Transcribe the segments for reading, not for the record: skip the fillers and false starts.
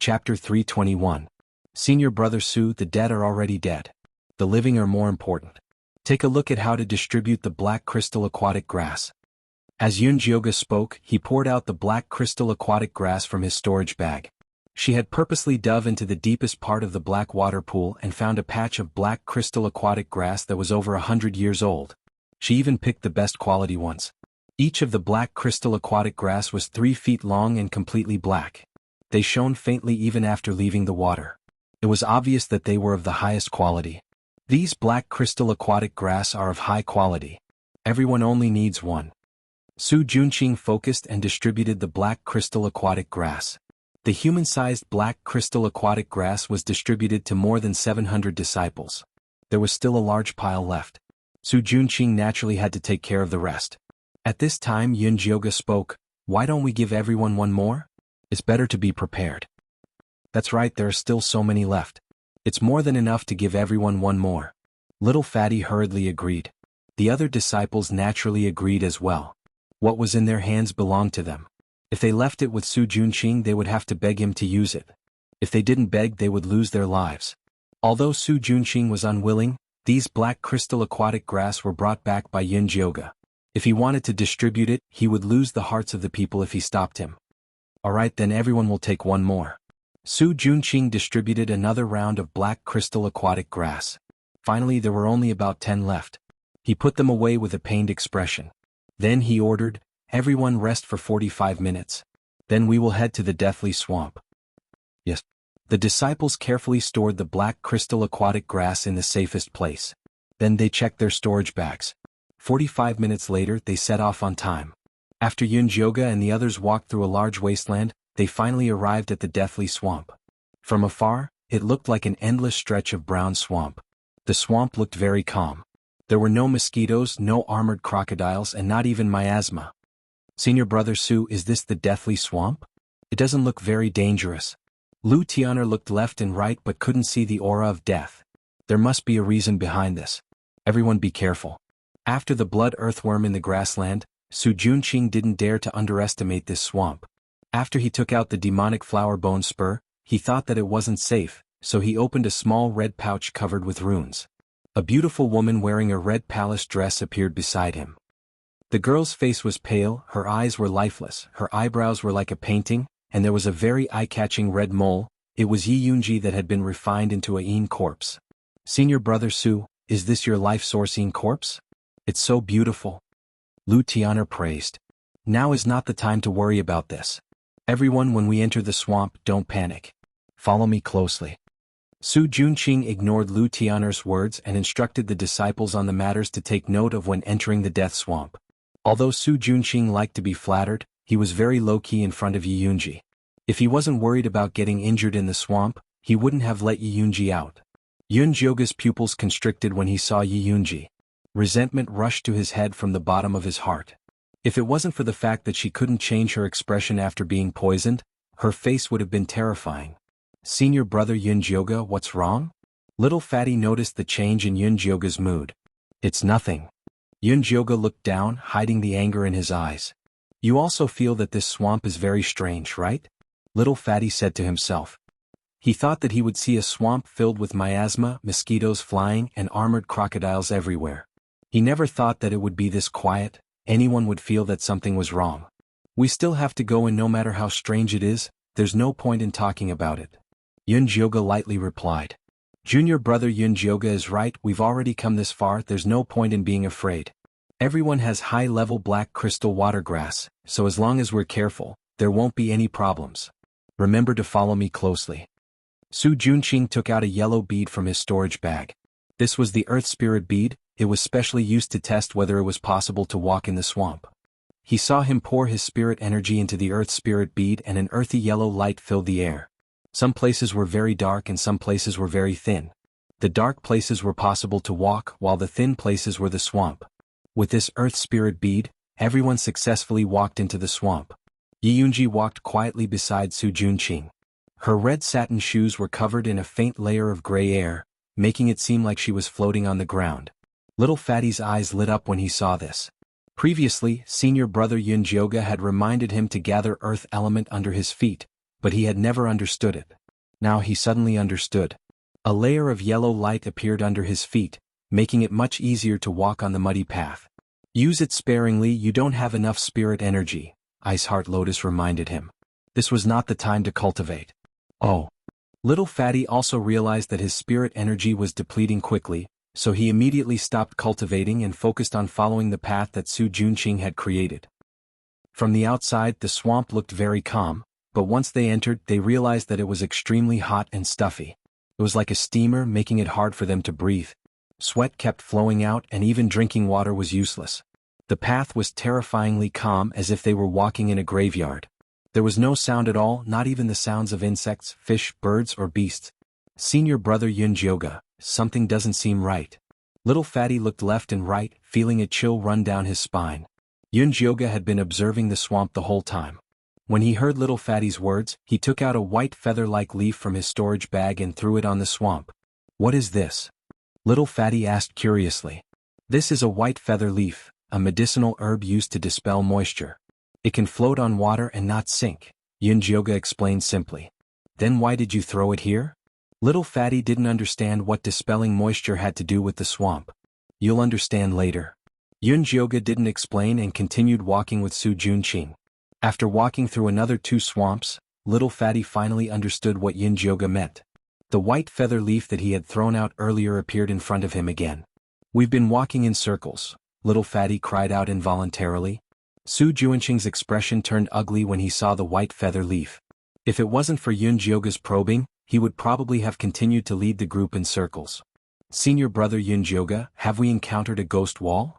Chapter 321. Senior Brother Su, the dead are already dead. The living are more important. Take a look at how to distribute the black crystal aquatic grass. As Yunjioga spoke, he poured out the black crystal aquatic grass from his storage bag. She had purposely dove into the deepest part of the black water pool and found a patch of black crystal aquatic grass that was over 100 years old. She even picked the best quality ones. Each of the black crystal aquatic grass was 3 feet long and completely black. They shone faintly even after leaving the water. It was obvious that they were of the highest quality. These black crystal aquatic grass are of high quality. Everyone only needs one. Su Junqing focused and distributed the black crystal aquatic grass. The human-sized black crystal aquatic grass was distributed to more than 700 disciples. There was still a large pile left. Su Junqing naturally had to take care of the rest. At this time Yunjioga spoke, "Why don't we give everyone one more? It's better to be prepared." "That's right, there are still so many left. It's more than enough to give everyone one more." Little Fatty hurriedly agreed. The other disciples naturally agreed as well. What was in their hands belonged to them. If they left it with Su Junqing, they would have to beg him to use it. If they didn't beg, they would lose their lives. Although Su Junqing was unwilling, these black crystal aquatic grass were brought back by Yunjioga. If he wanted to distribute it, he would lose the hearts of the people if he stopped him. "Alright, then everyone will take one more." Su Junqing distributed another round of black crystal aquatic grass. Finally there were only about 10 left. He put them away with a pained expression. Then he ordered, "Everyone rest for 45 minutes. Then we will head to the deathly swamp." Yes. The disciples carefully stored the black crystal aquatic grass in the safest place. Then they checked their storage bags. 45 minutes later they set off on time. After Yunjioga and the others walked through a large wasteland, they finally arrived at the deathly swamp. From afar, it looked like an endless stretch of brown swamp. The swamp looked very calm. There were no mosquitoes, no armored crocodiles, and not even miasma. "Senior Brother Su, is this the deathly swamp? It doesn't look very dangerous." Lu Tian'er looked left and right but couldn't see the aura of death. "There must be a reason behind this. Everyone be careful." After the blood earthworm in the grassland, Su Junqing didn't dare to underestimate this swamp. After he took out the demonic flower bone spur, he thought that it wasn't safe, so he opened a small red pouch covered with runes. A beautiful woman wearing a red palace dress appeared beside him. The girl's face was pale, her eyes were lifeless, her eyebrows were like a painting, and there was a very eye-catching red mole. It was Yi Yunji that had been refined into a yin corpse. "Senior Brother Su, is this your life source yin corpse? It's so beautiful." Lu Tian'er praised. "Now is not the time to worry about this. Everyone, when we enter the swamp, don't panic. Follow me closely." Su Junqing ignored Lu Tian'er's words and instructed the disciples on the matters to take note of when entering the death swamp. Although Su Junqing liked to be flattered, he was very low-key in front of Yi Yunji. If he wasn't worried about getting injured in the swamp, he wouldn't have let Yi Yunji out. Yunjioga's pupils constricted when he saw Yi Yunji. Resentment rushed to his head from the bottom of his heart. If it wasn't for the fact that she couldn't change her expression after being poisoned, her face would have been terrifying. "Senior Brother Yunjioga, what's wrong?" Little Fatty noticed the change in Yunjioga's mood. "It's nothing." Yunjioga looked down, hiding the anger in his eyes. "You also feel that this swamp is very strange, right?" Little Fatty said to himself. He thought that he would see a swamp filled with miasma, mosquitoes flying, and armored crocodiles everywhere. He never thought that it would be this quiet. Anyone would feel that something was wrong. "We still have to go, and no matter how strange it is, there's no point in talking about it." Yunjioga lightly replied. "Junior Brother Yunjioga is right, we've already come this far, there's no point in being afraid. Everyone has high-level black crystal water grass, so as long as we're careful, there won't be any problems. Remember to follow me closely." Su Junqing took out a yellow bead from his storage bag. This was the Earth Spirit bead. It was specially used to test whether it was possible to walk in the swamp. He saw him pour his spirit energy into the Earth Spirit bead and an earthy yellow light filled the air. Some places were very dark and some places were very thin. The dark places were possible to walk while the thin places were the swamp. With this Earth Spirit bead, everyone successfully walked into the swamp. Yi Yunji walked quietly beside Su Junqing. Her red satin shoes were covered in a faint layer of gray air, making it seem like she was floating on the ground. Little Fatty's eyes lit up when he saw this. Previously, Senior Brother Yunjioga had reminded him to gather earth element under his feet, but he had never understood it. Now he suddenly understood. A layer of yellow light appeared under his feet, making it much easier to walk on the muddy path. Use it sparingly, you don't have enough spirit energy, Ice Heart Lotus reminded him. This was not the time to cultivate. Oh. Little Fatty also realized that his spirit energy was depleting quickly, so he immediately stopped cultivating and focused on following the path that Su Junqing had created. From the outside, the swamp looked very calm, but once they entered, they realized that it was extremely hot and stuffy. It was like a steamer, making it hard for them to breathe. Sweat kept flowing out and even drinking water was useless. The path was terrifyingly calm, as if they were walking in a graveyard. There was no sound at all, not even the sounds of insects, fish, birds, or beasts. Senior brother Yunjioga, something doesn't seem right. Little Fatty looked left and right, feeling a chill run down his spine. Yunjioga had been observing the swamp the whole time. When he heard Little Fatty's words, he took out a white feather-like leaf from his storage bag and threw it on the swamp. "What is this?" Little Fatty asked curiously. "This is a white feather leaf, a medicinal herb used to dispel moisture. It can float on water and not sink," Yunjioga explained simply. "Then why did you throw it here?" Little Fatty didn't understand what dispelling moisture had to do with the swamp. "You'll understand later." Yunjioga didn't explain and continued walking with Su Junqing. After walking through another 2 swamps, Little Fatty finally understood what Yunjioga meant. The white feather leaf that he had thrown out earlier appeared in front of him again. "We've been walking in circles," Little Fatty cried out involuntarily. Su Junqing's expression turned ugly when he saw the white feather leaf. If it wasn't for Yunjioga's probing, he would probably have continued to lead the group in circles. "Senior brother Yunjioga, have we encountered a ghost wall?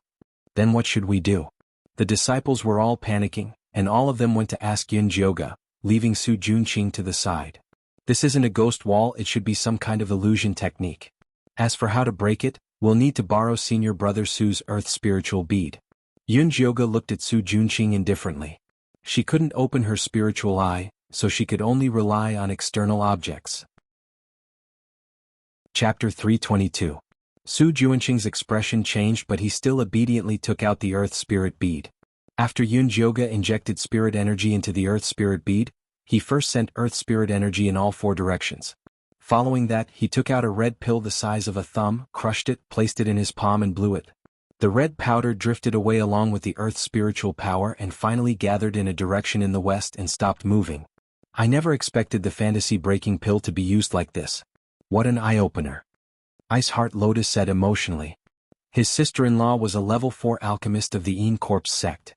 Then what should we do?" The disciples were all panicking, and all of them went to ask Yunjioga, leaving Su Junqing to the side. "This isn't a ghost wall, it should be some kind of illusion technique. As for how to break it, we'll need to borrow senior brother Su's earth spiritual bead." Yunjioga looked at Su Junqing indifferently. She couldn't open her spiritual eye, so she could only rely on external objects. Chapter 322. Su Junqing's expression changed, but he still obediently took out the earth spirit bead. After Yunjioga injected spirit energy into the earth spirit bead, he first sent earth spirit energy in all 4 directions. Following that, he took out a red pill the size of a thumb, crushed it, placed it in his palm and blew it. The red powder drifted away along with the earth's spiritual power and finally gathered in a direction in the west and stopped moving. "I never expected the fantasy-breaking pill to be used like this. What an eye-opener," Ice Heart Lotus said emotionally. His sister-in-law was a level 4 alchemist of the Een Corpse sect.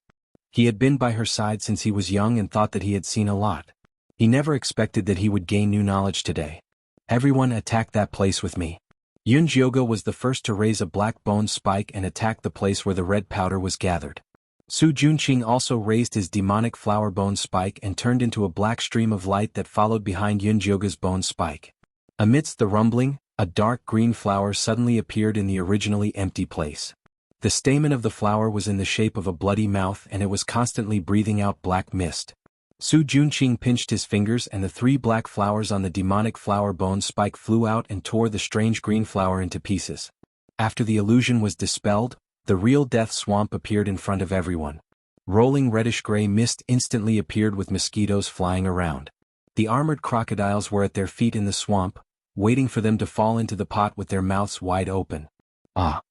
He had been by her side since he was young and thought that he had seen a lot. He never expected that he would gain new knowledge today. "Everyone attack that place with me." Yunjioga was the first to raise a black bone spike and attack the place where the red powder was gathered. Su Junqing also raised his demonic flower bone spike and turned into a black stream of light that followed behind Yunjioga's bone spike. Amidst the rumbling, a dark green flower suddenly appeared in the originally empty place. The stamen of the flower was in the shape of a bloody mouth and it was constantly breathing out black mist. Su Junqing pinched his fingers and the 3 black flowers on the demonic flower bone spike flew out and tore the strange green flower into pieces. After the illusion was dispelled, the real death swamp appeared in front of everyone. Rolling reddish-gray mist instantly appeared with mosquitoes flying around. The armored crocodiles were at their feet in the swamp, waiting for them to fall into the pot with their mouths wide open. "Ah!"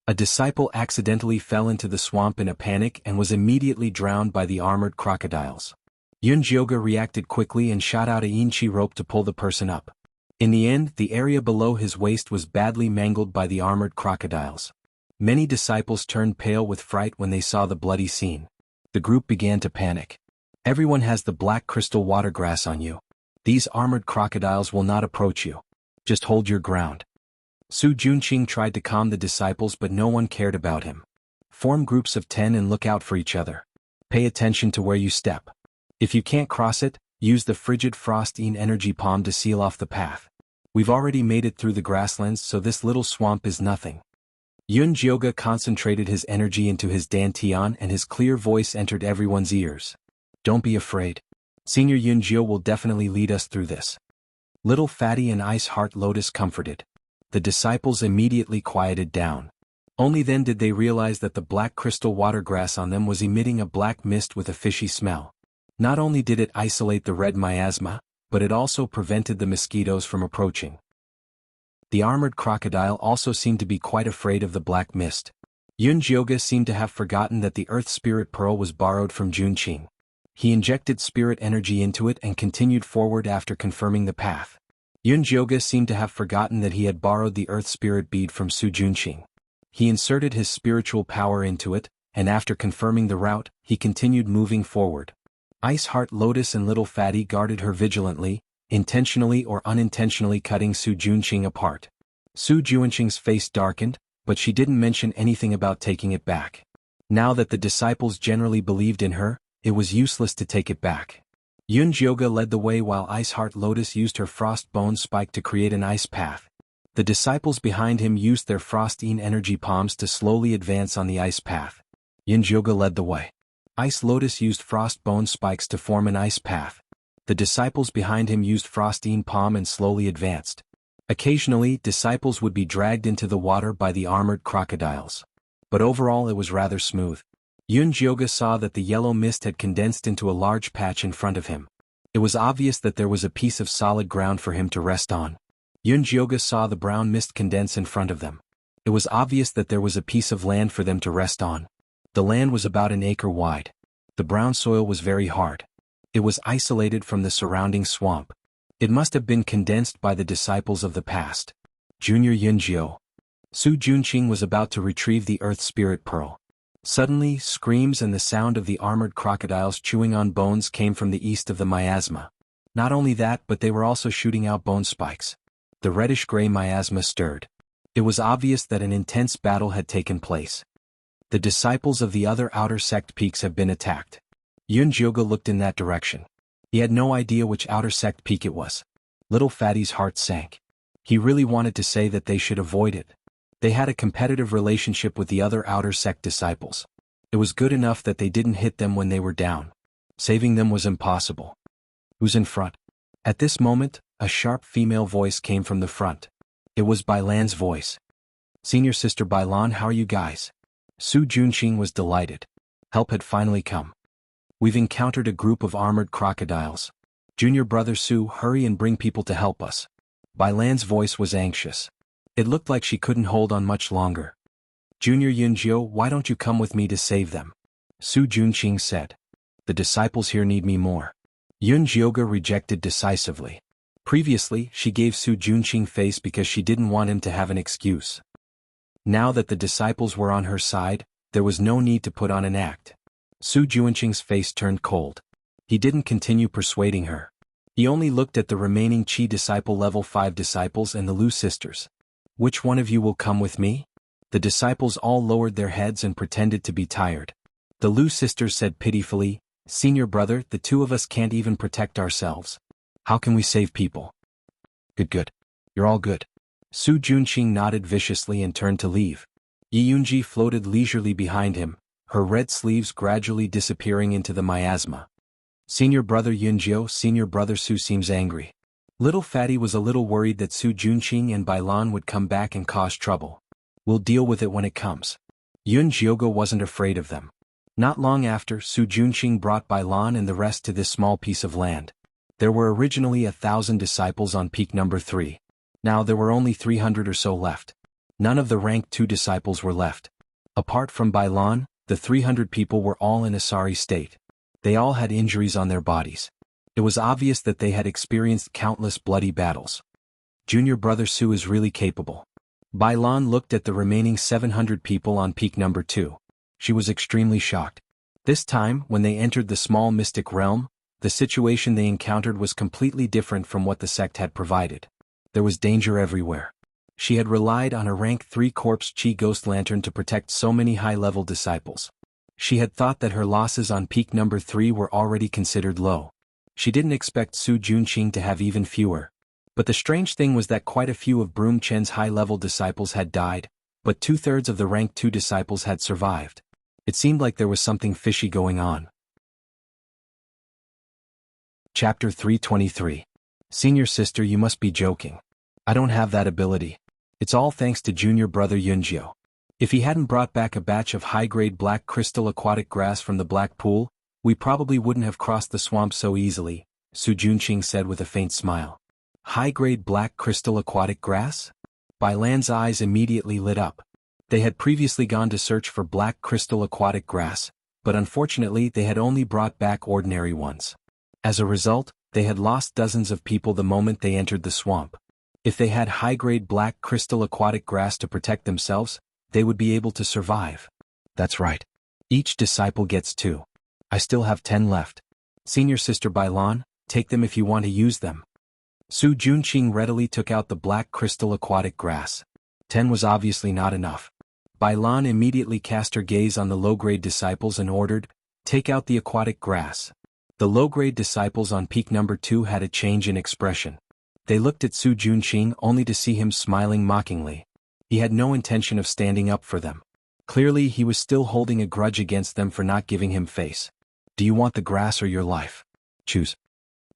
A disciple accidentally fell into the swamp in a panic and was immediately drowned by the armored crocodiles. Yunjioga reacted quickly and shot out a Yinchi rope to pull the person up. In the end, the area below his waist was badly mangled by the armored crocodiles. Many disciples turned pale with fright when they saw the bloody scene. The group began to panic. "Everyone has the black crystal water grass on you. These armored crocodiles will not approach you. Just hold your ground." Su Junqing tried to calm the disciples, but no one cared about him. "Form groups of 10 and look out for each other. Pay attention to where you step. If you can't cross it, use the frigid frost-een energy palm to seal off the path. We've already made it through the grasslands, so this little swamp is nothing." Yunjioga concentrated his energy into his dantian and his clear voice entered everyone's ears. "Don't be afraid. Senior Yunjio will definitely lead us through this." Little Fatty and Ice Heart Lotus comforted. The disciples immediately quieted down. Only then did they realize that the black crystal water grass on them was emitting a black mist with a fishy smell. Not only did it isolate the red miasma, but it also prevented the mosquitoes from approaching. The armored crocodile also seemed to be quite afraid of the black mist. Yunjioga seemed to have forgotten that the Earth Spirit Pearl was borrowed from Junqing. He injected spirit energy into it and continued forward after confirming the path. Yunjioga seemed to have forgotten that he had borrowed the Earth Spirit Bead from Su Junqing. He inserted his spiritual power into it, and after confirming the route, he continued moving forward. Ice Heart Lotus and Little Fatty guarded her vigilantly, intentionally or unintentionally cutting Su Junqing apart. Su Junqing's face darkened, but she didn't mention anything about taking it back. Now that the disciples generally believed in her, it was useless to take it back. Yunjioga led the way while Ice Heart Lotus used her Frost Bone Spike to create an ice path. The disciples behind him used their Frostine energy palms to slowly advance on the ice path. Yunjioga led the way. Ice Lotus used Frost Bone Spikes to form an ice path. The disciples behind him used Frostine Palm and slowly advanced. Occasionally, disciples would be dragged into the water by the armored crocodiles. But overall it was rather smooth. Yunjioga saw that the yellow mist had condensed into a large patch in front of him. It was obvious that there was a piece of solid ground for him to rest on. Yunjioga saw the brown mist condense in front of them. It was obvious that there was a piece of land for them to rest on. The land was about an acre wide. The brown soil was very hard. It was isolated from the surrounding swamp. It must have been condensed by the disciples of the past. Junior Yunjio. Su Junqing was about to retrieve the Earth Spirit Pearl. Suddenly, screams and the sound of the armored crocodiles chewing on bones came from the east of the miasma. Not only that, but they were also shooting out bone spikes. The reddish-gray miasma stirred. It was obvious that an intense battle had taken place. The disciples of the other outer sect peaks have been attacked. Yunjioga looked in that direction. He had no idea which outer sect peak it was. Little Fatty's heart sank. He really wanted to say that they should avoid it. They had a competitive relationship with the other outer sect disciples. It was good enough that they didn't hit them when they were down. Saving them was impossible. Who's in front? At this moment, a sharp female voice came from the front. It was Bailan's voice. Senior Sister Bailan, how are you guys? Su Junqing was delighted. Help had finally come. We've encountered a group of armored crocodiles. Junior Brother Su, hurry and bring people to help us. Bailan's voice was anxious. It looked like she couldn't hold on much longer. Junior Yunjio, why don't you come with me to save them? Su Junqing said. The disciples here need me more. Yunjioga rejected decisively. Previously, she gave Su Junqing face because she didn't want him to have an excuse. Now that the disciples were on her side, there was no need to put on an act. Su Junqing's face turned cold. He didn't continue persuading her. He only looked at the remaining Qi disciple level 5 disciples and the Lu sisters. Which one of you will come with me? The disciples all lowered their heads and pretended to be tired. The Lu sisters said pitifully, Senior brother, the two of us can't even protect ourselves. How can we save people? Good. You're all good. Su Junqing nodded viciously and turned to leave. Yi Yunji floated leisurely behind him, her red sleeves gradually disappearing into the miasma. Senior brother Yunjio, Senior brother Su seems angry. Little Fatty was a little worried that Su Junqing and Bailan would come back and cause trouble. We'll deal with it when it comes. Yunjioga wasn't afraid of them. Not long after, Su Junqing brought Bailan and the rest to this small piece of land. There were originally 1,000 disciples on peak number 3. Now there were only 300 or so left. None of the rank 2 disciples were left. Apart from Bailan, the 300 people were all in a sorry state. They all had injuries on their bodies. It was obvious that they had experienced countless bloody battles. Junior brother Su is really capable. Bailan looked at the remaining 700 people on peak number 2. She was extremely shocked. This time, when they entered the small mystic realm, the situation they encountered was completely different from what the sect had provided. There was danger everywhere. She had relied on a rank 3 corpse Qi ghost lantern to protect so many high-level disciples. She had thought that her losses on peak number 3 were already considered low. She didn't expect Su Junqing to have even fewer. But the strange thing was that quite a few of Broom Chen's high-level disciples had died, but 2/3 of the rank 2 disciples had survived. It seemed like there was something fishy going on. Chapter 323. Senior sister, you must be joking. I don't have that ability. It's all thanks to junior brother Yunjio. If he hadn't brought back a batch of high-grade black crystal aquatic grass from the black pool, we probably wouldn't have crossed the swamp so easily, Su Junqing said with a faint smile. High-grade black crystal aquatic grass? Bai Lan's eyes immediately lit up. They had previously gone to search for black crystal aquatic grass, but unfortunately they had only brought back ordinary ones. As a result, they had lost dozens of people the moment they entered the swamp. If they had high-grade black crystal aquatic grass to protect themselves, they would be able to survive. That's right. Each disciple gets 2. I still have 10 left. Senior Sister Bai Lan, take them if you want to use them. Su Junqing readily took out the black crystal aquatic grass. 10 was obviously not enough. Bai Lan immediately cast her gaze on the low-grade disciples and ordered, take out the aquatic grass. The low-grade disciples on peak number 2 had a change in expression. They looked at Su Junqing only to see him smiling mockingly. He had no intention of standing up for them. Clearly he was still holding a grudge against them for not giving him face. Do you want the grass or your life? Choose.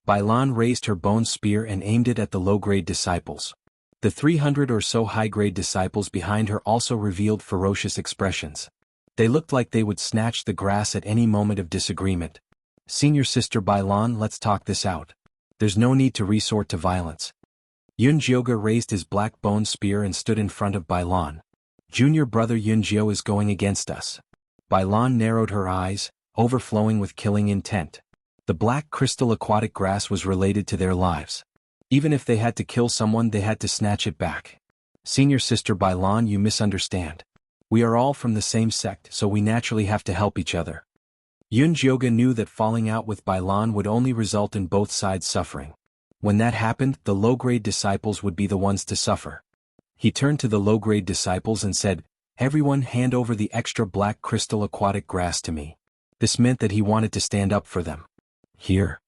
Bai Lan raised her bone spear and aimed it at the low-grade disciples. The 300 or so high-grade disciples behind her also revealed ferocious expressions. They looked like they would snatch the grass at any moment of disagreement. Senior Sister Bai Lan, let's talk this out. There's no need to resort to violence. Yun Jioge raised his black bone spear and stood in front of Bai Lan. Junior brother Yun Jiao is going against us. Bai Lan narrowed her eyes, overflowing with killing intent. The black crystal aquatic grass was related to their lives. Even if they had to kill someone, they had to snatch it back. Senior Sister Bai Lan, you misunderstand. We are all from the same sect, so we naturally have to help each other. Yun Jioge knew that falling out with Bai Lan would only result in both sides suffering. When that happened, the low-grade disciples would be the ones to suffer. He turned to the low-grade disciples and said, everyone hand over the extra black crystal aquatic grass to me. This meant that he wanted to stand up for them. Here.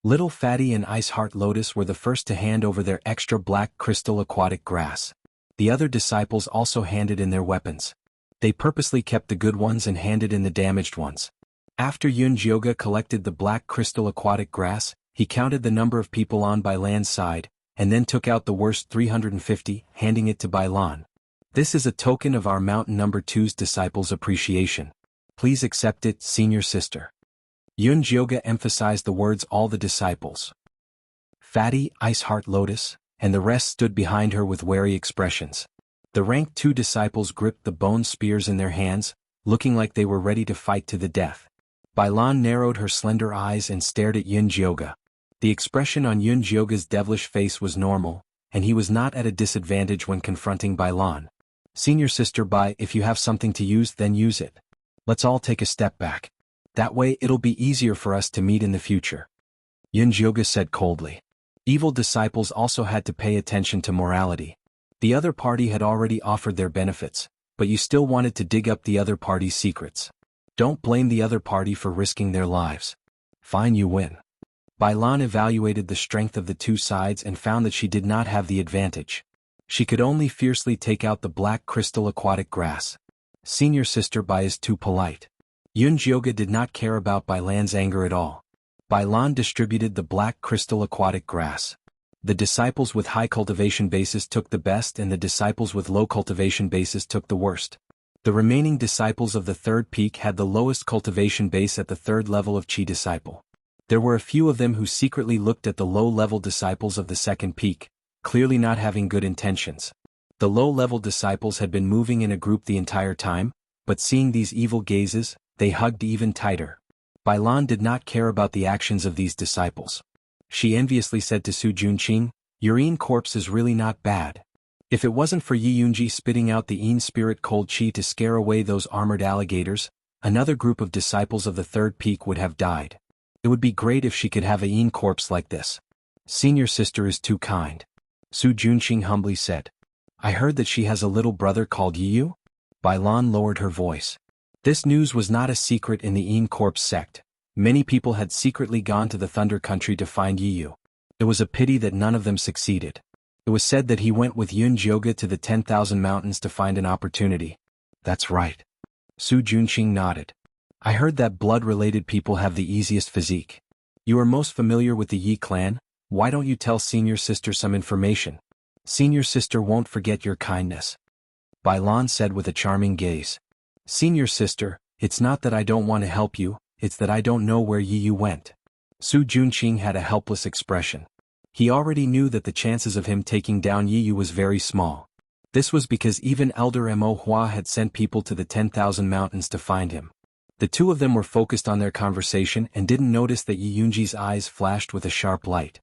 Little Fatty and Ice Heart Lotus were the first to hand over their extra black crystal aquatic grass. The other disciples also handed in their weapons. They purposely kept the good ones and handed in the damaged ones. After Yun Jioge collected the black crystal aquatic grass, he counted the number of people on Bai Lan's side, and then took out the worst 350, handing it to Bai Lan. This is a token of our Mountain Number 2's disciples' appreciation. Please accept it, Senior Sister. Yun Jioge emphasized the words all the disciples. Fatty, Ice Heart Lotus, and the rest stood behind her with wary expressions. The rank 2 disciples gripped the bone spears in their hands, looking like they were ready to fight to the death. Bai Lan narrowed her slender eyes and stared at Yun Jioge. The expression on Yun Jioge's devilish face was normal, and he was not at a disadvantage when confronting Bai Lan. Senior Sister Bai, if you have something to use, then use it. Let's all take a step back. That way it'll be easier for us to meet in the future. Yun Jioge said coldly. Evil disciples also had to pay attention to morality. The other party had already offered their benefits, but you still wanted to dig up the other party's secrets. Don't blame the other party for risking their lives. Fine, you win. Bai Lan evaluated the strength of the two sides and found that she did not have the advantage. She could only fiercely take out the black crystal aquatic grass. Senior Sister Bai is too polite. Yun Jioge did not care about Bai Lan's anger at all. Bai Lan distributed the black crystal aquatic grass. The disciples with high cultivation bases took the best and the disciples with low cultivation bases took the worst. The remaining disciples of the third peak had the lowest cultivation base at the third level of Qi disciple. There were a few of them who secretly looked at the low-level disciples of the second peak, clearly not having good intentions. The low-level disciples had been moving in a group the entire time, but seeing these evil gazes, they hugged even tighter. Bai Lan did not care about the actions of these disciples. She enviously said to Su Junqing, "Your Yin corpse is really not bad. If it wasn't for Yi Yunji spitting out the Yin spirit cold Qi to scare away those armored alligators, another group of disciples of the third peak would have died. It would be great if she could have a Yin corpse like this. Senior Sister is too kind." Su Junqing humbly said. "I heard that she has a little brother called Yiyu?" Bai Lan lowered her voice. This news was not a secret in the Yin Corpse sect. Many people had secretly gone to the Thunder Country to find Yiyu. It was a pity that none of them succeeded. It was said that he went with Yun Jioge to the 10,000 mountains to find an opportunity. That's right. Su Junqing nodded. I heard that blood-related people have the easiest physique. You are most familiar with the Yi clan, why don't you tell Senior Sister some information? Senior Sister won't forget your kindness. Bai Lan said with a charming gaze. Senior Sister, it's not that I don't want to help you, it's that I don't know where Yiyu went. Su Junqing had a helpless expression. He already knew that the chances of him taking down Yi Yu was very small. This was because even Elder Mo Hua had sent people to the 10,000 mountains to find him. The two of them were focused on their conversation and didn't notice that Yi Yunji's eyes flashed with a sharp light.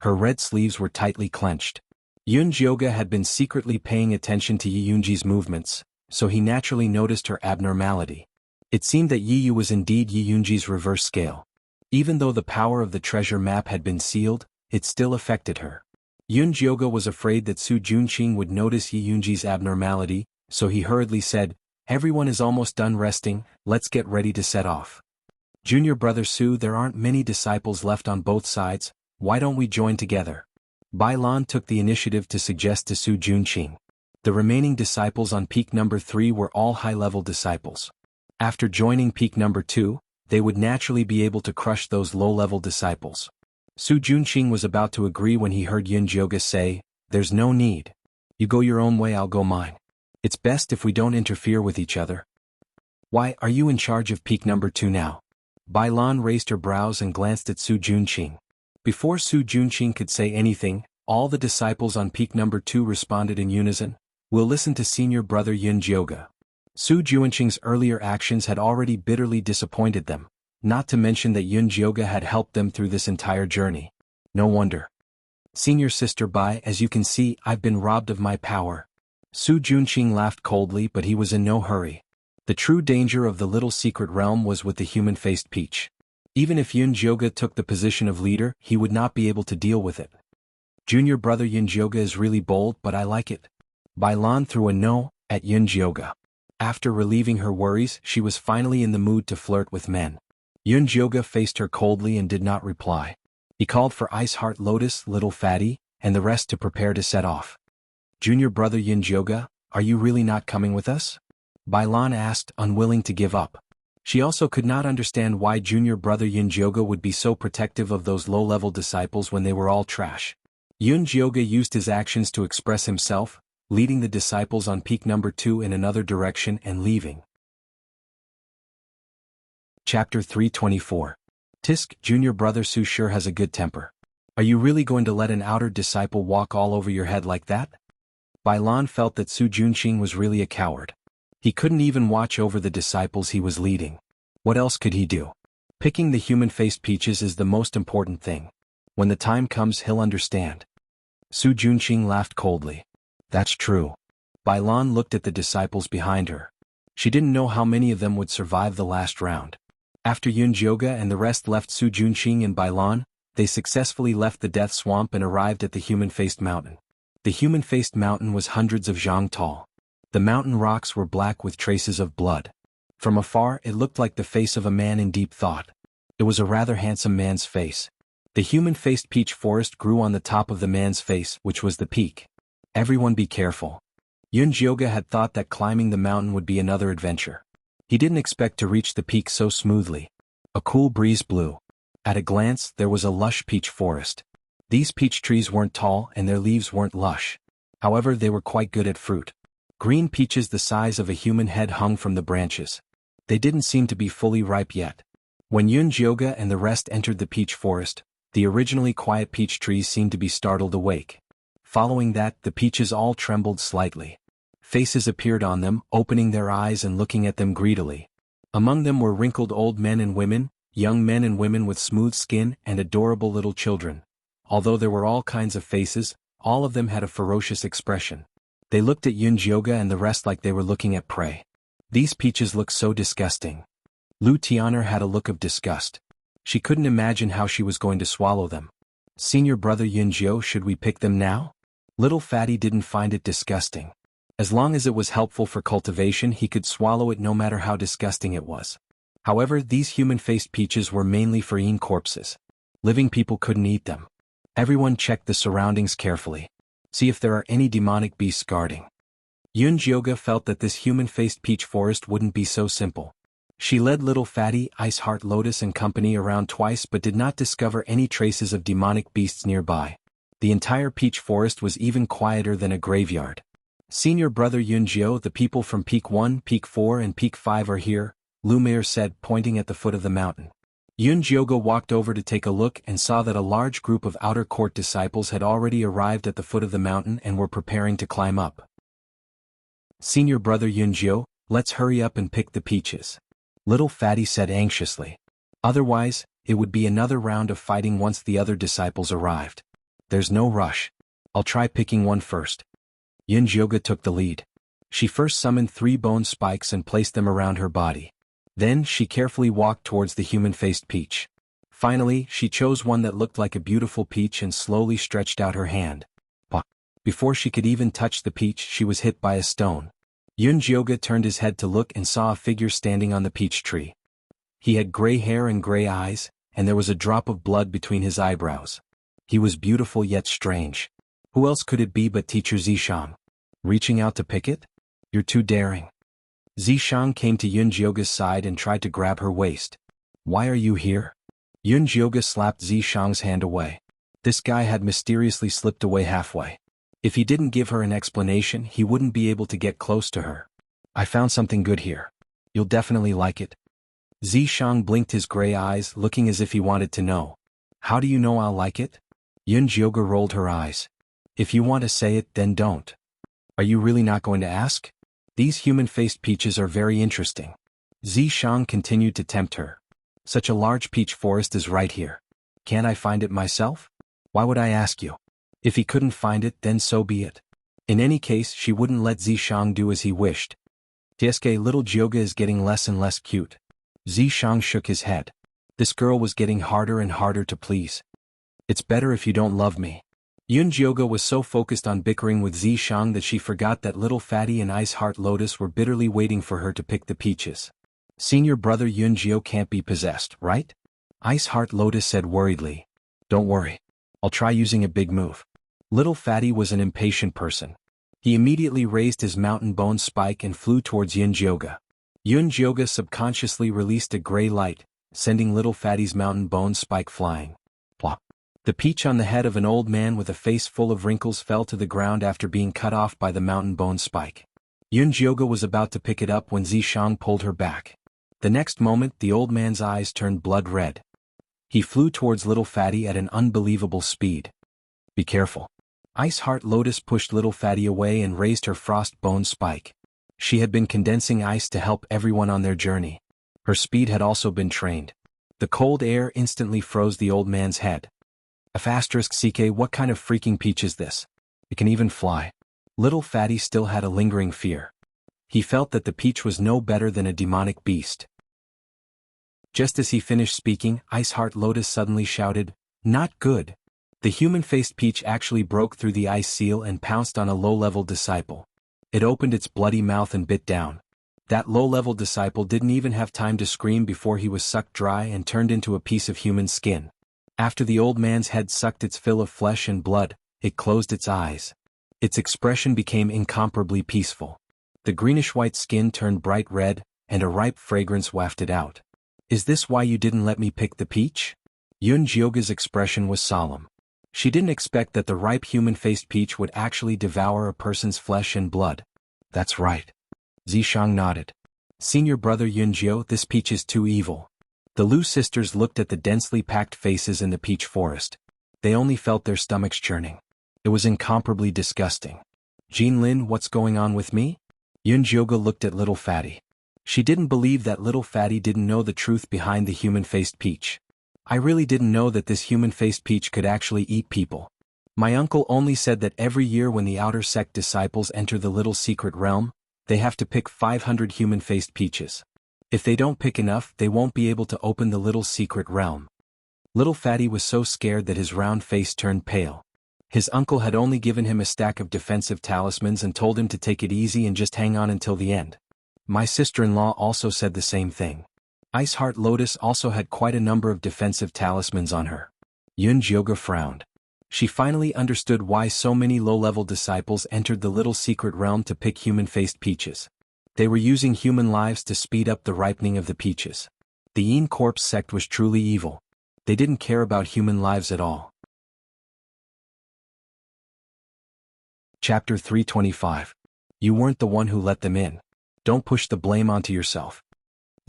Her red sleeves were tightly clenched. Yun Jioga had been secretly paying attention to Yi Yunji's movements, so he naturally noticed her abnormality. It seemed that Yi Yu was indeed Yi Yunji's reverse scale. Even though the power of the treasure map had been sealed, it still affected her. Yun Jioga was afraid that Su Junqing would notice Yi Yunji's abnormality, so he hurriedly said, "Everyone is almost done resting, let's get ready to set off. Junior brother Su, there aren't many disciples left on both sides, why don't we join together?" Bai Lan took the initiative to suggest to Su Junqing. The remaining disciples on peak number 3 were all high-level disciples. After joining peak number 2, they would naturally be able to crush those low-level disciples. Su Junqing was about to agree when he heard Yun Jioga say, "There's no need. You go your own way, I'll go mine. It's best if we don't interfere with each other." "Why, are you in charge of peak number 2 now?" Bai Lan raised her brows and glanced at Su Junqing. Before Su Junqing could say anything, all the disciples on peak number 2 responded in unison, "We'll listen to senior brother Yun Jioga." Su Junqing's earlier actions had already bitterly disappointed them, not to mention that Yun Jioga had helped them through this entire journey. No wonder. "Senior sister Bai, as you can see, I've been robbed of my power." Su Junqing laughed coldly, but he was in no hurry. The true danger of the little secret realm was with the human-faced peach. Even if Yun Jioga took the position of leader, he would not be able to deal with it. "Junior brother Yun Jioga is really bold, but I like it." Bai Lan threw a no at Yun Jioga. After relieving her worries, she was finally in the mood to flirt with men. Yun Jioga faced her coldly and did not reply. He called for Ice Heart Lotus, Little Fatty, and the rest to prepare to set off. "Junior brother Yun Jioga, are you really not coming with us?" Bai Lan asked, unwilling to give up. She also could not understand why junior brother Yun Jioga would be so protective of those low-level disciples when they were all trash. Yun Jioga used his actions to express himself, leading the disciples on peak number 2 in another direction and leaving. Chapter 324. Tisk, junior brother Su sure has a good temper. Are you really going to let an outer disciple walk all over your head like that? Bai Lan felt that Su Junqing was really a coward. He couldn't even watch over the disciples he was leading. What else could he do? Picking the human-faced peaches is the most important thing. When the time comes, he'll understand. Su Junqing laughed coldly. That's true. Bai Lan looked at the disciples behind her. She didn't know how many of them would survive the last round. After Yun Jioga and the rest left Su Junqing and Bai Lan, they successfully left the Death Swamp and arrived at the human-faced mountain. The human-faced mountain was hundreds of zhang tall. The mountain rocks were black with traces of blood. From afar, it looked like the face of a man in deep thought. It was a rather handsome man's face. The human-faced peach forest grew on the top of the man's face, which was the peak. Everyone be careful. Yun Jioga had thought that climbing the mountain would be another adventure. He didn't expect to reach the peak so smoothly. A cool breeze blew. At a glance, there was a lush peach forest. These peach trees weren't tall and their leaves weren't lush. However, they were quite good at fruit. Green peaches the size of a human head hung from the branches. They didn't seem to be fully ripe yet. When Yun Jioga and the rest entered the peach forest, the originally quiet peach trees seemed to be startled awake. Following that, the peaches all trembled slightly. Faces appeared on them, opening their eyes and looking at them greedily. Among them were wrinkled old men and women, young men and women with smooth skin, and adorable little children. Although there were all kinds of faces, all of them had a ferocious expression. They looked at Yun Jioga and the rest like they were looking at prey. These peaches looked so disgusting. Lu Tian'er had a look of disgust. She couldn't imagine how she was going to swallow them. Senior brother Yun Jio, should we pick them now? Little Fatty didn't find it disgusting. As long as it was helpful for cultivation, he could swallow it no matter how disgusting it was. However, these human-faced peaches were mainly for eating corpses. Living people couldn't eat them. Everyone checked the surroundings carefully. See if there are any demonic beasts guarding. Yun Jioga felt that this human-faced peach forest wouldn't be so simple. She led Little Fatty, Ice Heart Lotus and company around twice but did not discover any traces of demonic beasts nearby. The entire peach forest was even quieter than a graveyard. Senior brother Yun Jio, the people from Peak 1, Peak 4 and Peak 5 are here, Lumiere said, pointing at the foot of the mountain. Yun Jioga walked over to take a look and saw that a large group of outer court disciples had already arrived at the foot of the mountain and were preparing to climb up. "Senior brother Yunjio, let's hurry up and pick the peaches," little Fatty said anxiously. "Otherwise, it would be another round of fighting once the other disciples arrived. There's no rush. I'll try picking one first." Yunjioga took the lead. She first summoned 3 bone spikes and placed them around her body. Then she carefully walked towards the human-faced peach. Finally, she chose one that looked like a beautiful peach and slowly stretched out her hand. Before she could even touch the peach, she was hit by a stone. Yun Jioga turned his head to look and saw a figure standing on the peach tree. He had gray hair and gray eyes, and there was a drop of blood between his eyebrows. He was beautiful yet strange. Who else could it be but Teacher Zishang? Reaching out to pick it? You're too daring. Zishang came to Yun Jioga's side and tried to grab her waist. "Why are you here?" Yun Jioga slapped Zishang's hand away. This guy had mysteriously slipped away halfway. If he didn't give her an explanation, he wouldn't be able to get close to her. "I found something good here. You'll definitely like it." Zishang blinked his gray eyes, looking as if he wanted to know. "How do you know I'll like it?" Yun Jioga rolled her eyes. "If you want to say it, then don't. Are you really not going to ask? These human-faced peaches are very interesting." Zishang continued to tempt her. "Such a large peach forest is right here. Can't I find it myself? Why would I ask you? If he couldn't find it, then so be it." In any case, she wouldn't let Zishang do as he wished. "Tieske, little Jioga is getting less and less cute." Zishang shook his head. This girl was getting harder and harder to please. "It's better if you don't love me." Yun Jioga was so focused on bickering with Zishang that she forgot that little Fatty and Ice Heart Lotus were bitterly waiting for her to pick the peaches. "Senior brother Yun Jio can't be possessed, right?" Ice Heart Lotus said worriedly. "Don't worry. I'll try using a big move." Little Fatty was an impatient person. He immediately raised his mountain bone spike and flew towards Yun Jioga. Yun Jioga subconsciously released a gray light, sending little Fatty's mountain bone spike flying. Plop. The peach on the head of an old man with a face full of wrinkles fell to the ground after being cut off by the mountain bone spike. Yun Jioga was about to pick it up when Zishang pulled her back. The next moment, the old man's eyes turned blood red. He flew towards little Fatty at an unbelievable speed. "Be careful." Ice Heart Lotus pushed little Fatty away and raised her frost bone spike. She had been condensing ice to help everyone on their journey. Her speed had also been trained. The cold air instantly froze the old man's head. CK, what kind of freaking peach is this? It can even fly. Little Fatty still had a lingering fear. He felt that the peach was no better than a demonic beast. Just as he finished speaking, Ice Heart Lotus suddenly shouted, "Not good." The human-faced peach actually broke through the ice seal and pounced on a low-level disciple. It opened its bloody mouth and bit down. That low-level disciple didn't even have time to scream before he was sucked dry and turned into a piece of human skin. After the old man's head sucked its fill of flesh and blood, it closed its eyes. Its expression became incomparably peaceful. The greenish-white skin turned bright red, and a ripe fragrance wafted out. "Is this why you didn't let me pick the peach?" Yun Jioga's expression was solemn. She didn't expect that the ripe human-faced peach would actually devour a person's flesh and blood. "That's right." Zishang nodded. "Senior brother Yunjio, this peach is too evil." The Lu sisters looked at the densely packed faces in the peach forest. They only felt their stomachs churning. It was incomparably disgusting. "Jean Lin, what's going on with me?" Yun Jioga looked at little Fatty. She didn't believe that little Fatty didn't know the truth behind the human-faced peach. "I really didn't know that this human-faced peach could actually eat people. My uncle only said that every year when the outer sect disciples enter the little secret realm, they have to pick 500 human-faced peaches. If they don't pick enough, they won't be able to open the little secret realm." Little Fatty was so scared that his round face turned pale. His uncle had only given him a stack of defensive talismans and told him to take it easy and just hang on until the end. My sister-in-law also said the same thing. Ice Heart Lotus also had quite a number of defensive talismans on her. Yun Jioga frowned. She finally understood why so many low-level disciples entered the little secret realm to pick human-faced peaches. They were using human lives to speed up the ripening of the peaches. The Yin Corpse sect was truly evil. They didn't care about human lives at all. Chapter 325. You weren't the one who let them in. Don't push the blame onto yourself.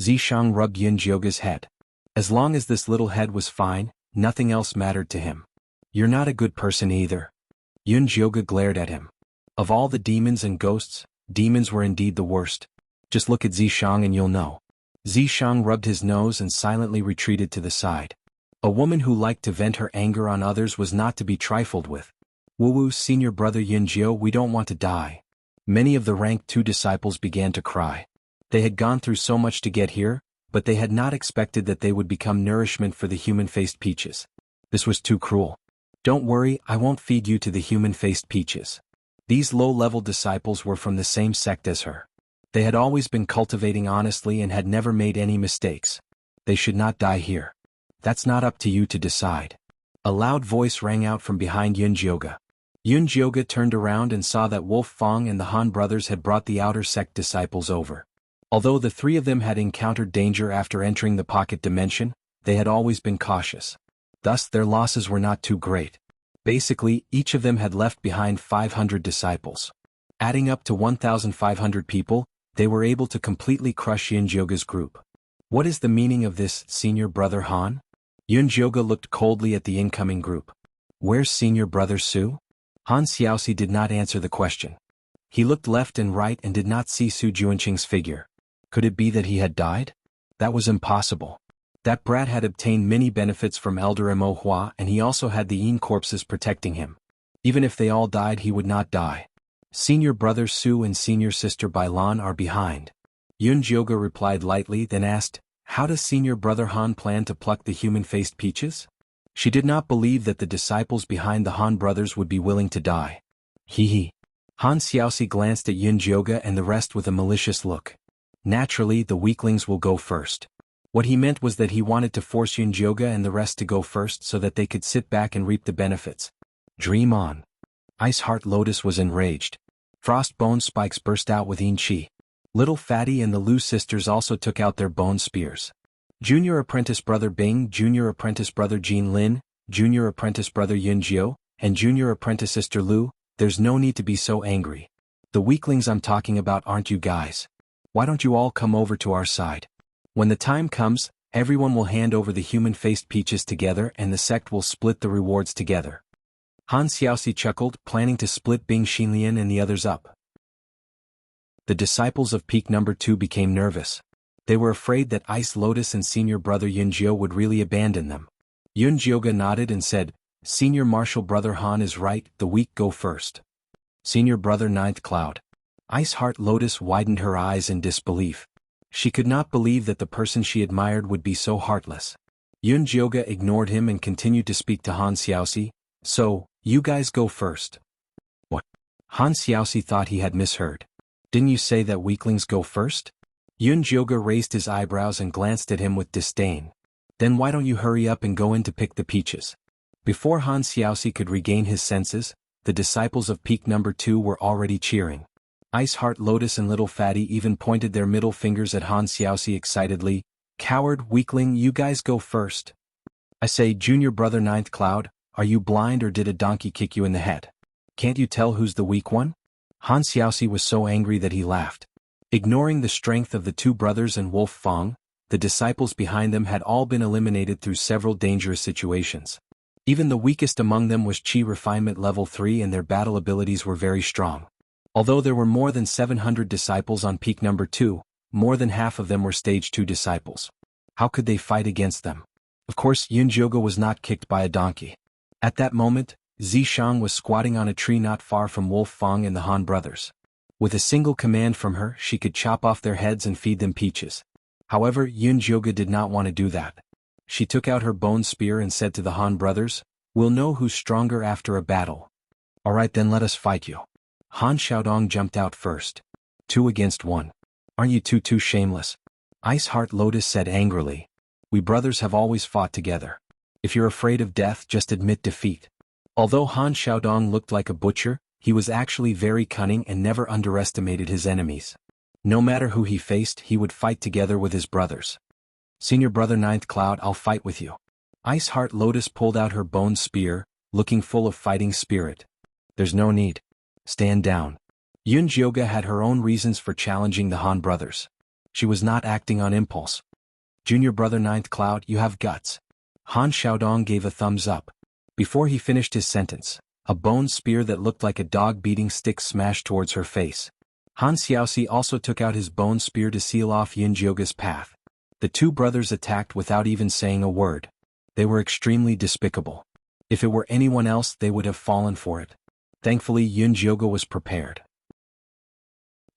Zishang rubbed Yun Jioga's head. As long as this little head was fine, nothing else mattered to him. You're not a good person either. Yun Jioga glared at him. Of all the demons and ghosts, demons were indeed the worst. Just look at Zishang and you'll know. Zishang rubbed his nose and silently retreated to the side. A woman who liked to vent her anger on others was not to be trifled with. Wuwu's senior brother Yunjio, we don't want to die. Many of the rank 2 disciples began to cry. They had gone through so much to get here, but they had not expected that they would become nourishment for the human-faced peaches. This was too cruel. Don't worry, I won't feed you to the human-faced peaches. These low-level disciples were from the same sect as her. They had always been cultivating honestly and had never made any mistakes. They should not die here. That's not up to you to decide. A loud voice rang out from behind Yun Jioga. Yun Jioga turned around and saw that Wolf Fong and the Han brothers had brought the outer sect disciples over. Although the 3 of them had encountered danger after entering the pocket dimension, they had always been cautious. Thus their losses were not too great. Basically, each of them had left behind 500 disciples. Adding up to 1,500 people, they were able to completely crush Yun Jioga's group. What is the meaning of this, senior brother Han? Yun Jioga looked coldly at the incoming group. Where's senior brother Su? Han Xiaoxi did not answer the question. He looked left and right and did not see Su Juanqing's figure. Could it be that he had died? That was impossible. That brat had obtained many benefits from Elder Mo Hua and he also had the Yin corpses protecting him. Even if they all died he would not die. Senior brother Su and senior sister Bailan are behind. Yun Jioga replied lightly then asked, how does senior brother Han plan to pluck the human-faced peaches? She did not believe that the disciples behind the Han brothers would be willing to die. Hee. Han Xiaoxi glanced at Yun Jioga and the rest with a malicious look. Naturally, the weaklings will go first. What he meant was that he wanted to force Yun Jioga and the rest to go first so that they could sit back and reap the benefits. Dream on. Ice Heart Lotus was enraged. Frost Bone Spikes burst out with Yin Chi. Little Fatty and the Lu sisters also took out their bone spears. Junior apprentice brother Bing, junior apprentice brother Jin Lin, junior apprentice brother Yun Jio, and junior apprentice sister Lu, there's no need to be so angry. The weaklings I'm talking about aren't you guys. Why don't you all come over to our side? When the time comes, everyone will hand over the human-faced peaches together and the sect will split the rewards together. Han Xiaoxi chuckled, planning to split Bing Xinlian and the others up. The disciples of peak number 2 became nervous. They were afraid that Ice Lotus and senior brother Yunjio would really abandon them. Yun Jioga nodded and said, senior martial brother Han is right, the weak go first. Senior brother Ninth Cloud. Ice Heart Lotus widened her eyes in disbelief. She could not believe that the person she admired would be so heartless. Yun Jioga ignored him and continued to speak to Han Xiaoxi. So, you guys go first. What? Han Xiaoxi thought he had misheard. Didn't you say that weaklings go first? Yun Jioga raised his eyebrows and glanced at him with disdain. Then why don't you hurry up and go in to pick the peaches? Before Han Xiaoxi could regain his senses, the disciples of peak number 2 were already cheering. Ice Heart Lotus and Little Fatty even pointed their middle fingers at Han Xiaoxi excitedly. Coward, weakling, you guys go first. I say, junior brother Ninth Cloud, are you blind or did a donkey kick you in the head? Can't you tell who's the weak one? Han Xiaoxi was so angry that he laughed. Ignoring the strength of the 2 brothers and Wolf Fong, the disciples behind them had all been eliminated through several dangerous situations. Even the weakest among them was Qi Refinement Level 3 and their battle abilities were very strong. Although there were more than 700 disciples on peak number 2, more than half of them were stage 2 disciples. How could they fight against them? Of course, Yun Jioga was not kicked by a donkey. At that moment, Zishang was squatting on a tree not far from Wolf Fong and the Han brothers. With a single command from her, she could chop off their heads and feed them peaches. However, Yun Jioga did not want to do that. She took out her bone spear and said to the Han brothers, we'll know who's stronger after a battle. Alright then let us fight you. Han Xiaodong jumped out first. 2 against 1. Aren't you too shameless? Ice Heart Lotus said angrily. We brothers have always fought together. If you're afraid of death, just admit defeat. Although Han Xiaodong looked like a butcher, he was actually very cunning and never underestimated his enemies. No matter who he faced, he would fight together with his brothers. Senior brother Ninth Cloud, I'll fight with you. Ice Heart Lotus pulled out her bone spear, looking full of fighting spirit. There's no need. Stand down. Yun Jioga had her own reasons for challenging the Han brothers. She was not acting on impulse. Junior brother Ninth Cloud, you have guts. Han Xiaodong gave a thumbs up. Before he finished his sentence, a bone spear that looked like a dog-beating stick smashed towards her face. Han Xiaoxi also took out his bone spear to seal off Yunjioga's path. The two brothers attacked without even saying a word. They were extremely despicable. If it were anyone else, they would have fallen for it. Thankfully, Yunjioga was prepared.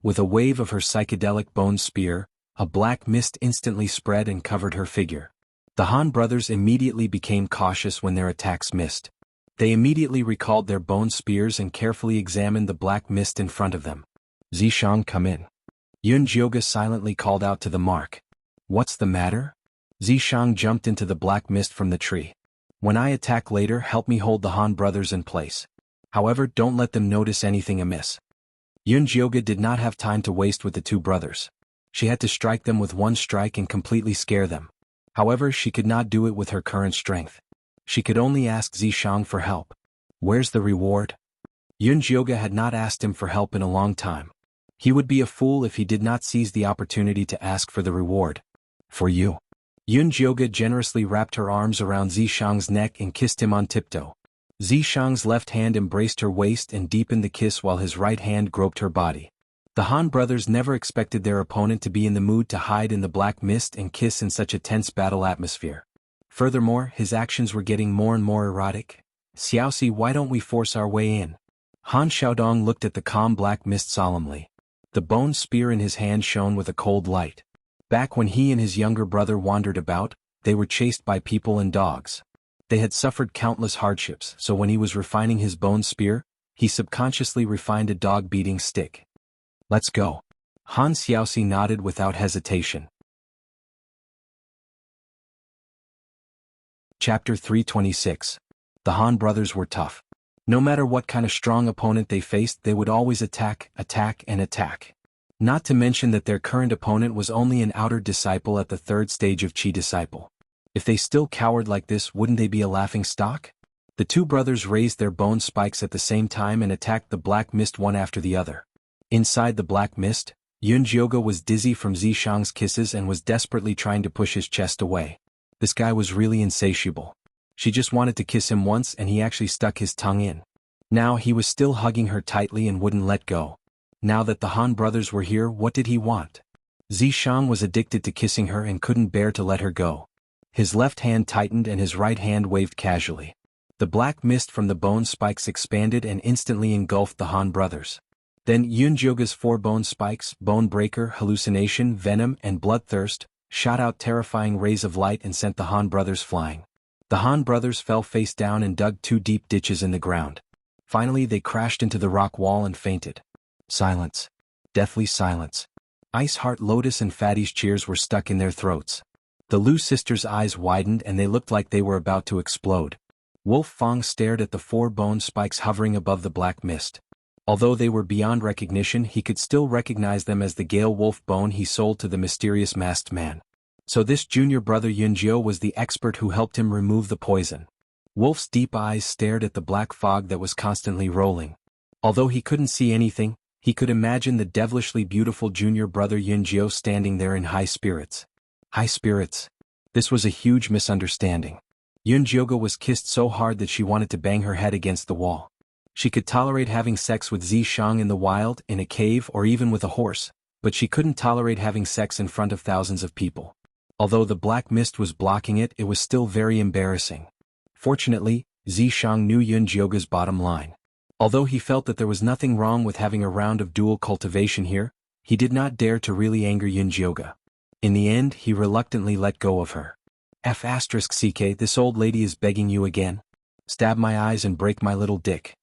With a wave of her psychedelic bone spear, a black mist instantly spread and covered her figure. The Han brothers immediately became cautious when their attacks missed. They immediately recalled their bone spears and carefully examined the black mist in front of them. Zishang, come in. Yunjioga silently called out to the mark. What's the matter? Zishang jumped into the black mist from the tree. When I attack later, help me hold the Han brothers in place. However, don't let them notice anything amiss. Yunjioga did not have time to waste with the two brothers. She had to strike them with one strike and completely scare them. However, she could not do it with her current strength. She could only ask Zishang for help. Where's the reward? Yunjioga had not asked him for help in a long time. He would be a fool if he did not seize the opportunity to ask for the reward. For you. Yunjioga generously wrapped her arms around Zishang's neck and kissed him on tiptoe. Zishang's left hand embraced her waist and deepened the kiss while his right hand groped her body. The Han brothers never expected their opponent to be in the mood to hide in the black mist and kiss in such a tense battle atmosphere. Furthermore, his actions were getting more and more erotic. Xiaoxi, why don't we force our way in? Han Xiaodong looked at the calm black mist solemnly. The bone spear in his hand shone with a cold light. Back when he and his younger brother wandered about, they were chased by people and dogs. They had suffered countless hardships, so when he was refining his bone spear, he subconsciously refined a dog-beating stick. Let's go. Han Xiaoxi nodded without hesitation. Chapter 326. The Han brothers were tough. No matter what kind of strong opponent they faced, they would always attack, and attack. Not to mention that their current opponent was only an outer disciple at the third stage of Qi disciple. If they still cowered like this, wouldn't they be a laughing stock? The two brothers raised their bone spikes at the same time and attacked the black mist one after the other. Inside the black mist, Yunjioga was dizzy from Zishang's kisses and was desperately trying to push his chest away. This guy was really insatiable. She just wanted to kiss him once and he actually stuck his tongue in. Now he was still hugging her tightly and wouldn't let go. Now that the Han brothers were here, what did he want? Zishang was addicted to kissing her and couldn't bear to let her go. His left hand tightened and his right hand waved casually. The black mist from the bone spikes expanded and instantly engulfed the Han brothers. Then Yunjioga's four bone spikes, bone breaker, hallucination, venom, and bloodthirst, shot out terrifying rays of light and sent the Han brothers flying. The Han brothers fell face down and dug two deep ditches in the ground. Finally they crashed into the rock wall and fainted. Silence. Deathly silence. Ice Heart, Lotus and Fatty's cheers were stuck in their throats. The Lu sisters' eyes widened and they looked like they were about to explode. Wolf Fong stared at the four bone spikes hovering above the black mist. Although they were beyond recognition, he could still recognize them as the Gale Wolf bone he sold to the mysterious masked man. So this junior brother Yunjio was the expert who helped him remove the poison. Wolf's deep eyes stared at the black fog that was constantly rolling. Although he couldn't see anything, he could imagine the devilishly beautiful junior brother Yunjio standing there in high spirits. High spirits. This was a huge misunderstanding. Yunjioga was kissed so hard that she wanted to bang her head against the wall. She could tolerate having sex with Zishang in the wild, in a cave, or even with a horse, but she couldn't tolerate having sex in front of thousands of people. Although the black mist was blocking it, it was still very embarrassing. Fortunately, Zishang knew Yunjioga's bottom line. Although he felt that there was nothing wrong with having a round of dual cultivation here, he did not dare to really anger Yunjioga. In the end, he reluctantly let go of her. F***ck, this old lady is begging you again? Stab my eyes and break my little dick.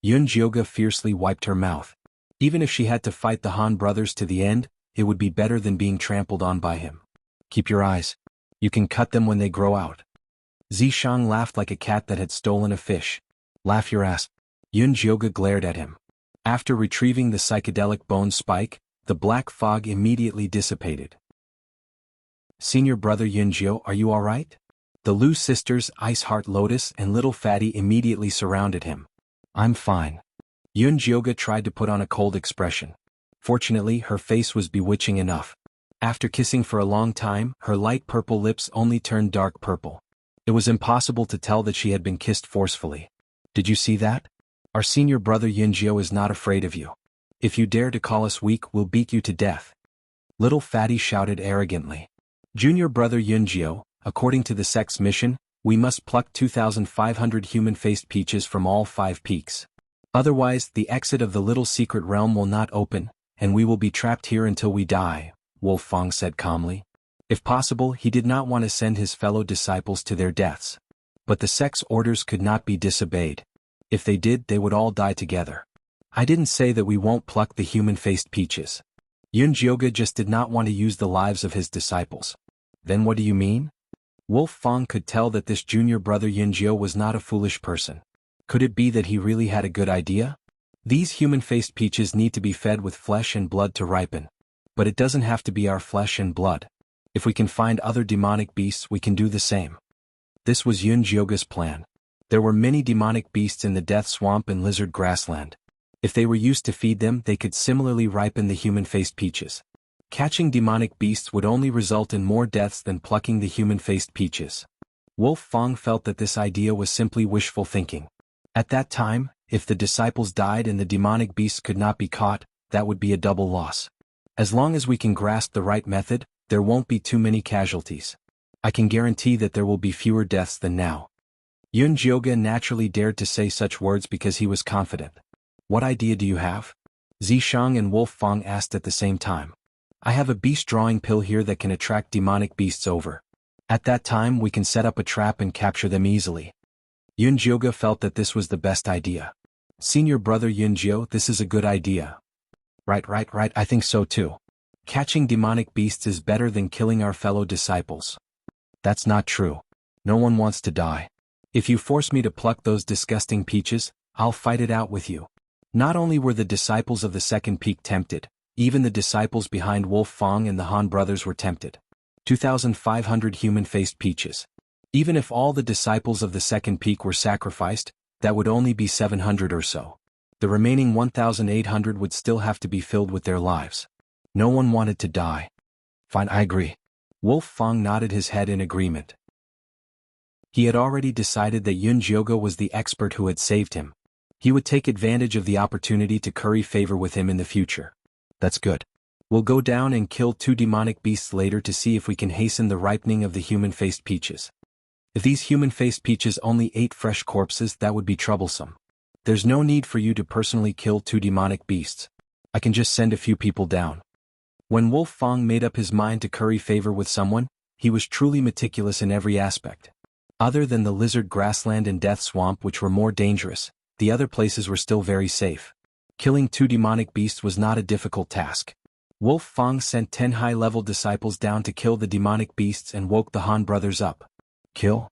Yunjioga fiercely wiped her mouth. Even if she had to fight the Han brothers to the end, it would be better than being trampled on by him. Keep your eyes. You can cut them when they grow out. Zishang laughed like a cat that had stolen a fish. Laugh your ass. Yunjioga glared at him. After retrieving the psychedelic bone spike, the black fog immediately dissipated. Senior brother Yunjio, are you alright? The Lu sisters, Ice Heart, Lotus, and Little Fatty immediately surrounded him. I'm fine. Yunjioga tried to put on a cold expression. Fortunately, her face was bewitching enough. After kissing for a long time, her light purple lips only turned dark purple. It was impossible to tell that she had been kissed forcefully. Did you see that? Our senior brother Yunjiao is not afraid of you. If you dare to call us weak, we'll beat you to death. Little Fatty shouted arrogantly. Junior brother Yunjiao, according to the sect's mission, we must pluck 2,500 human-faced peaches from all 5 peaks. Otherwise, the exit of the little secret realm will not open, and we will be trapped here until we die, Wolf Fang said calmly. If possible, he did not want to send his fellow disciples to their deaths. But the sect's orders could not be disobeyed. If they did, they would all die together. I didn't say that we won't pluck the human-faced peaches. Yunjiao just did not want to use the lives of his disciples. Then what do you mean? Wolf Fang could tell that this junior brother Yunjiao was not a foolish person. Could it be that he really had a good idea? These human-faced peaches need to be fed with flesh and blood to ripen. But it doesn't have to be our flesh and blood. If we can find other demonic beasts, we can do the same. This was Yunjiao's plan. There were many demonic beasts in the Death Swamp and Lizard Grassland. If they were used to feed them, they could similarly ripen the human-faced peaches. Catching demonic beasts would only result in more deaths than plucking the human-faced peaches. Wolf Fang felt that this idea was simply wishful thinking. At that time, if the disciples died and the demonic beasts could not be caught, that would be a double loss. As long as we can grasp the right method, there won't be too many casualties. I can guarantee that there will be fewer deaths than now. Yunjiao naturally dared to say such words because he was confident. What idea do you have? Zishang and Wolf Fang asked at the same time. I have a beast drawing pill here that can attract demonic beasts over. At that time we can set up a trap and capture them easily. Yunjiao felt that this was the best idea. Senior brother Yunjiao, this is a good idea. Right, I think so too. Catching demonic beasts is better than killing our fellow disciples. That's not true. No one wants to die. If you force me to pluck those disgusting peaches, I'll fight it out with you. Not only were the disciples of the second peak tempted, even the disciples behind Wolf Fang and the Han brothers were tempted. 2,500 human-faced peaches. Even if all the disciples of the second peak were sacrificed, that would only be 700 or so. The remaining 1,800 would still have to be filled with their lives. No one wanted to die. Fine, I agree. Wolf Fang nodded his head in agreement. He had already decided that Yunjiao was the expert who had saved him. He would take advantage of the opportunity to curry favor with him in the future. That's good. We'll go down and kill 2 demonic beasts later to see if we can hasten the ripening of the human-faced peaches. If these human-faced peaches only ate fresh corpses, that would be troublesome. There's no need for you to personally kill 2 demonic beasts. I can just send a few people down. When Wolf Fang made up his mind to curry favor with someone, he was truly meticulous in every aspect. Other than the Lizard Grassland and Death Swamp, which were more dangerous, the other places were still very safe. Killing 2 demonic beasts was not a difficult task. Wolf Fang sent 10 high-level disciples down to kill the demonic beasts and woke the Han brothers up. Kill?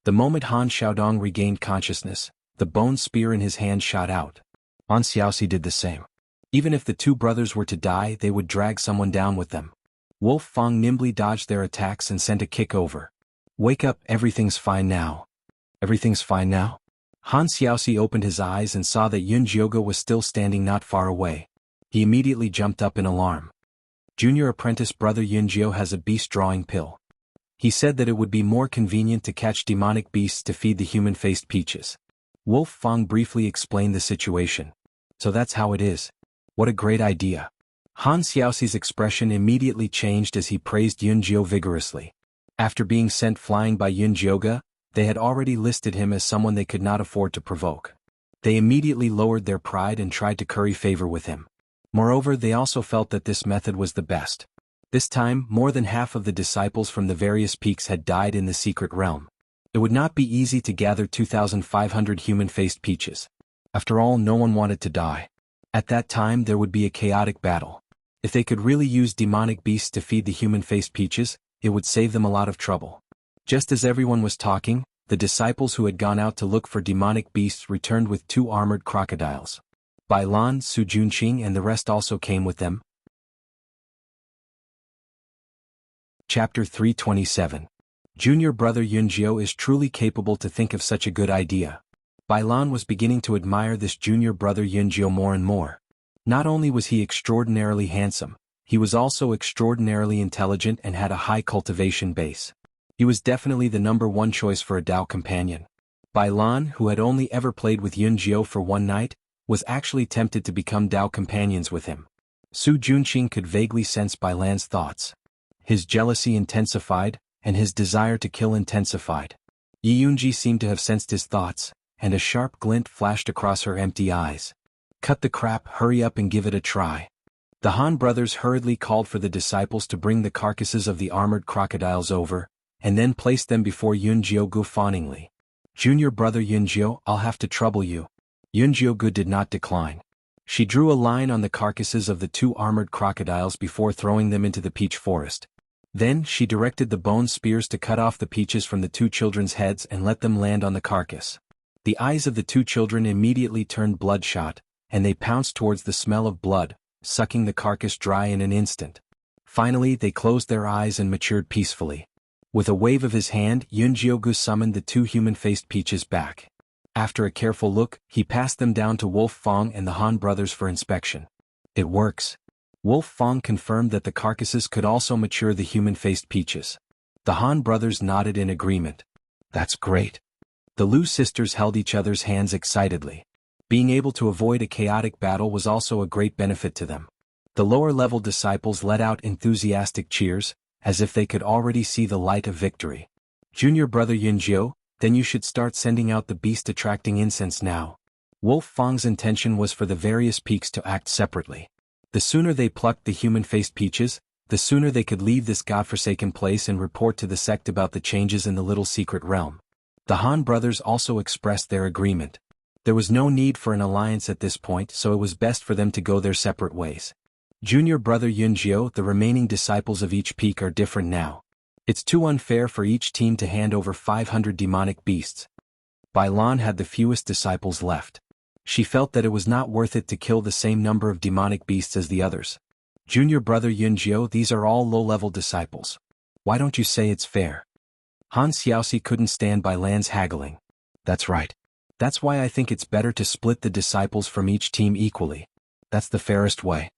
The moment Han Xiaodong regained consciousness, the bone spear in his hand shot out. Han Xiaoxi did the same. Even if the 2 brothers were to die, they would drag someone down with them. Wolf Fang nimbly dodged their attacks and sent a kick over. Wake up, everything's fine now. Everything's fine now? Han Xiaoxi opened his eyes and saw that Yunjiao was still standing not far away. He immediately jumped up in alarm. Junior apprentice brother Yunjiao has a beast drawing pill. He said that it would be more convenient to catch demonic beasts to feed the human-faced peaches. Wolf Fang briefly explained the situation. So that's how it is. What a great idea. Han Xiaoxi's expression immediately changed as he praised Yunjiao vigorously. After being sent flying by Yunjiao, they had already listed him as someone they could not afford to provoke. They immediately lowered their pride and tried to curry favor with him. Moreover, they also felt that this method was the best. This time, more than half of the disciples from the various peaks had died in the secret realm. It would not be easy to gather 2,500 human-faced peaches. After all, no one wanted to die. At that time, there would be a chaotic battle. If they could really use demonic beasts to feed the human-faced peaches, it would save them a lot of trouble. Just as everyone was talking, the disciples who had gone out to look for demonic beasts returned with 2 armored crocodiles. Bai Lan, Su Junqing and the rest also came with them. Chapter 327. Junior brother Yunjiao is truly capable to think of such a good idea. Bai Lan was beginning to admire this junior brother Yunjiao more and more. Not only was he extraordinarily handsome, he was also extraordinarily intelligent and had a high cultivation base. He was definitely the #1 choice for a Dao companion. Bai Lan, who had only ever played with Yun Jiao for one night, was actually tempted to become Dao companions with him. Su Junqing could vaguely sense Bai Lan's thoughts. His jealousy intensified, and his desire to kill intensified. Yi Yunji seemed to have sensed his thoughts, and a sharp glint flashed across her empty eyes. Cut the crap, hurry up and give it a try. The Han brothers hurriedly called for the disciples to bring the carcasses of the armored crocodiles over, and then placed them before Yun Jiugu fawningly. Junior brother Yun Jiu, I'll have to trouble you. Yun Jiugu did not decline. She drew a line on the carcasses of the 2 armored crocodiles before throwing them into the peach forest. Then she directed the bone spears to cut off the peaches from the 2 children's heads and let them land on the carcass. The eyes of the 2 children immediately turned bloodshot, and they pounced towards the smell of blood, sucking the carcass dry in an instant. Finally they closed their eyes and matured peacefully. With a wave of his hand, Yun Jiugu summoned the 2 human-faced peaches back. After a careful look, he passed them down to Wolf Fong and the Han brothers for inspection. It works. Wolf Fong confirmed that the carcasses could also mature the human-faced peaches. The Han brothers nodded in agreement. That's great. The Lu sisters held each other's hands excitedly. Being able to avoid a chaotic battle was also a great benefit to them. The lower-level disciples let out enthusiastic cheers, as if they could already see the light of victory. Junior brother Yun Jiu, then you should start sending out the beast-attracting incense now. Wolf Fong's intention was for the various peaks to act separately. The sooner they plucked the human-faced peaches, the sooner they could leave this godforsaken place and report to the sect about the changes in the little secret realm. The Han brothers also expressed their agreement. There was no need for an alliance at this point, so it was best for them to go their separate ways. Junior brother Yun Jiu, the remaining disciples of each peak are different now. It's too unfair for each team to hand over 500 demonic beasts. Bai Lan had the fewest disciples left. She felt that it was not worth it to kill the same number of demonic beasts as the others. Junior brother Yun Jiu, these are all low-level disciples. Why don't you say it's fair? Han Xiaoxi couldn't stand Bai Lan's haggling. That's right. That's why I think it's better to split the disciples from each team equally. That's the fairest way.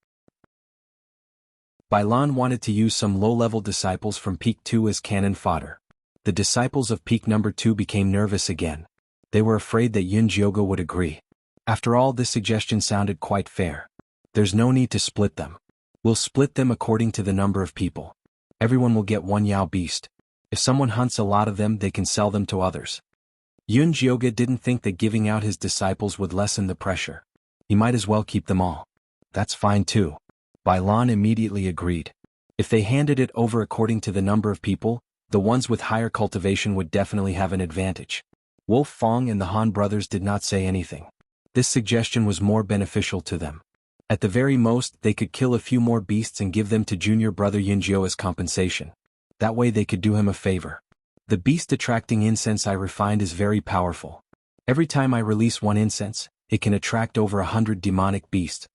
Bai Lan wanted to use some low-level disciples from Peak 2 as cannon fodder. The disciples of Peak number 2 became nervous again. They were afraid that Yun Jiugu would agree. After all, this suggestion sounded quite fair. There's no need to split them. We'll split them according to the number of people. Everyone will get 1 Yao beast. If someone hunts a lot of them, they can sell them to others. Yun Jiugu didn't think that giving out his disciples would lessen the pressure. He might as well keep them all. That's fine too. Bai Lan immediately agreed. If they handed it over according to the number of people, the ones with higher cultivation would definitely have an advantage. Wolf Fong and the Han brothers did not say anything. This suggestion was more beneficial to them. At the very most, they could kill a few more beasts and give them to junior brother Yun Jiu as compensation. That way they could do him a favor. The beast-attracting incense I refined is very powerful. Every time I release 1 incense, it can attract over 100 demonic beasts.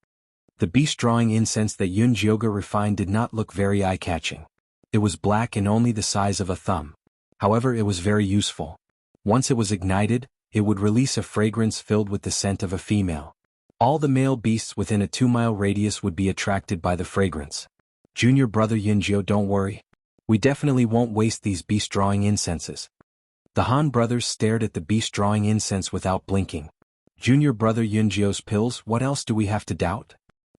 The beast-drawing incense that Yun Jiugu refined did not look very eye-catching. It was black and only the size of a thumb. However, it was very useful. Once it was ignited, it would release a fragrance filled with the scent of a female. All the male beasts within a 2-mile radius would be attracted by the fragrance. Junior brother Yun Jiu, don't worry. We definitely won't waste these beast-drawing incenses. The Han brothers stared at the beast-drawing incense without blinking. Junior brother Yun Jiu's pills, what else do we have to doubt?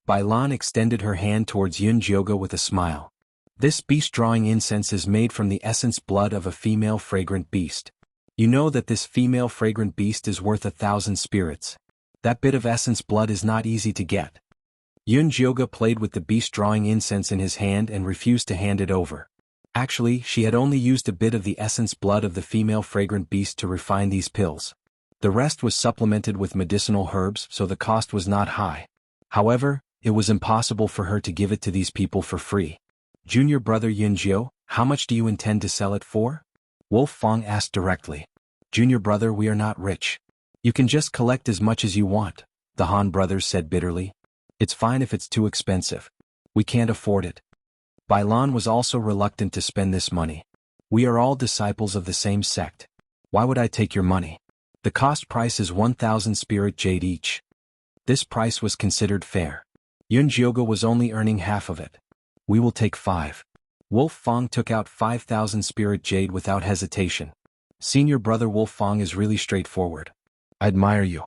Bai Lan extended her hand towards Yun Jiugu with a smile. This beast-drawing incense is made from the essence blood of a female fragrant beast. You know that this female fragrant beast is worth 1,000 spirits. That bit of essence blood is not easy to get. Yun Jiugu played with the beast-drawing incense in his hand and refused to hand it over. Actually, she had only used a bit of the essence blood of the female fragrant beast to refine these pills. The rest was supplemented with medicinal herbs, so the cost was not high. However, it was impossible for her to give it to these people for free. Junior brother Yun Jiu, how much do you intend to sell it for? Wolf Fong asked directly. Junior brother, we are not rich. You can just collect as much as you want, the Han brothers said bitterly. It's fine if it's too expensive. We can't afford it. Bai Lan was also reluctant to spend this money. We are all disciples of the same sect. Why would I take your money? The cost price is 1,000 spirit jade each. This price was considered fair. Yun Jiugu was only earning half of it. We will take 5. Wolf Fong took out 5,000 spirit jade without hesitation. Senior brother Wolf Fong is really straightforward. I admire you.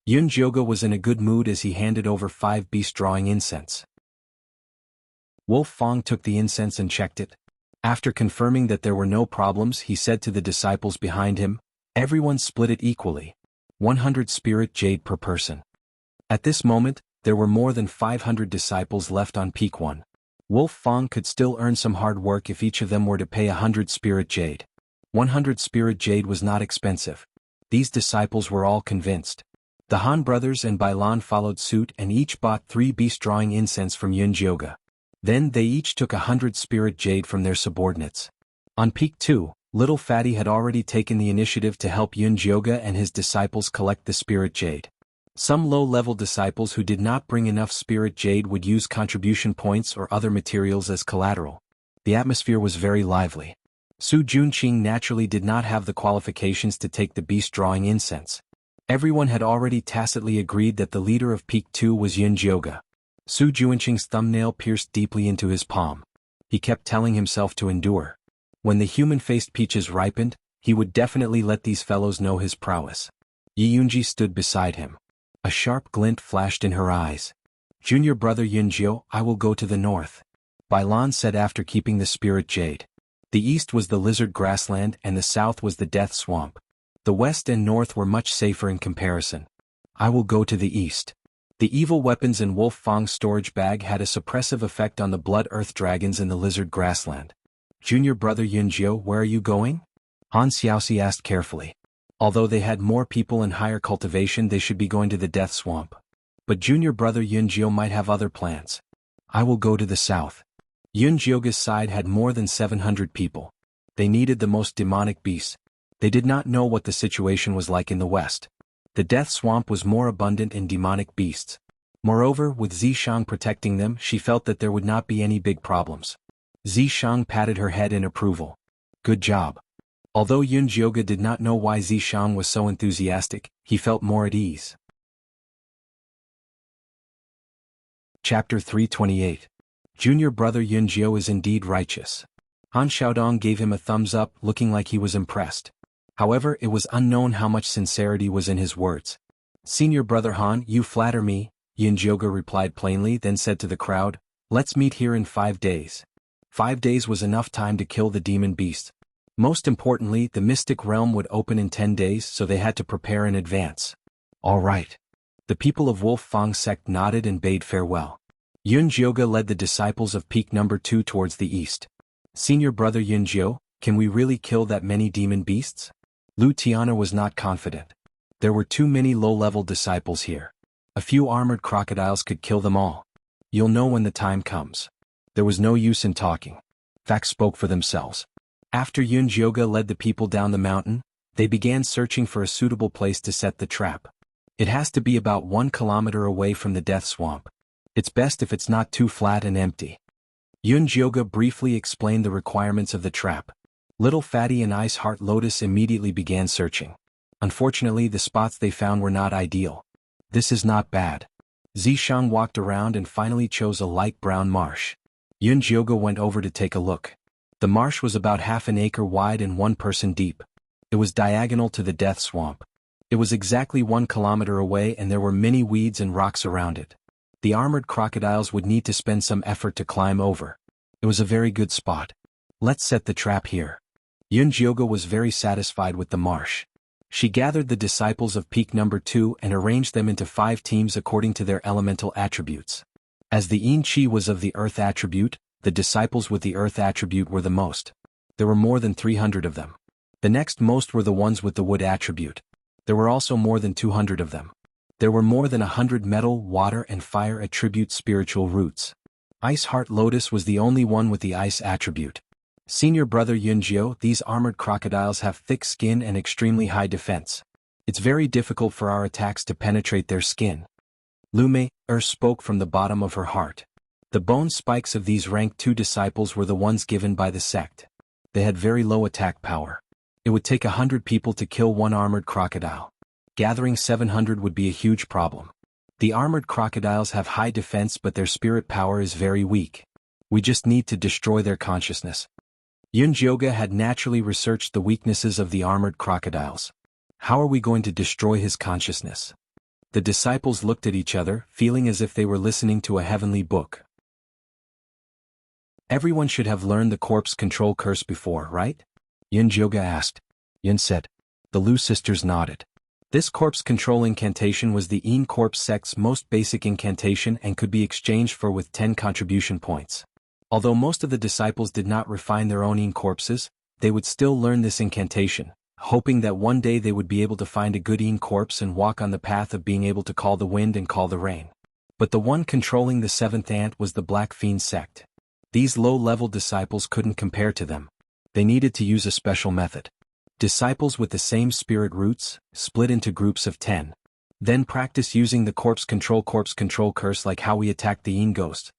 Yun Jioga was in a good mood as he handed over 5 beast drawing incense. Wolf Fong took the incense and checked it. After confirming that there were no problems, he said to the disciples behind him, "Everyone split it equally. 100 spirit jade per person." At this moment, there were more than 500 disciples left on peak 1. Wolf Fong could still earn some hard work if each of them were to pay 100 spirit jade. 100 spirit jade was not expensive. These disciples were all convinced. The Han brothers and Bailan followed suit and each bought 3 beast drawing incense from Yun Jioga. Then they each took 100 spirit jade from their subordinates. On peak 2, Little Fatty had already taken the initiative to help Yun Jioga and his disciples collect the spirit jade. Some low-level disciples who did not bring enough spirit jade would use contribution points or other materials as collateral. The atmosphere was very lively. Su Junqing naturally did not have the qualifications to take the beast drawing incense. Everyone had already tacitly agreed that the leader of peak 2 was Yun Jioga. Su Junqing's thumbnail pierced deeply into his palm. He kept telling himself to endure. When the human-faced peaches ripened, he would definitely let these fellows know his prowess. Yi Yunji stood beside him. A sharp glint flashed in her eyes. "Junior brother Yunjio, I will go to the north," Bailan said after keeping the spirit jade. The east was the lizard grassland and the south was the death swamp. The west and north were much safer in comparison. "I will go to the east." The evil weapons in Wolf Fong's storage bag had a suppressive effect on the blood earth dragons in the lizard grassland. "Junior brother Yunjio, where are you going?" Han Xiaoxi asked carefully. Although they had more people and higher cultivation, they should be going to the death swamp. But junior brother Yunjio might have other plans. "I will go to the south." Yun Jioga's side had more than 700 people. They needed the most demonic beasts. They did not know what the situation was like in the west. The death swamp was more abundant in demonic beasts. Moreover, with Zishang protecting them, she felt that there would not be any big problems. Zishang patted her head in approval. "Good job." Although Yun Jioga did not know why Zishang was so enthusiastic, he felt more at ease. Chapter 328. Junior brother Yunjio is indeed righteous. Han Xiaodong gave him a thumbs up, looking like he was impressed. However, it was unknown how much sincerity was in his words. "Senior brother Han, you flatter me," Yun Jioga replied plainly, then said to the crowd, "Let's meet here in 5 days. 5 days was enough time to kill the demon beasts. Most importantly, the mystic realm would open in 10 days, so they had to prepare in advance." "All right." The people of Wolf Fong's sect nodded and bade farewell. Yun Jioga led the disciples of peak number 2 towards the east. "Senior brother Yunjio, can we really kill that many demon beasts?" Lu Tiana was not confident. There were too many low-level disciples here. A few armored crocodiles could kill them all. "You'll know when the time comes." There was no use in talking. Facts spoke for themselves. After Yun Jioga led the people down the mountain, they began searching for a suitable place to set the trap. It has to be about 1 kilometer away from the death swamp. It's best if it's not too flat and empty. Yun Jioga briefly explained the requirements of the trap. Little Fatty and Ice Heart Lotus immediately began searching. Unfortunately, the spots they found were not ideal. "This is not bad." Zishang walked around and finally chose a light brown marsh. Yun Jioga went over to take a look. The marsh was about half an acre wide and 1 person deep. It was diagonal to the death swamp. It was exactly 1 kilometer away and there were many weeds and rocks around it. The armored crocodiles would need to spend some effort to climb over. It was a very good spot. "Let's set the trap here." Yun Jioga was very satisfied with the marsh. She gathered the disciples of peak number 2 and arranged them into 5 teams according to their elemental attributes. As the Yin Qi was of the earth attribute, the disciples with the earth attribute were the most. There were more than 300 of them. The next most were the ones with the wood attribute. There were also more than 200 of them. There were more than 100 metal, water and fire attribute spiritual roots. Ice Heart Lotus was the only one with the ice attribute. "Senior brother Yunjio, these armored crocodiles have thick skin and extremely high defense. It's very difficult for our attacks to penetrate their skin." Lume spoke from the bottom of her heart. The bone spikes of these rank 2 disciples were the ones given by the sect. They had very low attack power. It would take 100 people to kill 1 armored crocodile. Gathering 700 would be a huge problem. The armored crocodiles have high defense but their spirit power is very weak. We just need to destroy their consciousness. Yunjioga had naturally researched the weaknesses of the armored crocodiles. How are we going to destroy his consciousness? The disciples looked at each other, feeling as if they were listening to a heavenly book. Everyone should have learned the corpse control curse before, right? Yunjioga asked. Yun said. The Lu sisters nodded. This corpse control incantation was the Yin corpse sect's most basic incantation and could be exchanged for with 10 contribution points. Although most of the disciples did not refine their own Yin corpses, they would still learn this incantation, hoping that one day they would be able to find a good Yin corpse and walk on the path of being able to call the wind and call the rain. But the one controlling the seventh ant was the Black Fiend sect. These low-level disciples couldn't compare to them. They needed to use a special method. Disciples with the same spirit roots, split into groups of 10. Then practice using the corpse control curse like how we attacked the Yin ghost.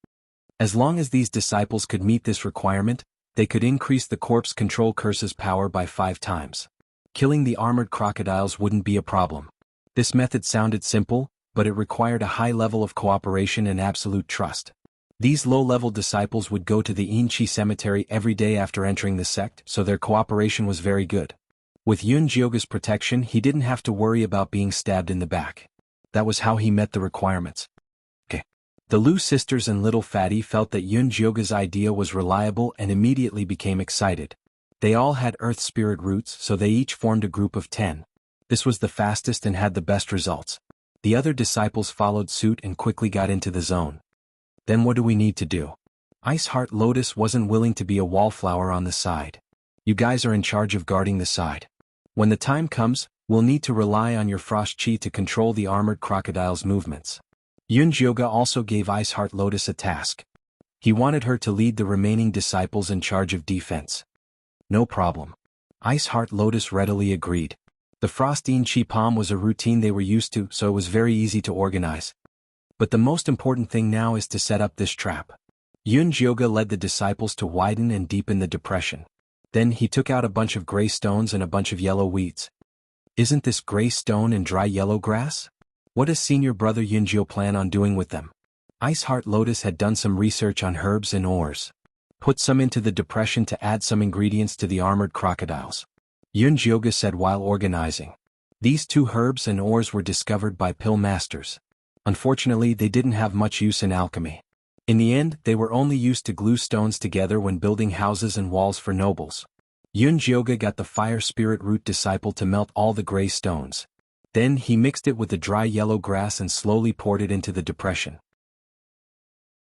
As long as these disciples could meet this requirement, they could increase the corpse control curse's power by 5 times. Killing the armored crocodiles wouldn't be a problem. This method sounded simple, but it required a high level of cooperation and absolute trust. These low-level disciples would go to the Yin Chi cemetery every day after entering the sect, so their cooperation was very good. With Yunjioga's protection, he didn't have to worry about being stabbed in the back. That was how he met the requirements. The Lu sisters and Little Fatty felt that Yunjioga's idea was reliable and immediately became excited. They all had earth spirit roots, so they each formed a group of 10. This was the fastest and had the best results. The other disciples followed suit and quickly got into the zone. Then what do we need to do? Ice Heart Lotus wasn't willing to be a wallflower on the side. You guys are in charge of guarding the side. When the time comes, we'll need to rely on your frost chi to control the armored crocodile's movements. Yunjioga also gave Ice Heart Lotus a task. He wanted her to lead the remaining disciples in charge of defense. No problem. Ice Heart Lotus readily agreed. The Frost Yin Chi Palm was a routine they were used to, so it was very easy to organize. But the most important thing now is to set up this trap. Yunjioga led the disciples to widen and deepen the depression. Then he took out a bunch of gray stones and a bunch of yellow weeds. Isn't this gray stone and dry yellow grass? What does senior brother Yunjio plan on doing with them? Ice Heart Lotus had done some research on herbs and ores. Put some into the depression to add some ingredients to the armored crocodiles. Yunjioga said while organizing. These 2 herbs and ores were discovered by pill masters. Unfortunately, they didn't have much use in alchemy. In the end, they were only used to glue stones together when building houses and walls for nobles. Yunjioga got the fire spirit root disciple to melt all the gray stones. Then he mixed it with the dry yellow grass and slowly poured it into the depression.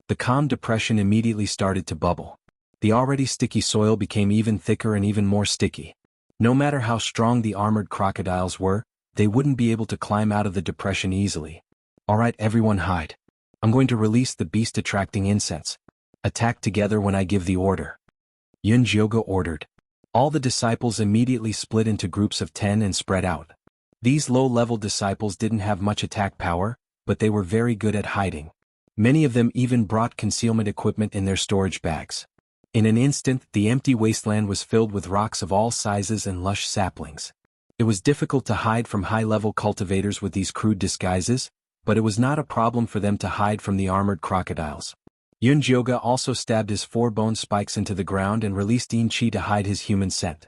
The calm depression immediately started to bubble. The already sticky soil became even thicker and even more sticky. No matter how strong the armored crocodiles were, they wouldn't be able to climb out of the depression easily. Alright, everyone hide. I'm going to release the beast-attracting incense. Attack together when I give the order. Yunjioga ordered. All the disciples immediately split into groups of 10 and spread out. These low-level disciples didn't have much attack power, but they were very good at hiding. Many of them even brought concealment equipment in their storage bags. In an instant, the empty wasteland was filled with rocks of all sizes and lush saplings. It was difficult to hide from high-level cultivators with these crude disguises, but it was not a problem for them to hide from the armored crocodiles. Yunjioga also stabbed his 4 bone spikes into the ground and released Yin Chi to hide his human scent.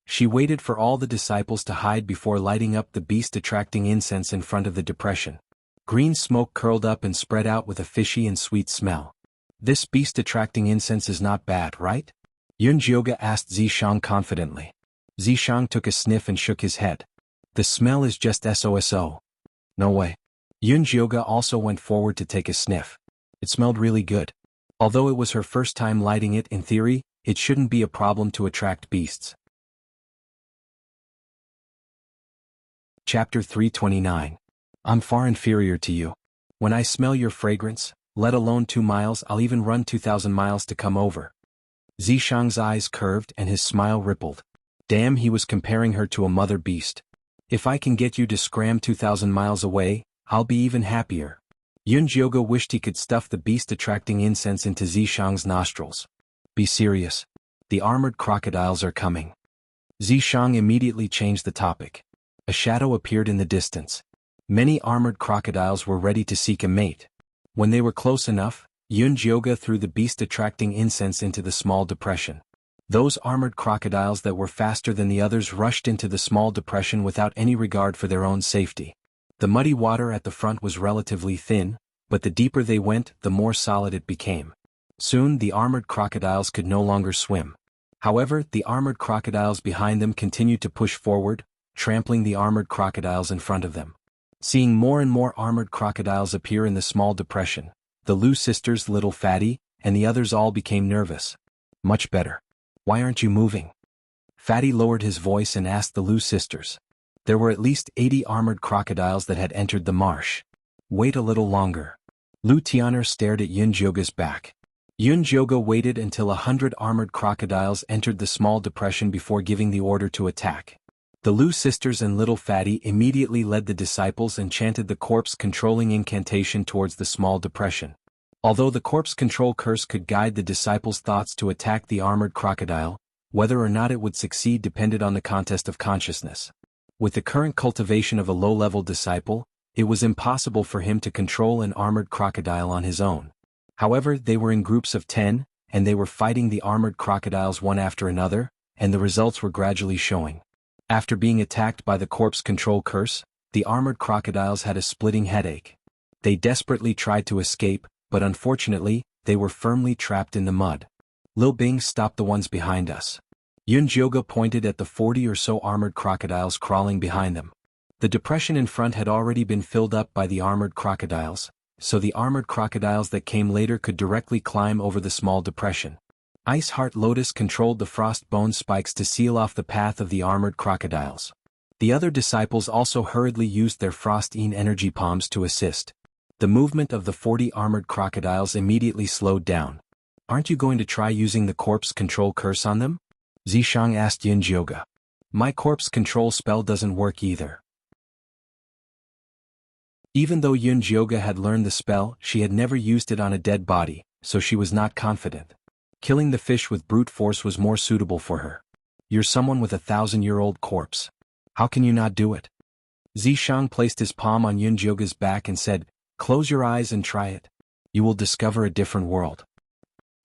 She waited for all the disciples to hide before lighting up the beast-attracting incense in front of the depression. Green smoke curled up and spread out with a fishy and sweet smell. This beast-attracting incense is not bad, right? Yunjioga asked Zishang confidently. Zishang took a sniff and shook his head. The smell is just so. No way. Yunjioga also went forward to take a sniff. It smelled really good. Although it was her first time lighting it, in theory, it shouldn't be a problem to attract beasts. Chapter 329. I'm far inferior to you. When I smell your fragrance, let alone 2 miles, I'll even run 2,000 miles to come over. Zishang's eyes curved and his smile rippled. Damn, he was comparing her to a mother beast. If I can get you to scram 2,000 miles away, I'll be even happier. Yunjioga wished he could stuff the beast-attracting incense into Zishang's nostrils. Be serious. The armored crocodiles are coming. Zishang immediately changed the topic. A shadow appeared in the distance. Many armored crocodiles were ready to seek a mate. When they were close enough, Yun Jioga threw the beast attracting incense into the small depression. Those armored crocodiles that were faster than the others rushed into the small depression without any regard for their own safety. The muddy water at the front was relatively thin, but the deeper they went, the more solid it became. Soon the armored crocodiles could no longer swim. However, the armored crocodiles behind them continued to push forward, trampling the armored crocodiles in front of them. Seeing more and more armored crocodiles appear in the small depression, the Lu sisters, Little Fatty, and the others all became nervous. Much better. Why aren't you moving? Fatty lowered his voice and asked the Lu sisters. There were at least 80 armored crocodiles that had entered the marsh. Wait a little longer. Lu Tian'er stared at Yun Jioga's back. Yun Jioga waited until 100 armored crocodiles entered the small depression before giving the order to attack. The Lu sisters and Little Fatty immediately led the disciples and chanted the corpse-controlling incantation towards the small depression. Although the corpse control curse could guide the disciples' thoughts to attack the armored crocodile, whether or not it would succeed depended on the contest of consciousness. With the current cultivation of a low-level disciple, it was impossible for him to control an armored crocodile on his own. However, they were in groups of 10, and they were fighting the armored crocodiles one after another, and the results were gradually showing. After being attacked by the corpse control curse, the armored crocodiles had a splitting headache. They desperately tried to escape, but unfortunately, they were firmly trapped in the mud. Lil Bing stopped the ones behind us. Yun Jioga pointed at the 40 or so armored crocodiles crawling behind them. The depression in front had already been filled up by the armored crocodiles, so the armored crocodiles that came later could directly climb over the small depression. Ice Heart Lotus controlled the frost bone spikes to seal off the path of the armored crocodiles. The other disciples also hurriedly used their Frost-Een energy palms to assist. The movement of the 40 armored crocodiles immediately slowed down. Aren't you going to try using the corpse control curse on them? Zishang asked Yun Jioga. My corpse control spell doesn't work either. Even though Yun Jioga had learned the spell, she had never used it on a dead body, so she was not confident. Killing the fish with brute force was more suitable for her. You're someone with a 1,000-year-old corpse. How can you not do it? Zishang placed his palm on Yun Jioga's back and said, Close your eyes and try it. You will discover a different world.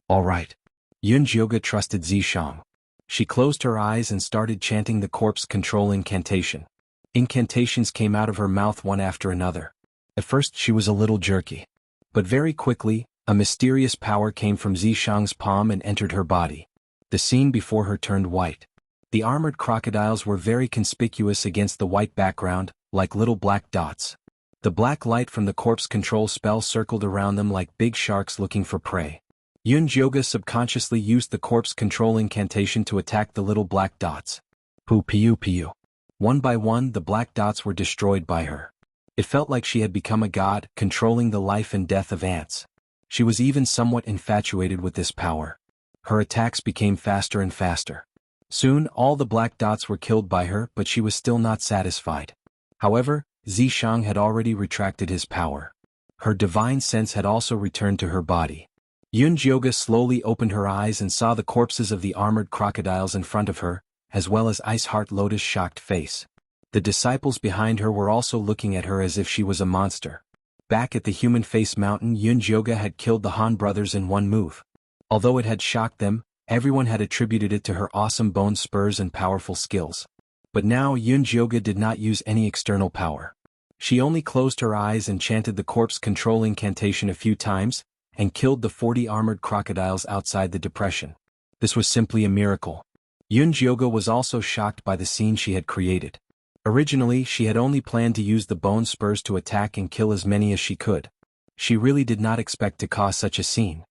All right. Yun Jioga trusted Zishang. She closed her eyes and started chanting the corpse control incantation. Incantations came out of her mouth one after another. At first she was a little jerky. But very quickly, a mysterious power came from Zishang's palm and entered her body. The scene before her turned white. The armored crocodiles were very conspicuous against the white background, like little black dots. The black light from the corpse control spell circled around them like big sharks looking for prey. Yun Jioga subconsciously used the corpse control incantation to attack the little black dots. Pu piu piu. One by one the black dots were destroyed by her. It felt like she had become a god, controlling the life and death of ants. She was even somewhat infatuated with this power. Her attacks became faster and faster. Soon all the black dots were killed by her, but she was still not satisfied. However, Zishang had already retracted his power. Her divine sense had also returned to her body. Yun Jioga slowly opened her eyes and saw the corpses of the armored crocodiles in front of her, as well as Ice Heart Lotus' shocked face. The disciples behind her were also looking at her as if she was a monster. Back at the Human Face Mountain, Yun Jioga had killed the Han brothers in one move. Although it had shocked them, everyone had attributed it to her awesome bone spurs and powerful skills. But now Yun Jioga did not use any external power. She only closed her eyes and chanted the corpse control incantation a few times, and killed the 40 armored crocodiles outside the depression. This was simply a miracle. Yun Jioga was also shocked by the scene she had created. Originally, she had only planned to use the bone spurs to attack and kill as many as she could. She really did not expect to cause such a scene.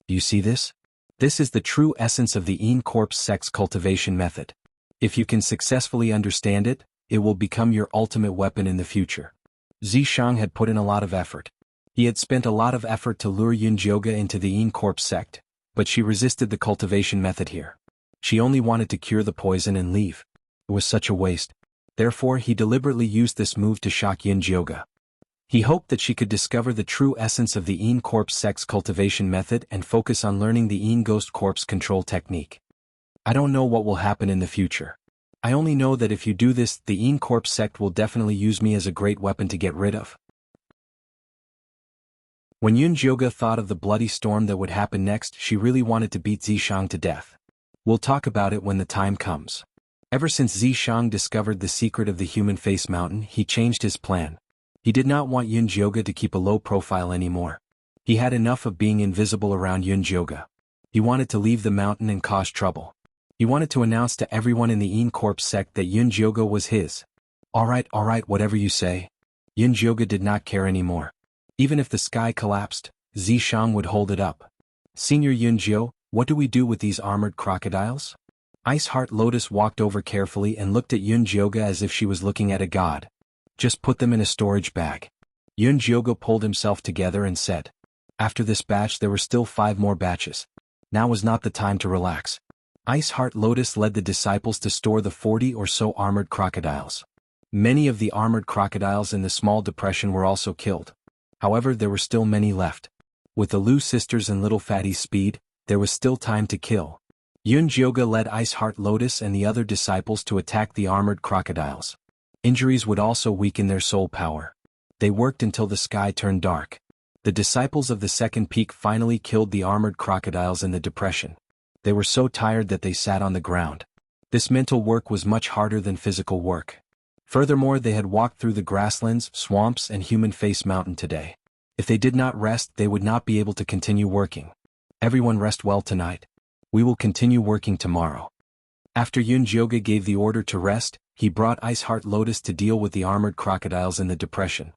Do you see this? This is the true essence of the Een corpse sex cultivation method. If you can successfully understand it, it will become your ultimate weapon in the future. Zishang had put in a lot of effort. He had spent a lot of effort to lure Yun Jioga into the Een corpse sect, but she resisted the cultivation method here. She only wanted to cure the poison and leave. It was such a waste. Therefore, he deliberately used this move to shock Yun Jioga. He hoped that she could discover the true essence of the Een corpse sex cultivation method and focus on learning the Een ghost corpse control technique. I don't know what will happen in the future. I only know that if you do this, the Een corpse sect will definitely use me as a great weapon to get rid of. When Yun Jioga thought of the bloody storm that would happen next, she really wanted to beat Zishang to death. We'll talk about it when the time comes. Ever since Zishang discovered the secret of the human face mountain, he changed his plan. He did not want Yun Jioga to keep a low profile anymore. He had enough of being invisible around Yun Jioga. He wanted to leave the mountain and cause trouble. He wanted to announce to everyone in the Yin Corp sect that Yun Jioga was his. Alright, whatever you say. Yun Jioga did not care anymore. Even if the sky collapsed, Zishang would hold it up. Senior Yun Jio, what do we do with these armored crocodiles? Ice Heart Lotus walked over carefully and looked at Yun Jioga as if she was looking at a god. Just put them in a storage bag. Yun Jioga pulled himself together and said. After this batch there were still 5 more batches. Now was not the time to relax. Ice Heart Lotus led the disciples to store the 40 or so armored crocodiles. Many of the armored crocodiles in the small depression were also killed. However, there were still many left. With the Lu sisters and Little Fatty's speed, there was still time to kill. Yun Jioga led Ice Heart Lotus and the other disciples to attack the armored crocodiles. Injuries would also weaken their soul power. They worked until the sky turned dark. The disciples of the second peak finally killed the armored crocodiles in the depression. They were so tired that they sat on the ground. This mental work was much harder than physical work. Furthermore, they had walked through the grasslands, swamps, and human face mountain today. If they did not rest, they would not be able to continue working. Everyone rest well tonight. We will continue working tomorrow. After Yun Jioga gave the order to rest, he brought Ice Heart Lotus to deal with the armored crocodiles in the depression.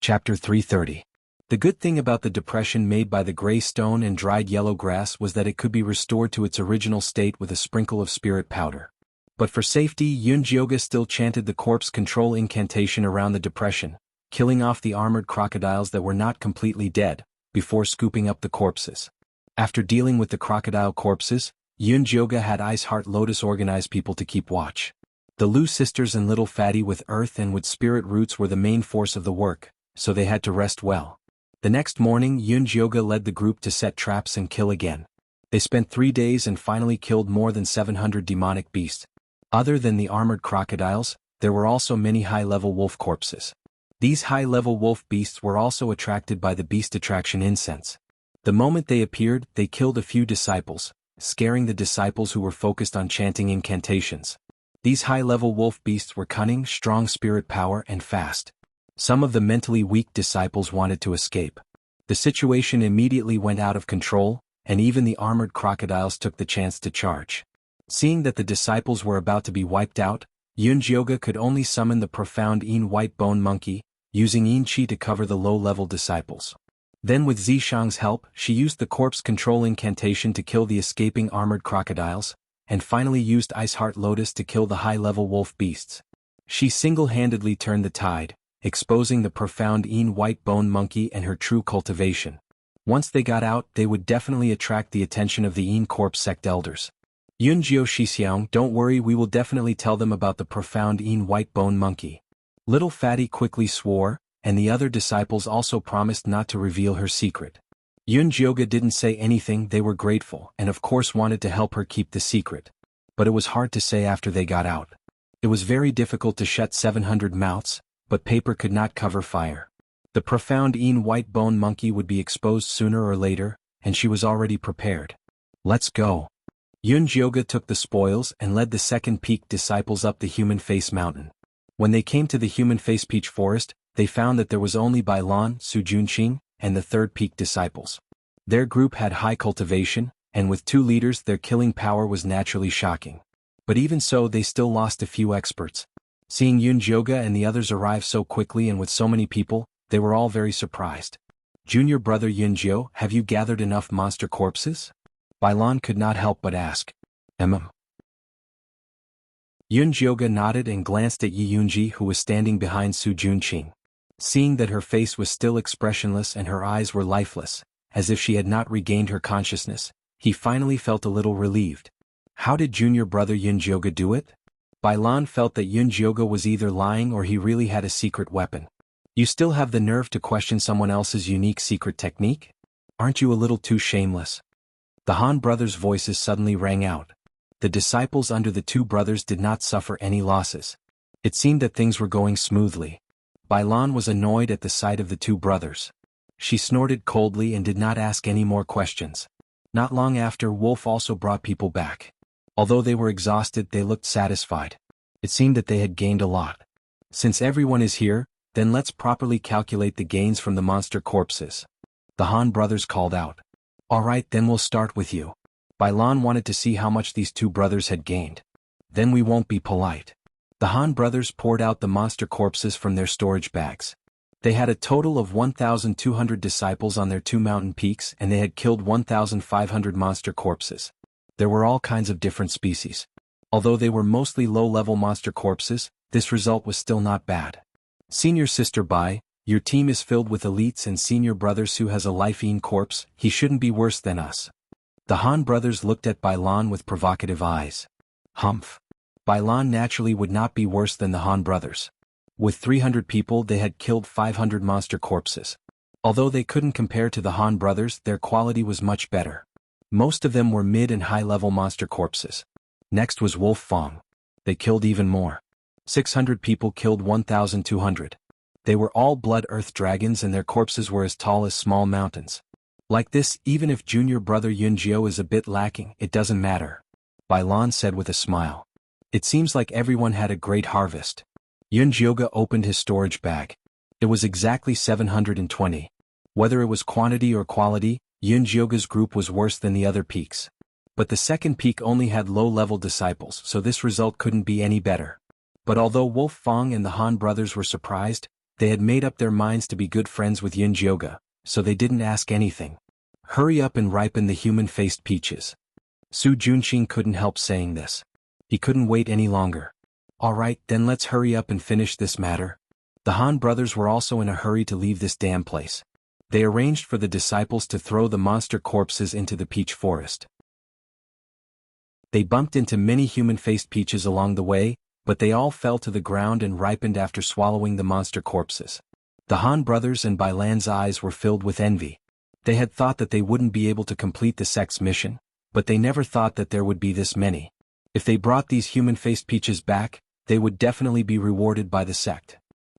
Chapter 330. The good thing about the depression made by the gray stone and dried yellow grass was that it could be restored to its original state with a sprinkle of spirit powder. But for safety, Yun Jioga still chanted the corpse control incantation around the depression, killing off the armored crocodiles that were not completely dead, before scooping up the corpses. After dealing with the crocodile corpses, Yun Jioga had Ice Heart Lotus organize people to keep watch. The Lu sisters and Little Fatty with earth and with spirit roots were the main force of the work, so they had to rest well. The next morning, Yun Jioga led the group to set traps and kill again. They spent 3 days and finally killed more than 700 demonic beasts. Other than the armored crocodiles, there were also many high-level wolf corpses. These high-level wolf beasts were also attracted by the beast attraction incense. The moment they appeared, they killed a few disciples, scaring the disciples who were focused on chanting incantations. These high-level wolf beasts were cunning, strong spirit power, and fast. Some of the mentally weak disciples wanted to escape. The situation immediately went out of control, and even the armored crocodiles took the chance to charge. Seeing that the disciples were about to be wiped out, Yun Jioga could only summon the profound Yin White Bone Monkey, using Yin Qi to cover the low-level disciples. Then with Zishang's help, she used the corpse control incantation to kill the escaping armored crocodiles, and finally used Ice Heart Lotus to kill the high-level wolf beasts. She single-handedly turned the tide, exposing the profound Yin White Bone Monkey and her true cultivation. Once they got out, they would definitely attract the attention of the Yin Corp sect elders. Yun Jio Shixiang, don't worry, we will definitely tell them about the profound Yin White Bone Monkey. Little Fatty quickly swore, and the other disciples also promised not to reveal her secret. Yun Jioga didn't say anything. They were grateful and of course wanted to help her keep the secret. But it was hard to say after they got out. It was very difficult to shut 700 mouths, but paper could not cover fire. The profound Yin White Bone Monkey would be exposed sooner or later, and she was already prepared. Let's go. Yun Jioga took the spoils and led the second peak disciples up the Human Face Mountain. When they came to the Human Face Peach Forest, they found that there was only Bailan, Su Junqing, and the third peak disciples. Their group had high cultivation, and with 2 leaders their killing power was naturally shocking. But even so, they still lost a few experts. Seeing Yun Jioga and the others arrive so quickly and with so many people, they were all very surprised. Junior brother Yun Jio, have you gathered enough monster corpses? Bailan could not help but ask. Yun Jioga nodded and glanced at Yi Yunji, who was standing behind Su Junqing. Seeing that her face was still expressionless and her eyes were lifeless, as if she had not regained her consciousness, he finally felt a little relieved. How did junior brother Yun Jioga do it? Bailan felt that Yun Jioga was either lying or he really had a secret weapon. You still have the nerve to question someone else's unique secret technique? Aren't you a little too shameless? The Han brothers' voices suddenly rang out. The disciples under the 2 brothers did not suffer any losses. It seemed that things were going smoothly. Bailan was annoyed at the sight of the two brothers. She snorted coldly and did not ask any more questions. Not long after, Wolf also brought people back. Although they were exhausted, they looked satisfied. It seemed that they had gained a lot. Since everyone is here, then let's properly calculate the gains from the monster corpses. The Han brothers called out. Alright, then we'll start with you. Bailan wanted to see how much these two brothers had gained. Then we won't be polite. The Han brothers poured out the monster corpses from their storage bags. They had a total of 1,200 disciples on their two mountain peaks, and they had killed 1,500 monster corpses. There were all kinds of different species. Although they were mostly low-level monster corpses, this result was still not bad. Senior Sister Bai, your team is filled with elites and senior brothers who has a Lifeine corpse. He shouldn't be worse than us. The Han brothers looked at Bailan with provocative eyes. Humph. Bailan naturally would not be worse than the Han brothers. With 300 people, they had killed 500 monster corpses. Although they couldn't compare to the Han brothers, their quality was much better. Most of them were mid and high-level monster corpses. Next was Wolf Fong. They killed even more. 600 people killed 1,200. They were all blood earth dragons, and their corpses were as tall as small mountains. Like this, even if junior brother Yunjiao is a bit lacking, it doesn't matter. Bailan said with a smile. It seems like everyone had a great harvest. Yunjioga opened his storage bag. It was exactly 720. Whether it was quantity or quality, Yunjioga's group was worse than the other peaks. But the second peak only had low-level disciples, so this result couldn't be any better. But although Wolf Fong and the Han brothers were surprised, they had made up their minds to be good friends with Yunjioga, so they didn't ask anything. Hurry up and ripen the human-faced peaches. Su Junqing couldn't help saying this. He couldn't wait any longer. Alright, then let's hurry up and finish this matter. The Han brothers were also in a hurry to leave this damn place. They arranged for the disciples to throw the monster corpses into the peach forest. They bumped into many human-faced peaches along the way, but they all fell to the ground and ripened after swallowing the monster corpses. The Han brothers and Bailan's eyes were filled with envy. They had thought that they wouldn't be able to complete the sect's mission, but they never thought that there would be this many. If they brought these human-faced peaches back, they would definitely be rewarded by the sect.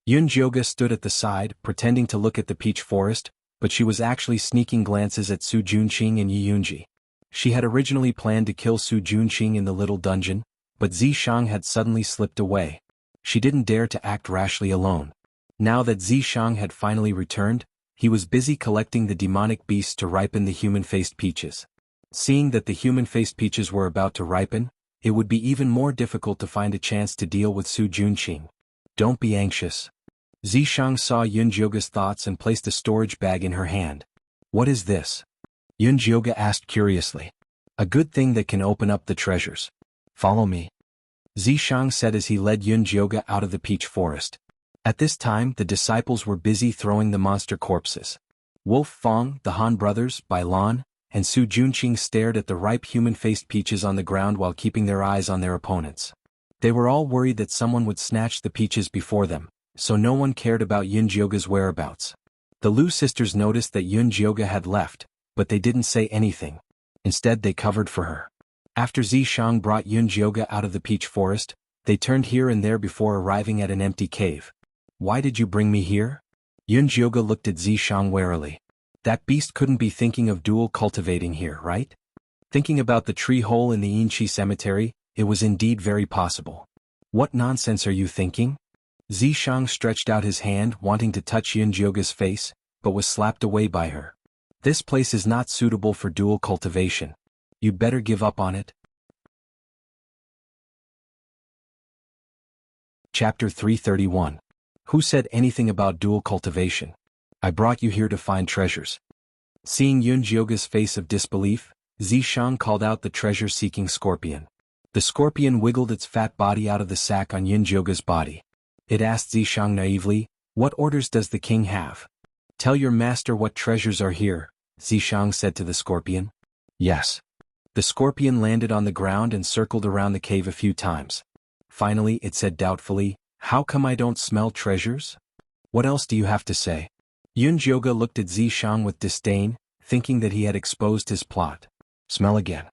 Yunjioga stood at the side, pretending to look at the peach forest, but she was actually sneaking glances at Su Junqing and Yi Yunji. She had originally planned to kill Su Junqing in the little dungeon, but Zishang had suddenly slipped away. She didn't dare to act rashly alone. Now that Zishang had finally returned, he was busy collecting the demonic beasts to ripen the human-faced peaches. Seeing that the human-faced peaches were about to ripen, it would be even more difficult to find a chance to deal with Su Junqing. Don't be anxious. Zishang saw Yunjioga's thoughts and placed a storage bag in her hand. What is this? Yunjioga asked curiously. A good thing that can open up the treasures. Follow me. Zishang said as he led Yunjioga out of the peach forest. At this time, the disciples were busy throwing the monster corpses. Wolf Fong, the Han brothers, Bailan, and Su Junqing stared at the ripe human-faced peaches on the ground while keeping their eyes on their opponents. They were all worried that someone would snatch the peaches before them, so no one cared about Yunjioga's whereabouts. The Lu sisters noticed that Yunjioga had left, but they didn't say anything. Instead, they covered for her. After Zishang brought Yunjioga out of the peach forest, they turned here and there before arriving at an empty cave. Why did you bring me here? Yunjioga looked at Zishang warily. That beast couldn't be thinking of dual cultivating here, right? Thinking about the tree hole in the Yinchi cemetery, it was indeed very possible. What nonsense are you thinking? Zishang stretched out his hand wanting to touch Yunjioga's face, but was slapped away by her. This place is not suitable for dual cultivation. You'd better give up on it. Chapter 331. Who said anything about dual cultivation? I brought you here to find treasures. Seeing Yunjioga's face of disbelief, Zishang called out the treasure-seeking scorpion. The scorpion wiggled its fat body out of the sack on Yunjioga's body. It asked Zishang naively, "What orders does the king have?" "Tell your master what treasures are here," Zishang said to the scorpion. "Yes." The scorpion landed on the ground and circled around the cave a few times. Finally, it said doubtfully, "How come I don't smell treasures? What else do you have to say?" Yunjioga looked at Zishang with disdain, thinking that he had exposed his plot. "Smell again."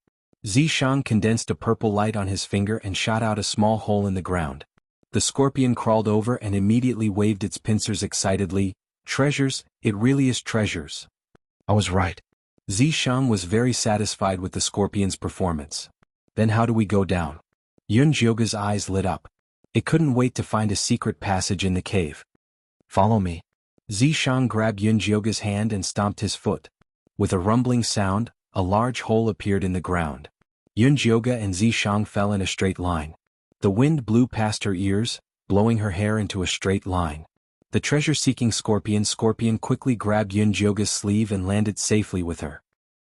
Zishang condensed a purple light on his finger and shot out a small hole in the ground. The scorpion crawled over and immediately waved its pincers excitedly. Treasures, it really is treasures. I was right. Zishang was very satisfied with the scorpion's performance. Then how do we go down? Yun Jioga's eyes lit up. It couldn't wait to find a secret passage in the cave. Follow me. Zishang grabbed Yun Jioga's hand and stomped his foot. With a rumbling sound, a large hole appeared in the ground. Yun Jioga and Zishang fell in a straight line. The wind blew past her ears, blowing her hair into a straight line. The treasure-seeking scorpion quickly grabbed Yun Jioga's sleeve and landed safely with her.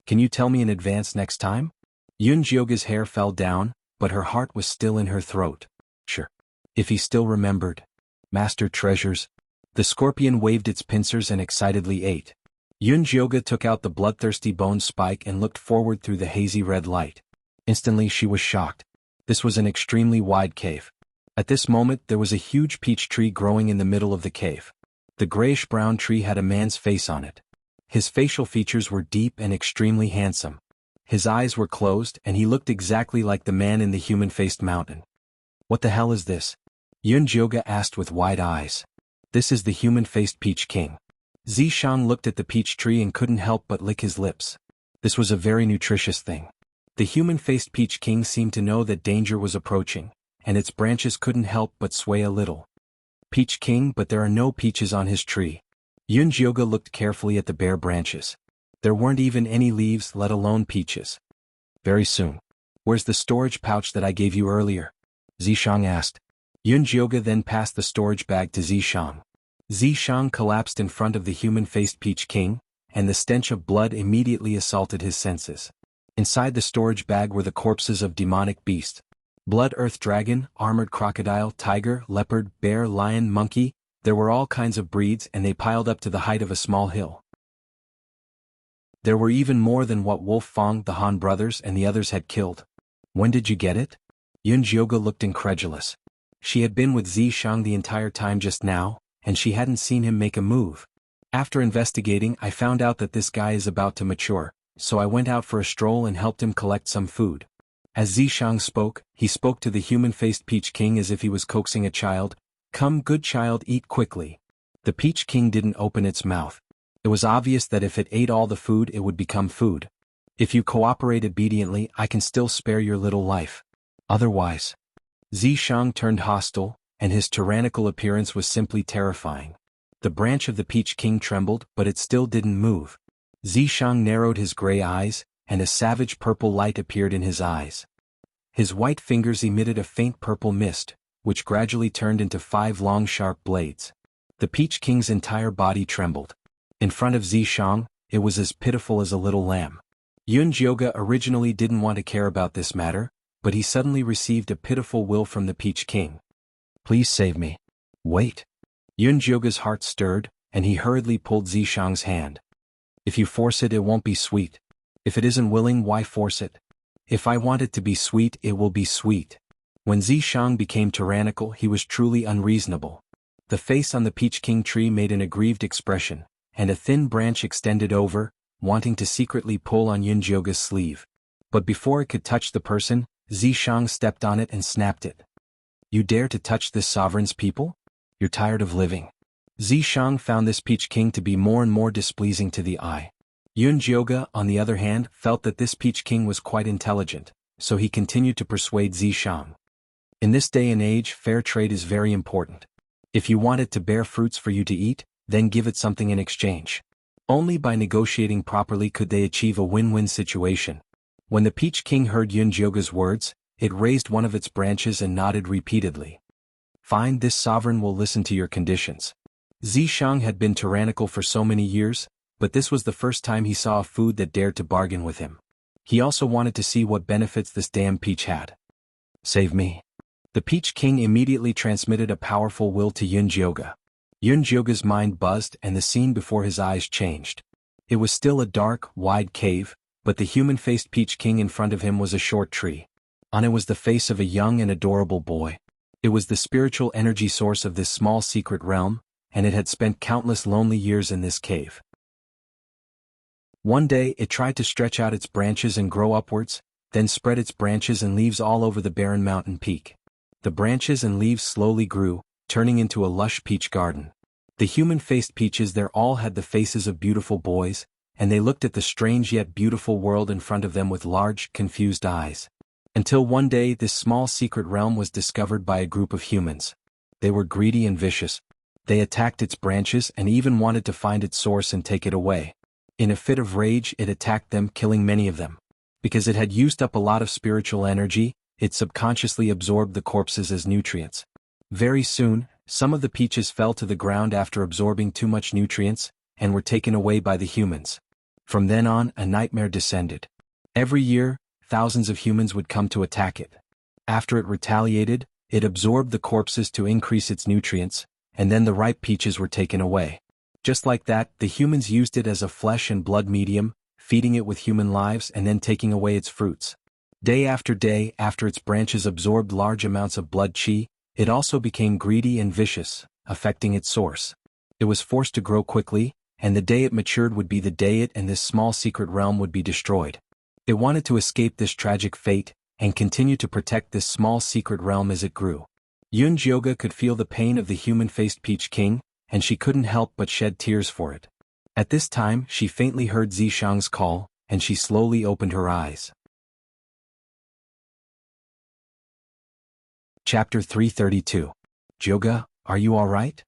Can you tell me in advance next time? Yun Jioga's hair fell down, but her heart was still in her throat. Sure. If he still remembered. Master treasures. The scorpion waved its pincers and excitedly ate. Yun Jioga took out the bloodthirsty bone spike and looked forward through the hazy red light. Instantly she was shocked. This was an extremely wide cave. At this moment there was a huge peach tree growing in the middle of the cave. The grayish-brown tree had a man's face on it. His facial features were deep and extremely handsome. His eyes were closed and he looked exactly like the man in the human-faced mountain. What the hell is this? Yun Jioga asked with wide eyes. This is the human-faced peach king. Zishang looked at the peach tree and couldn't help but lick his lips. This was a very nutritious thing. The human-faced peach king seemed to know that danger was approaching, and its branches couldn't help but sway a little. Peach king, but there are no peaches on his tree. Yun Jioga looked carefully at the bare branches. There weren't even any leaves, let alone peaches. Very soon. Where's the storage pouch that I gave you earlier? Zishang asked. Yun Jioga then passed the storage bag to Zishang. Zishang collapsed in front of the human-faced peach king, and the stench of blood immediately assaulted his senses. Inside the storage bag were the corpses of demonic beasts. Blood earth dragon, armored crocodile, tiger, leopard, bear, lion, monkey. There were all kinds of breeds and they piled up to the height of a small hill. There were even more than what Wolf Fong, the Han brothers and the others had killed. When did you get it? Yun Jioga looked incredulous. She had been with Zishang the entire time just now, and she hadn't seen him make a move. After investigating, I found out that this guy is about to mature, so I went out for a stroll and helped him collect some food. As Zishang spoke, he spoke to the human-faced Peach King as if he was coaxing a child. Come, good child, eat quickly. The Peach King didn't open its mouth. It was obvious that if it ate all the food it would become food. If you cooperate obediently, I can still spare your little life. Otherwise. Zishang turned hostile, and his tyrannical appearance was simply terrifying. The branch of the Peach King trembled, but it still didn't move. Zishang narrowed his gray eyes, and a savage purple light appeared in his eyes. His white fingers emitted a faint purple mist, which gradually turned into 5 long sharp blades. The Peach King's entire body trembled. In front of Zishang, it was as pitiful as a little lamb. Yun Jioga originally didn't want to care about this matter, but he suddenly received a pitiful will from the Peach King. Please save me. Wait. Yun Jioga's heart stirred, and he hurriedly pulled Zishang's hand. If you force it, it won't be sweet. If it isn't willing, why force it? If I want it to be sweet, it will be sweet. When Zishang became tyrannical, he was truly unreasonable. The face on the Peach King tree made an aggrieved expression, and a thin branch extended over, wanting to secretly pull on Yun Jioga's sleeve. But before it could touch the person, Zishang stepped on it and snapped it. You dare to touch this sovereign's people? You're tired of living. Zishang found this Peach King to be more and more displeasing to the eye. Yun Jioga, on the other hand, felt that this Peach King was quite intelligent, so he continued to persuade Zishang. In this day and age, fair trade is very important. If you want it to bear fruits for you to eat, then give it something in exchange. Only by negotiating properly could they achieve a win-win situation. When the Peach King heard Yun Jioga's words, it raised one of its branches and nodded repeatedly. Fine, this sovereign will listen to your conditions. Zishang had been tyrannical for so many years, but this was the first time he saw a food that dared to bargain with him. He also wanted to see what benefits this damn peach had. Save me. The Peach King immediately transmitted a powerful will to Yun Jioga. Yun Jioga's mind buzzed and the scene before his eyes changed. It was still a dark, wide cave, but the human-faced Peach King in front of him was a short tree. On it was the face of a young and adorable boy. It was the spiritual energy source of this small secret realm, and it had spent countless lonely years in this cave. One day it tried to stretch out its branches and grow upwards, then spread its branches and leaves all over the barren mountain peak. The branches and leaves slowly grew, turning into a lush peach garden. The human-faced peaches there all had the faces of beautiful boys, and they looked at the strange yet beautiful world in front of them with large, confused eyes. Until one day this small secret realm was discovered by a group of humans. They were greedy and vicious. They attacked its branches and even wanted to find its source and take it away. In a fit of rage it attacked them, killing many of them. Because it had used up a lot of spiritual energy, it subconsciously absorbed the corpses as nutrients. Very soon, some of the peaches fell to the ground after absorbing too much nutrients, and were taken away by the humans. From then on, a nightmare descended. Every year, thousands of humans would come to attack it. After it retaliated, it absorbed the corpses to increase its nutrients, and then the ripe peaches were taken away. Just like that, the humans used it as a flesh and blood medium, feeding it with human lives and then taking away its fruits. Day, after its branches absorbed large amounts of blood chi, it also became greedy and vicious, affecting its source. It was forced to grow quickly, and the day it matured would be the day it and this small secret realm would be destroyed. It wanted to escape this tragic fate, and continue to protect this small secret realm as it grew. Yun Jioga could feel the pain of the human-faced Peach King, and she couldn't help but shed tears for it. At this time she faintly heard Zishang's call, and she slowly opened her eyes. Chapter 332. Jioga, are you alright?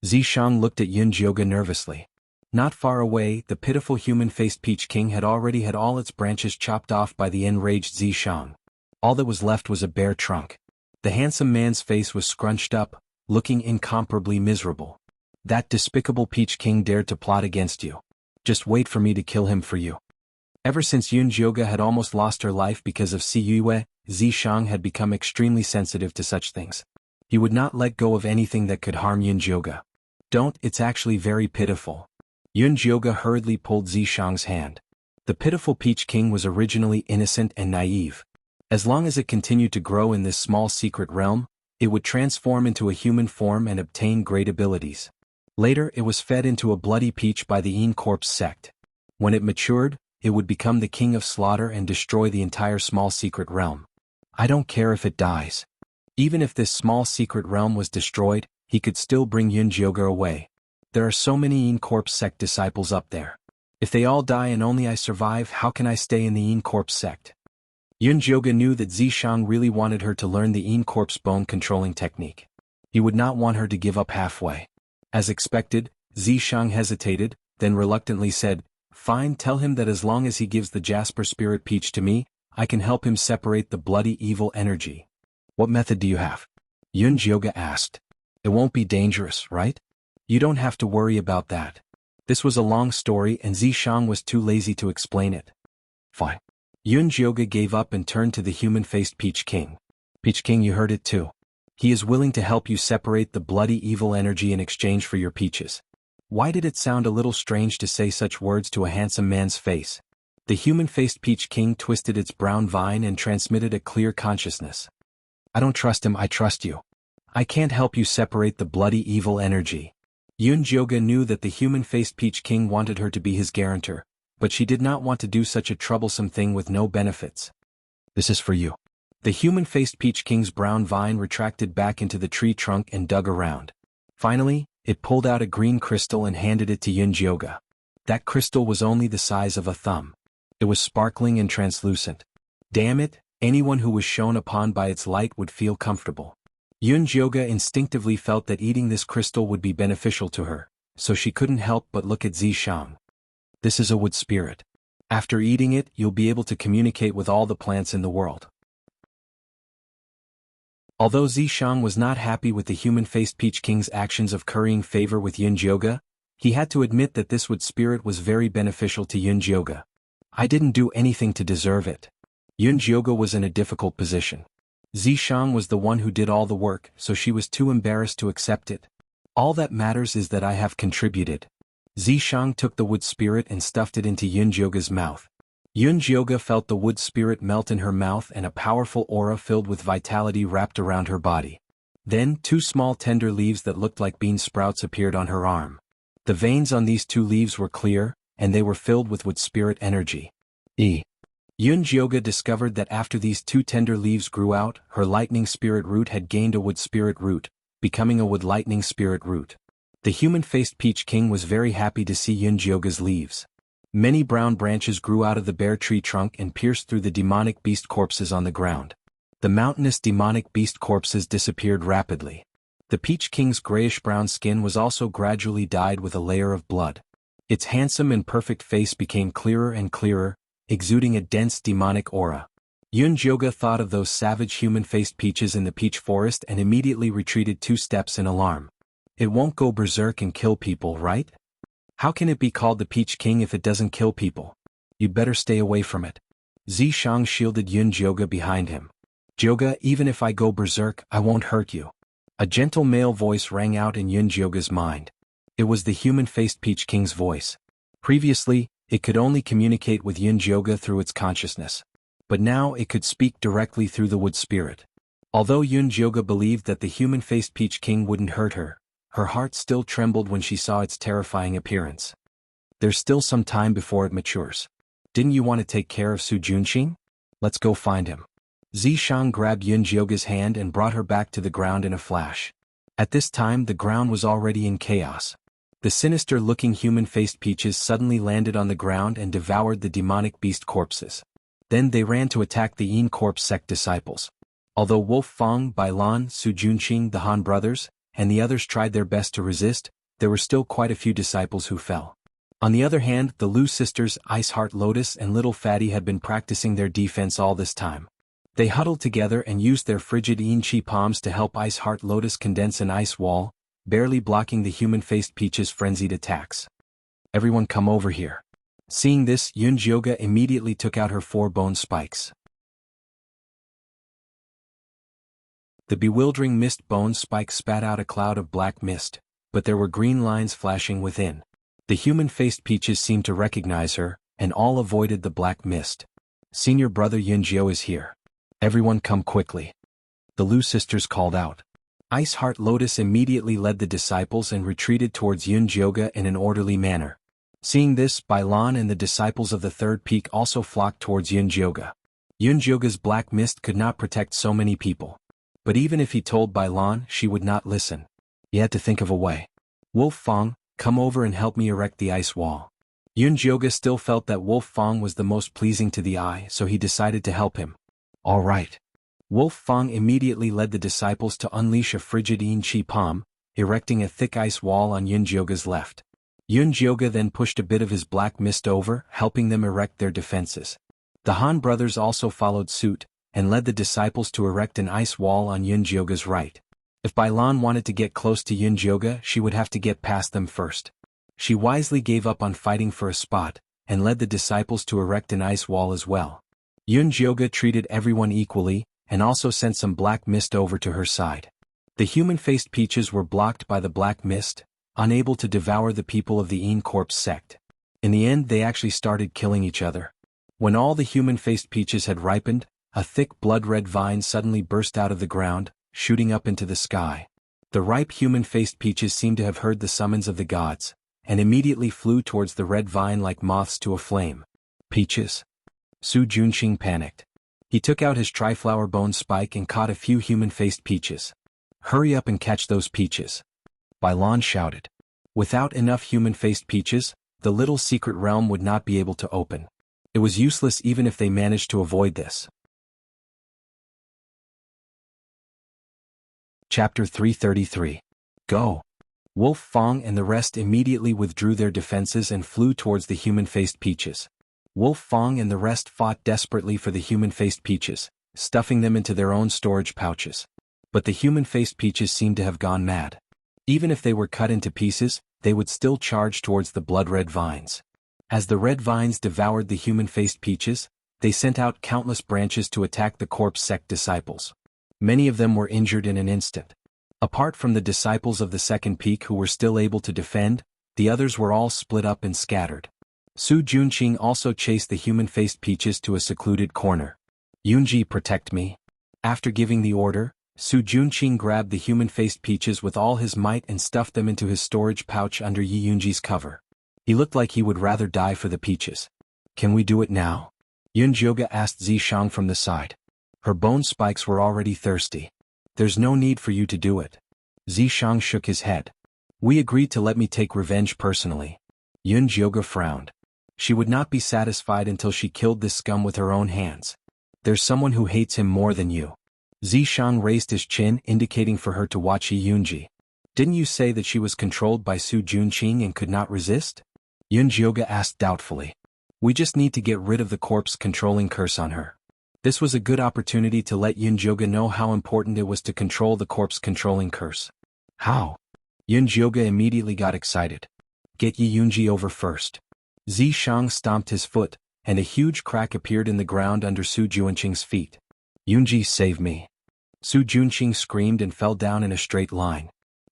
Zishang looked at Yun Jioga nervously. Not far away, the pitiful human-faced Peach King had already had all its branches chopped off by the enraged Zishang. All that was left was a bare trunk. The handsome man's face was scrunched up, looking incomparably miserable. That despicable Peach King dared to plot against you. Just wait for me to kill him for you. Ever since Yun Jioga had almost lost her life because of Si Yue, Zishang had become extremely sensitive to such things. He would not let go of anything that could harm Yun Jioga. Don't, it's actually very pitiful. Yun Jioga hurriedly pulled Zishang's hand. The pitiful Peach King was originally innocent and naive. As long as it continued to grow in this small secret realm, it would transform into a human form and obtain great abilities. Later it was fed into a bloody peach by the Yin Corpse sect. When it matured, it would become the king of slaughter and destroy the entire small secret realm. I don't care if it dies. Even if this small secret realm was destroyed, he could still bring Yun Jioga away. There are so many Yin Corpse sect disciples up there. If they all die and only I survive, how can I stay in the Yin Corpse sect? Yun Jioga knew that Zishang really wanted her to learn the Yin Corpse bone controlling technique. He would not want her to give up halfway. As expected, Zishang hesitated, then reluctantly said, "Fine, tell him that as long as he gives the Jasper Spirit Peach to me, I can help him separate the bloody evil energy." "What method do you have?" Yun Jioga asked. "It won't be dangerous, right? You don't have to worry about that." This was a long story and Zishang was too lazy to explain it. "Fine." Yun Jioga gave up and turned to the human-faced Peach King. "Peach King, you heard it too. He is willing to help you separate the bloody evil energy in exchange for your peaches." Why did it sound a little strange to say such words to a handsome man's face? The human-faced Peach King twisted its brown vine and transmitted a clear consciousness. "I don't trust him, I trust you. I can't help you separate the bloody evil energy." Yun Jioga knew that the human-faced Peach King wanted her to be his guarantor, but she did not want to do such a troublesome thing with no benefits. "This is for you." The human-faced Peach King's brown vine retracted back into the tree trunk and dug around. Finally, it pulled out a green crystal and handed it to Yun Jioga. That crystal was only the size of a thumb. It was sparkling and translucent. Damn it, anyone who was shone upon by its light would feel comfortable. Yun Jioga instinctively felt that eating this crystal would be beneficial to her, so she couldn't help but look at Zishang. "This is a wood spirit. After eating it, you'll be able to communicate with all the plants in the world." Although Zishang was not happy with the human-faced Peach King's actions of currying favor with Yun Jioga, he had to admit that this wood spirit was very beneficial to Yun Jioga. "I didn't do anything to deserve it." Yun Jioga was in a difficult position. Zishang was the one who did all the work, so she was too embarrassed to accept it. "All that matters is that I have contributed." Zishang took the wood spirit and stuffed it into Yun Jioga's mouth. Yun Jioga felt the wood spirit melt in her mouth and a powerful aura filled with vitality wrapped around her body. Then 2 small tender leaves that looked like bean sprouts appeared on her arm. The veins on these 2 leaves were clear, and they were filled with wood spirit energy. Yun-jyoga discovered that after these two tender leaves grew out, her lightning spirit root had gained a wood spirit root, becoming a wood lightning spirit root. The human-faced Peach King was very happy to see Yun-jyoga's leaves. Many brown branches grew out of the bare tree trunk and pierced through the demonic beast corpses on the ground. The mountainous demonic beast corpses disappeared rapidly. The Peach King's grayish-brown skin was also gradually dyed with a layer of blood. Its handsome and perfect face became clearer and clearer, exuding a dense demonic aura. Yun-jyoga thought of those savage human-faced peaches in the peach forest and immediately retreated 2 steps in alarm. It won't go berserk and kill people, right? How can it be called the Peach King if it doesn't kill people? You'd better stay away from it. Zishang shielded Yun-jyoga behind him. Jyoga, even if I go berserk, I won't hurt you. A gentle male voice rang out in Yun-jyoga's mind. It was the human-faced Peach King's voice. Previously, it could only communicate with Yun-jyoga through its consciousness. But now it could speak directly through the wood spirit. Although Yun-jyoga believed that the human-faced Peach King wouldn't hurt her, her heart still trembled when she saw its terrifying appearance. There's still some time before it matures. Didn't you want to take care of Su Junqing? Let's go find him. Zishang grabbed Yun-jyoga's hand and brought her back to the ground in a flash. At this time the ground was already in chaos. The sinister-looking human-faced peaches suddenly landed on the ground and devoured the demonic beast corpses. Then they ran to attack the Yin Corpse sect disciples. Although Wolf Fang, Bailan, Su Junqing, the Han brothers, and the others tried their best to resist, there were still quite a few disciples who fell. On the other hand, the Lu sisters, Ice Heart Lotus and Little Fatty had been practicing their defense all this time. They huddled together and used their frigid Yin Chi palms to help Ice Heart Lotus condense an ice wall, barely blocking the human-faced Peach's frenzied attacks. Everyone come over here. Seeing this, Yun-jyoga immediately took out her 4 bone spikes. The bewildering mist bone spike spat out a cloud of black mist, but there were green lines flashing within. The human-faced Peaches seemed to recognize her, and all avoided the black mist. Senior brother Yun-jyo is here. Everyone come quickly. The Lu sisters called out. Ice Heart Lotus immediately led the disciples and retreated towards Yun-jyoga in an orderly manner. Seeing this, Bailan and the disciples of the third peak also flocked towards Yun-jyoga. Yun-jyoga's black mist could not protect so many people. But even if he told Bailan, she would not listen. He had to think of a way. Wolf Fang, come over and help me erect the ice wall. Yun-jyoga still felt that Wolf Fang was the most pleasing to the eye, so he decided to help him. All right. Wolf Fang immediately led the disciples to unleash a frigid Yin Chi palm, erecting a thick ice wall on Yun-jyoga's left. Yun-jyoga then pushed a bit of his black mist over, helping them erect their defenses. The Han brothers also followed suit, and led the disciples to erect an ice wall on Yun-jyoga's right. If Bailan wanted to get close to Yun-jyoga, she would have to get past them first. She wisely gave up on fighting for a spot, and led the disciples to erect an ice wall as well. Yun-jyoga treated everyone equally, and also sent some black mist over to her side. The human-faced Peaches were blocked by the black mist, unable to devour the people of the Yin Corpse sect. In the end they actually started killing each other. When all the human-faced Peaches had ripened, a thick blood-red vine suddenly burst out of the ground, shooting up into the sky. The ripe human-faced Peaches seemed to have heard the summons of the gods, and immediately flew towards the red vine like moths to a flame. Peaches? Su Junqing panicked. He took out his triflower bone spike and caught a few human-faced Peaches. Hurry up and catch those Peaches. Bailan shouted. Without enough human-faced Peaches, the little secret realm would not be able to open. It was useless even if they managed to avoid this. Chapter 333. Go! Wolf Fang and the rest immediately withdrew their defenses and flew towards the human-faced Peaches. Wolf Fang and the rest fought desperately for the human-faced Peaches, stuffing them into their own storage pouches. But the human-faced Peaches seemed to have gone mad. Even if they were cut into pieces, they would still charge towards the blood-red vines. As the red vines devoured the human-faced Peaches, they sent out countless branches to attack the Corpse sect disciples. Many of them were injured in an instant. Apart from the disciples of the second peak who were still able to defend, the others were all split up and scattered. Su Junqing also chased the human-faced Peaches to a secluded corner. Yunji, protect me. After giving the order, Su Junqing grabbed the human-faced Peaches with all his might and stuffed them into his storage pouch under Yi Yunji's cover. He looked like he would rather die for the Peaches. Can we do it now? Yunjioga asked Zishang from the side. Her bone spikes were already thirsty. There's no need for you to do it. Zishang shook his head. We agreed to let me take revenge personally. Yunjioga frowned. She would not be satisfied until she killed this scum with her own hands. There's someone who hates him more than you. Zishang raised his chin, indicating for her to watch Yunji. Didn't you say that she was controlled by Su Junqing and could not resist? Yunjioga asked doubtfully. We just need to get rid of the corpse-controlling curse on her. This was a good opportunity to let Yunjioga know how important it was to control the corpse-controlling curse. How? Yunjioga immediately got excited. Get Yunji over first. Zishang stomped his foot, and a huge crack appeared in the ground under Su Junqing's feet. Yunji, save me. Su Junqing screamed and fell down in a straight line.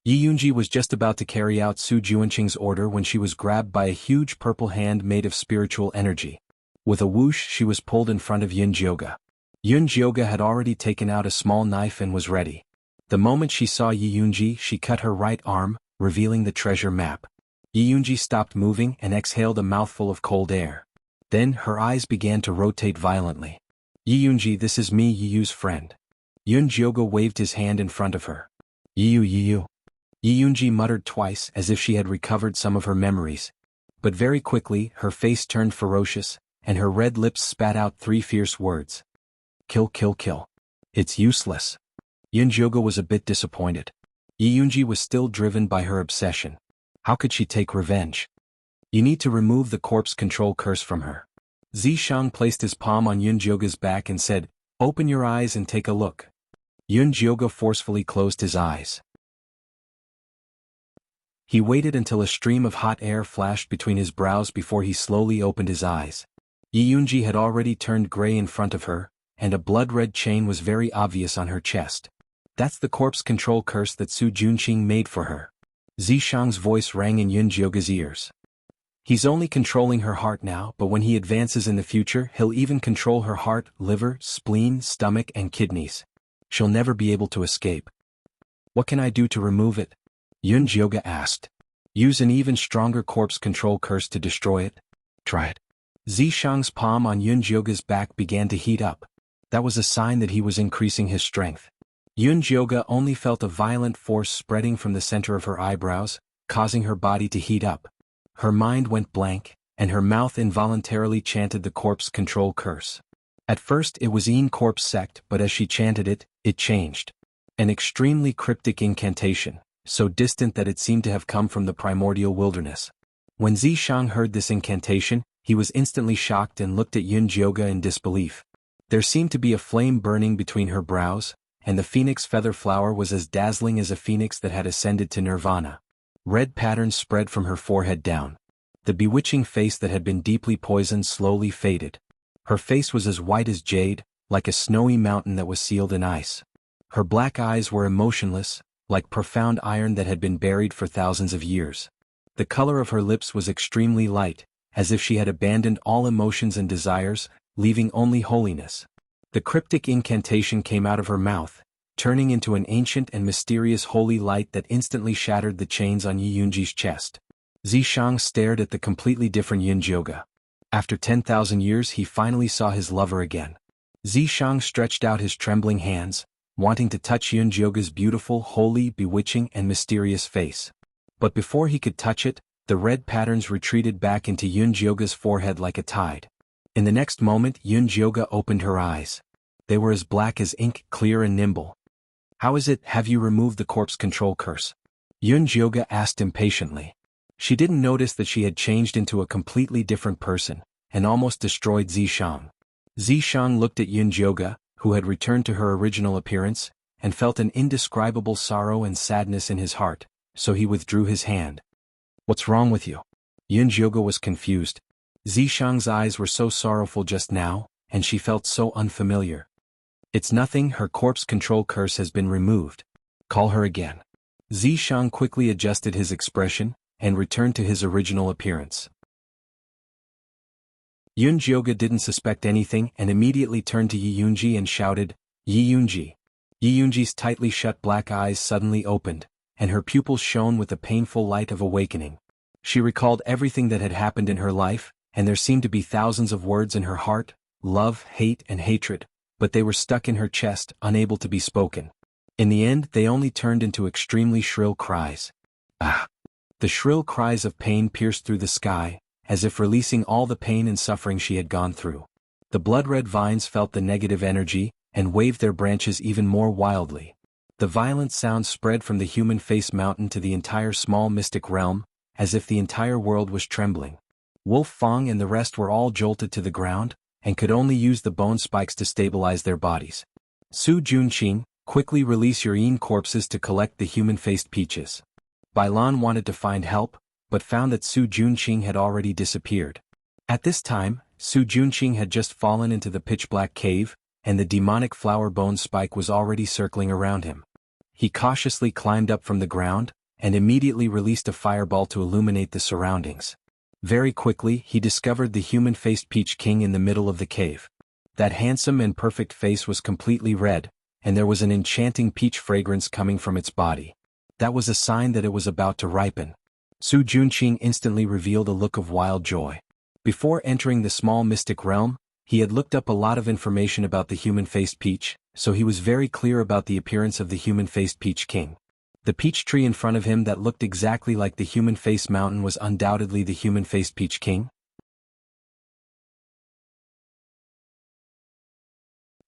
Yunji was just about to carry out Su Junqing's order when she was grabbed by a huge purple hand made of spiritual energy. With a whoosh, she was pulled in front of Yunjioga. Yunjioga had already taken out a small knife and was ready. The moment she saw Yunji, she cut her right arm, revealing the treasure map. Yunji stopped moving and exhaled a mouthful of cold air. Then her eyes began to rotate violently. Yunji, this is me, Yuyu's friend. Yunjioga waved his hand in front of her. Yuyu. Yunji muttered twice as if she had recovered some of her memories. But very quickly her face turned ferocious, and her red lips spat out 3 fierce words. Kill, kill, kill. It's useless. Yunjioga was a bit disappointed. Yunji was still driven by her obsession. How could she take revenge? You need to remove the corpse control curse from her. Zishang placed his palm on Yunjioga's back and said, Open your eyes and take a look. Yunjioga forcefully closed his eyes. He waited until a stream of hot air flashed between his brows before he slowly opened his eyes. Yunji had already turned gray in front of her, and a blood-red chain was very obvious on her chest. That's the corpse control curse that Su Junqing made for her. Zishang's voice rang in Yunjioga's ears. He's only controlling her heart now, but when he advances in the future, he'll even control her heart, liver, spleen, stomach, and kidneys. She'll never be able to escape. What can I do to remove it? Yunjioga asked. Use an even stronger corpse control curse to destroy it. Try it. Zishang's palm on Yunjioga's back began to heat up. That was a sign that he was increasing his strength. Yunjioga only felt a violent force spreading from the center of her eyebrows, causing her body to heat up. Her mind went blank, and her mouth involuntarily chanted the corpse control curse. At first it was Een Corpse Sect, but as she chanted it, it changed. An extremely cryptic incantation, so distant that it seemed to have come from the primordial wilderness. When Zishang heard this incantation, he was instantly shocked and looked at Yunjioga in disbelief. There seemed to be a flame burning between her brows, and the phoenix feather flower was as dazzling as a phoenix that had ascended to nirvana. Red patterns spread from her forehead down. The bewitching face that had been deeply poisoned slowly faded. Her face was as white as jade, like a snowy mountain that was sealed in ice. Her black eyes were emotionless, like profound iron that had been buried for thousands of years. The color of her lips was extremely light, as if she had abandoned all emotions and desires, leaving only holiness. The cryptic incantation came out of her mouth, turning into an ancient and mysterious holy light that instantly shattered the chains on Yunji's chest. Zishang stared at the completely different Yunjioga. After 10,000 years he finally saw his lover again. Zishang stretched out his trembling hands, wanting to touch Yunjioga's beautiful, holy, bewitching, and mysterious face. But before he could touch it, the red patterns retreated back into Yunjioga's forehead like a tide. In the next moment Yunjioga opened her eyes. They were as black as ink, clear and nimble. How is it, have you removed the corpse control curse? Yunjioga asked impatiently. She didn't notice that she had changed into a completely different person, and almost destroyed Zishang. Zishang looked at Yunjioga, who had returned to her original appearance, and felt an indescribable sorrow and sadness in his heart, so he withdrew his hand. What's wrong with you? Yunjioga was confused. Zishang's eyes were so sorrowful just now, and she felt so unfamiliar. It's nothing, her corpse control curse has been removed. Call her again. Zishang quickly adjusted his expression, and returned to his original appearance. Yunjioga didn't suspect anything and immediately turned to Yunji and shouted, Yunji. Yunji's tightly shut black eyes suddenly opened, and her pupils shone with the painful light of awakening. She recalled everything that had happened in her life, and there seemed to be thousands of words in her heart, love, hate, and hatred, but they were stuck in her chest, unable to be spoken. In the end, they only turned into extremely shrill cries. Ah! The shrill cries of pain pierced through the sky, as if releasing all the pain and suffering she had gone through. The blood-red vines felt the negative energy, and waved their branches even more wildly. The violent sound spread from the human face mountain to the entire small mystic realm, as if the entire world was trembling. Wolf Fang and the rest were all jolted to the ground, and could only use the bone spikes to stabilize their bodies. Su Junqing, quickly release your yin corpses to collect the human-faced peaches. Bailan wanted to find help, but found that Su Junqing had already disappeared. At this time, Su Junqing had just fallen into the pitch-black cave, and the demonic flower bone spike was already circling around him. He cautiously climbed up from the ground, and immediately released a fireball to illuminate the surroundings. Very quickly, he discovered the human-faced Peach King in the middle of the cave. That handsome and perfect face was completely red, and there was an enchanting peach fragrance coming from its body. That was a sign that it was about to ripen. Su Junqing instantly revealed a look of wild joy. Before entering the small mystic realm, he had looked up a lot of information about the human-faced peach, so he was very clear about the appearance of the human-faced Peach King. The peach tree in front of him that looked exactly like the human-faced mountain was undoubtedly the human-faced Peach King.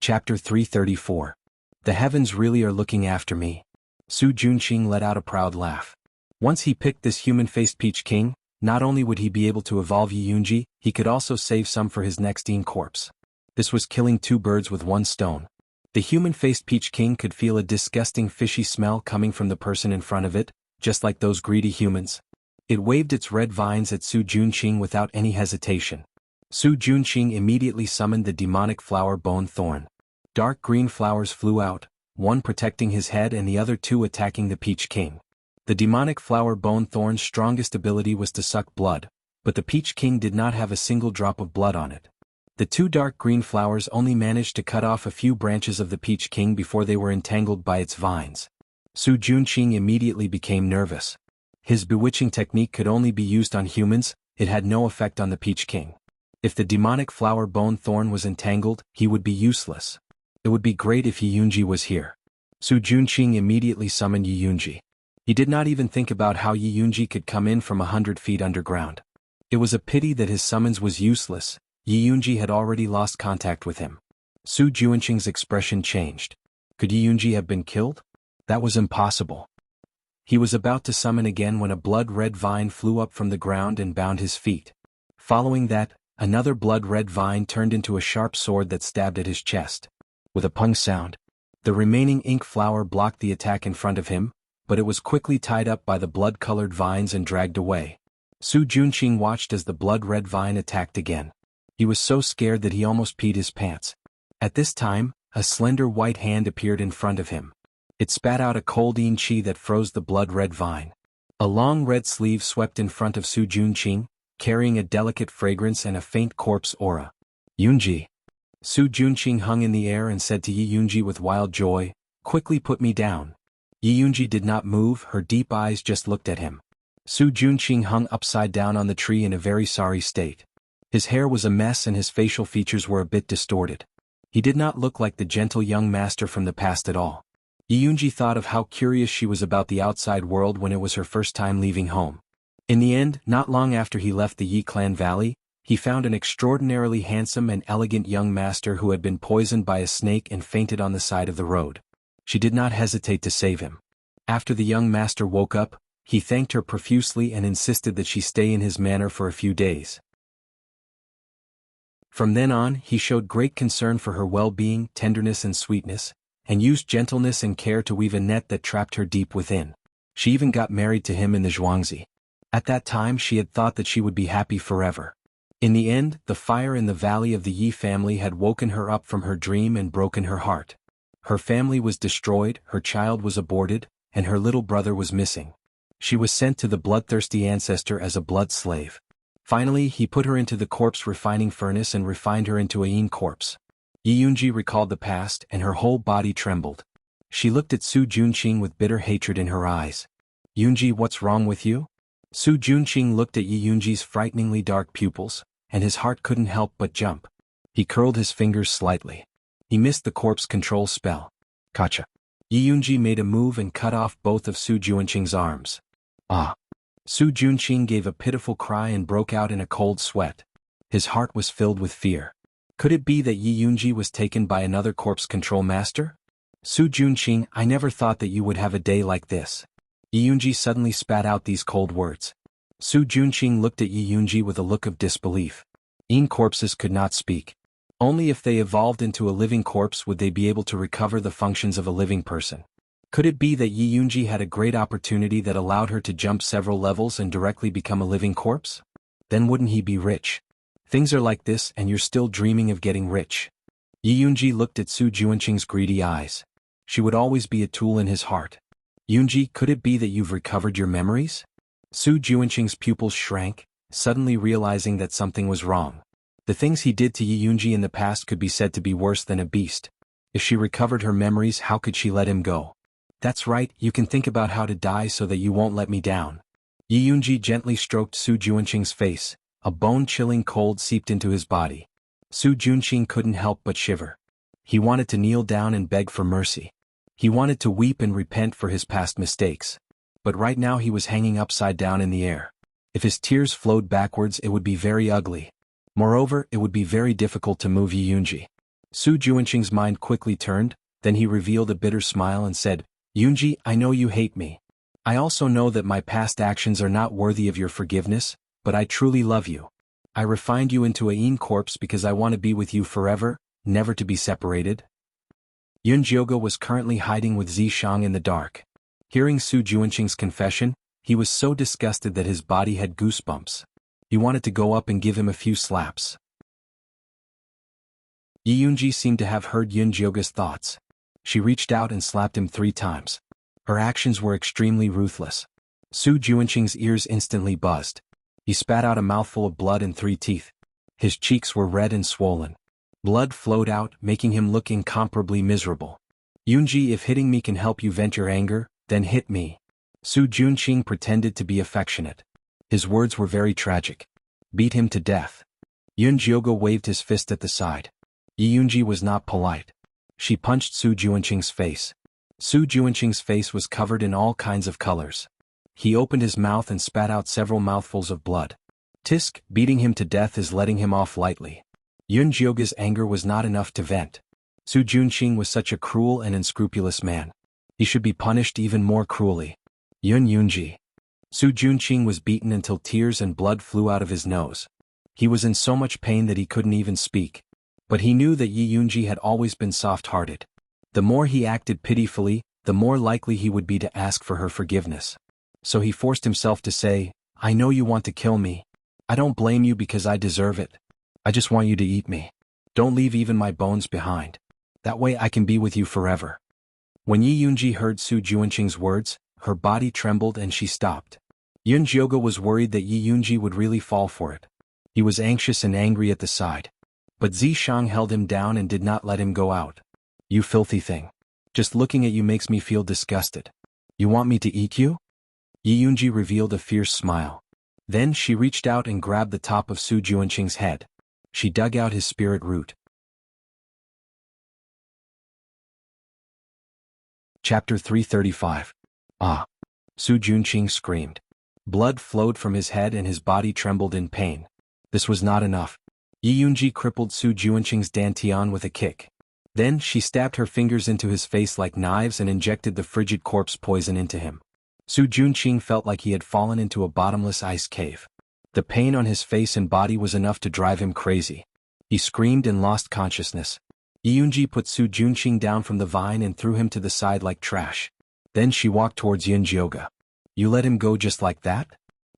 Chapter 334. The heavens really are looking after me. Su Junqing let out a proud laugh. Once he picked this human-faced Peach King, not only would he be able to evolve Yi Yunji, he could also save some for his next yin corpse. This was killing two birds with one stone. The human-faced Peach King could feel a disgusting fishy smell coming from the person in front of it, just like those greedy humans. It waved its red vines at Su Junqing without any hesitation. Su Junqing immediately summoned the demonic flower bone thorn. Dark green flowers flew out, one protecting his head and the other two attacking the Peach King. The demonic flower bone thorn's strongest ability was to suck blood, but the Peach King did not have a single drop of blood on it. The two dark green flowers only managed to cut off a few branches of the Peach King before they were entangled by its vines. Su Junqing immediately became nervous. His bewitching technique could only be used on humans, it had no effect on the Peach King. If the demonic flower bone thorn was entangled, he would be useless. It would be great if Yi Yunji was here. Su Junqing immediately summoned Yi Yunji. He did not even think about how Yi Yunji could come in from 100 feet underground. It was a pity that his summons was useless. Yi Yunji had already lost contact with him. Su Junqing's expression changed. Could Yi Yunji have been killed? That was impossible. He was about to summon again when a blood-red vine flew up from the ground and bound his feet. Following that, another blood-red vine turned into a sharp sword that stabbed at his chest. With a pung sound, the remaining ink flower blocked the attack in front of him, but it was quickly tied up by the blood-colored vines and dragged away. Su Junqing watched as the blood-red vine attacked again. He was so scared that he almost peed his pants. At this time, a slender white hand appeared in front of him. It spat out a cold yin chi that froze the blood-red vine. A long red sleeve swept in front of Su Junqing, carrying a delicate fragrance and a faint corpse aura. Yunji. Su Junqing hung in the air and said to Yi Yunji with wild joy, "Quickly put me down." Yi Yunji did not move, her deep eyes just looked at him. Su Junqing hung upside down on the tree in a very sorry state. His hair was a mess and his facial features were a bit distorted. He did not look like the gentle young master from the past at all. Yi Yunji thought of how curious she was about the outside world when it was her first time leaving home. In the end, not long after he left the Yi Clan Valley, he found an extraordinarily handsome and elegant young master who had been poisoned by a snake and fainted on the side of the road. She did not hesitate to save him. After the young master woke up, he thanked her profusely and insisted that she stay in his manor for a few days. From then on, he showed great concern for her well-being, tenderness and sweetness, and used gentleness and care to weave a net that trapped her deep within. She even got married to him in the Zhuangzi. At that time she had thought that she would be happy forever. In the end, the fire in the valley of the Yi family had woken her up from her dream and broken her heart. Her family was destroyed, her child was aborted, and her little brother was missing. She was sent to the bloodthirsty ancestor as a blood slave. Finally, he put her into the corpse refining furnace and refined her into a yin corpse. Yi Yunji recalled the past and her whole body trembled. She looked at Su Junqing with bitter hatred in her eyes. "Yunji, what's wrong with you?" Su Junqing looked at Yi Yunji's frighteningly dark pupils, and his heart couldn't help but jump. He curled his fingers slightly. He missed the corpse control spell. Gotcha. Yi Yunji made a move and cut off both of Su Juanqing's arms. Ah! Su Juanqing gave a pitiful cry and broke out in a cold sweat. His heart was filled with fear. Could it be that Yi Yunji was taken by another corpse control master? Su Juanqing, I never thought that you would have a day like this. Yi Yunji suddenly spat out these cold words. Su Juanqing looked at Yi Yunji with a look of disbelief. Yin corpses could not speak. Only if they evolved into a living corpse would they be able to recover the functions of a living person. Could it be that Yi Yunji had a great opportunity that allowed her to jump several levels and directly become a living corpse? Then wouldn't he be rich? Things are like this and you're still dreaming of getting rich. Yi Yunji looked at Su Juanqing's greedy eyes. She would always be a tool in his heart. Yunji, could it be that you've recovered your memories? Su Juanqing's pupils shrank, suddenly realizing that something was wrong. The things he did to Yi Yunji in the past could be said to be worse than a beast. If she recovered her memories, how could she let him go? That's right, you can think about how to die so that you won't let me down. Yi Yunji gently stroked Su Juanqing's face. A bone-chilling cold seeped into his body. Su Juanqing couldn't help but shiver. He wanted to kneel down and beg for mercy. He wanted to weep and repent for his past mistakes. But right now he was hanging upside down in the air. If his tears flowed backwards, it would be very ugly. Moreover, it would be very difficult to move Yi Yunji. Su Juanqing's mind quickly turned, then he revealed a bitter smile and said, Yunji, I know you hate me. I also know that my past actions are not worthy of your forgiveness, but I truly love you. I refined you into a Yin corpse because I want to be with you forever, never to be separated. Yun Jioge was currently hiding with Zishang in the dark. Hearing Su Juanqing's confession, he was so disgusted that his body had goosebumps. He wanted to go up and give him a few slaps. Yi Yunji seemed to have heard Yun Jioge's thoughts. She reached out and slapped him 3 times. Her actions were extremely ruthless. Su Juanqing's ears instantly buzzed. He spat out a mouthful of blood and 3 teeth. His cheeks were red and swollen. Blood flowed out, making him look incomparably miserable. Yunji, if hitting me can help you vent your anger, then hit me. Su Juanqing pretended to be affectionate. His words were very tragic. Beat him to death. Yun Jioge waved his fist at the side. Yi Yunji was not polite. She punched Su Juanqing's face. Su Juanqing's face was covered in all kinds of colors. He opened his mouth and spat out several mouthfuls of blood. Tisk, beating him to death is letting him off lightly. Yun Jioge's anger was not enough to vent. Su Juanqing was such a cruel and unscrupulous man. He should be punished even more cruelly. Yun Yunji. Su Juanqing was beaten until tears and blood flew out of his nose. He was in so much pain that he couldn't even speak. But he knew that Yi Yunji had always been soft-hearted. The more he acted pitifully, the more likely he would be to ask for her forgiveness. So he forced himself to say, I know you want to kill me. I don't blame you because I deserve it. I just want you to eat me. Don't leave even my bones behind. That way I can be with you forever. When Yi Yunji heard Su Juanqing's words, her body trembled and she stopped. Yun Jioge was worried that Yi Yunji would really fall for it. He was anxious and angry at the side. But Zishang held him down and did not let him go out. You filthy thing. Just looking at you makes me feel disgusted. You want me to eat you? Yi Yunji revealed a fierce smile. Then she reached out and grabbed the top of Su Juanqing's head. She dug out his spirit root. Chapter 335. Ah! Su Juanqing screamed. Blood flowed from his head and his body trembled in pain. This was not enough. Yi Yunji crippled Su Juanqing's dantian with a kick. Then she stabbed her fingers into his face like knives and injected the frigid corpse poison into him. Su Juanqing felt like he had fallen into a bottomless ice cave. The pain on his face and body was enough to drive him crazy. He screamed and lost consciousness. Yi Yunji put Su Juanqing down from the vine and threw him to the side like trash. Then she walked towards Yun Jioge. You let him go just like that?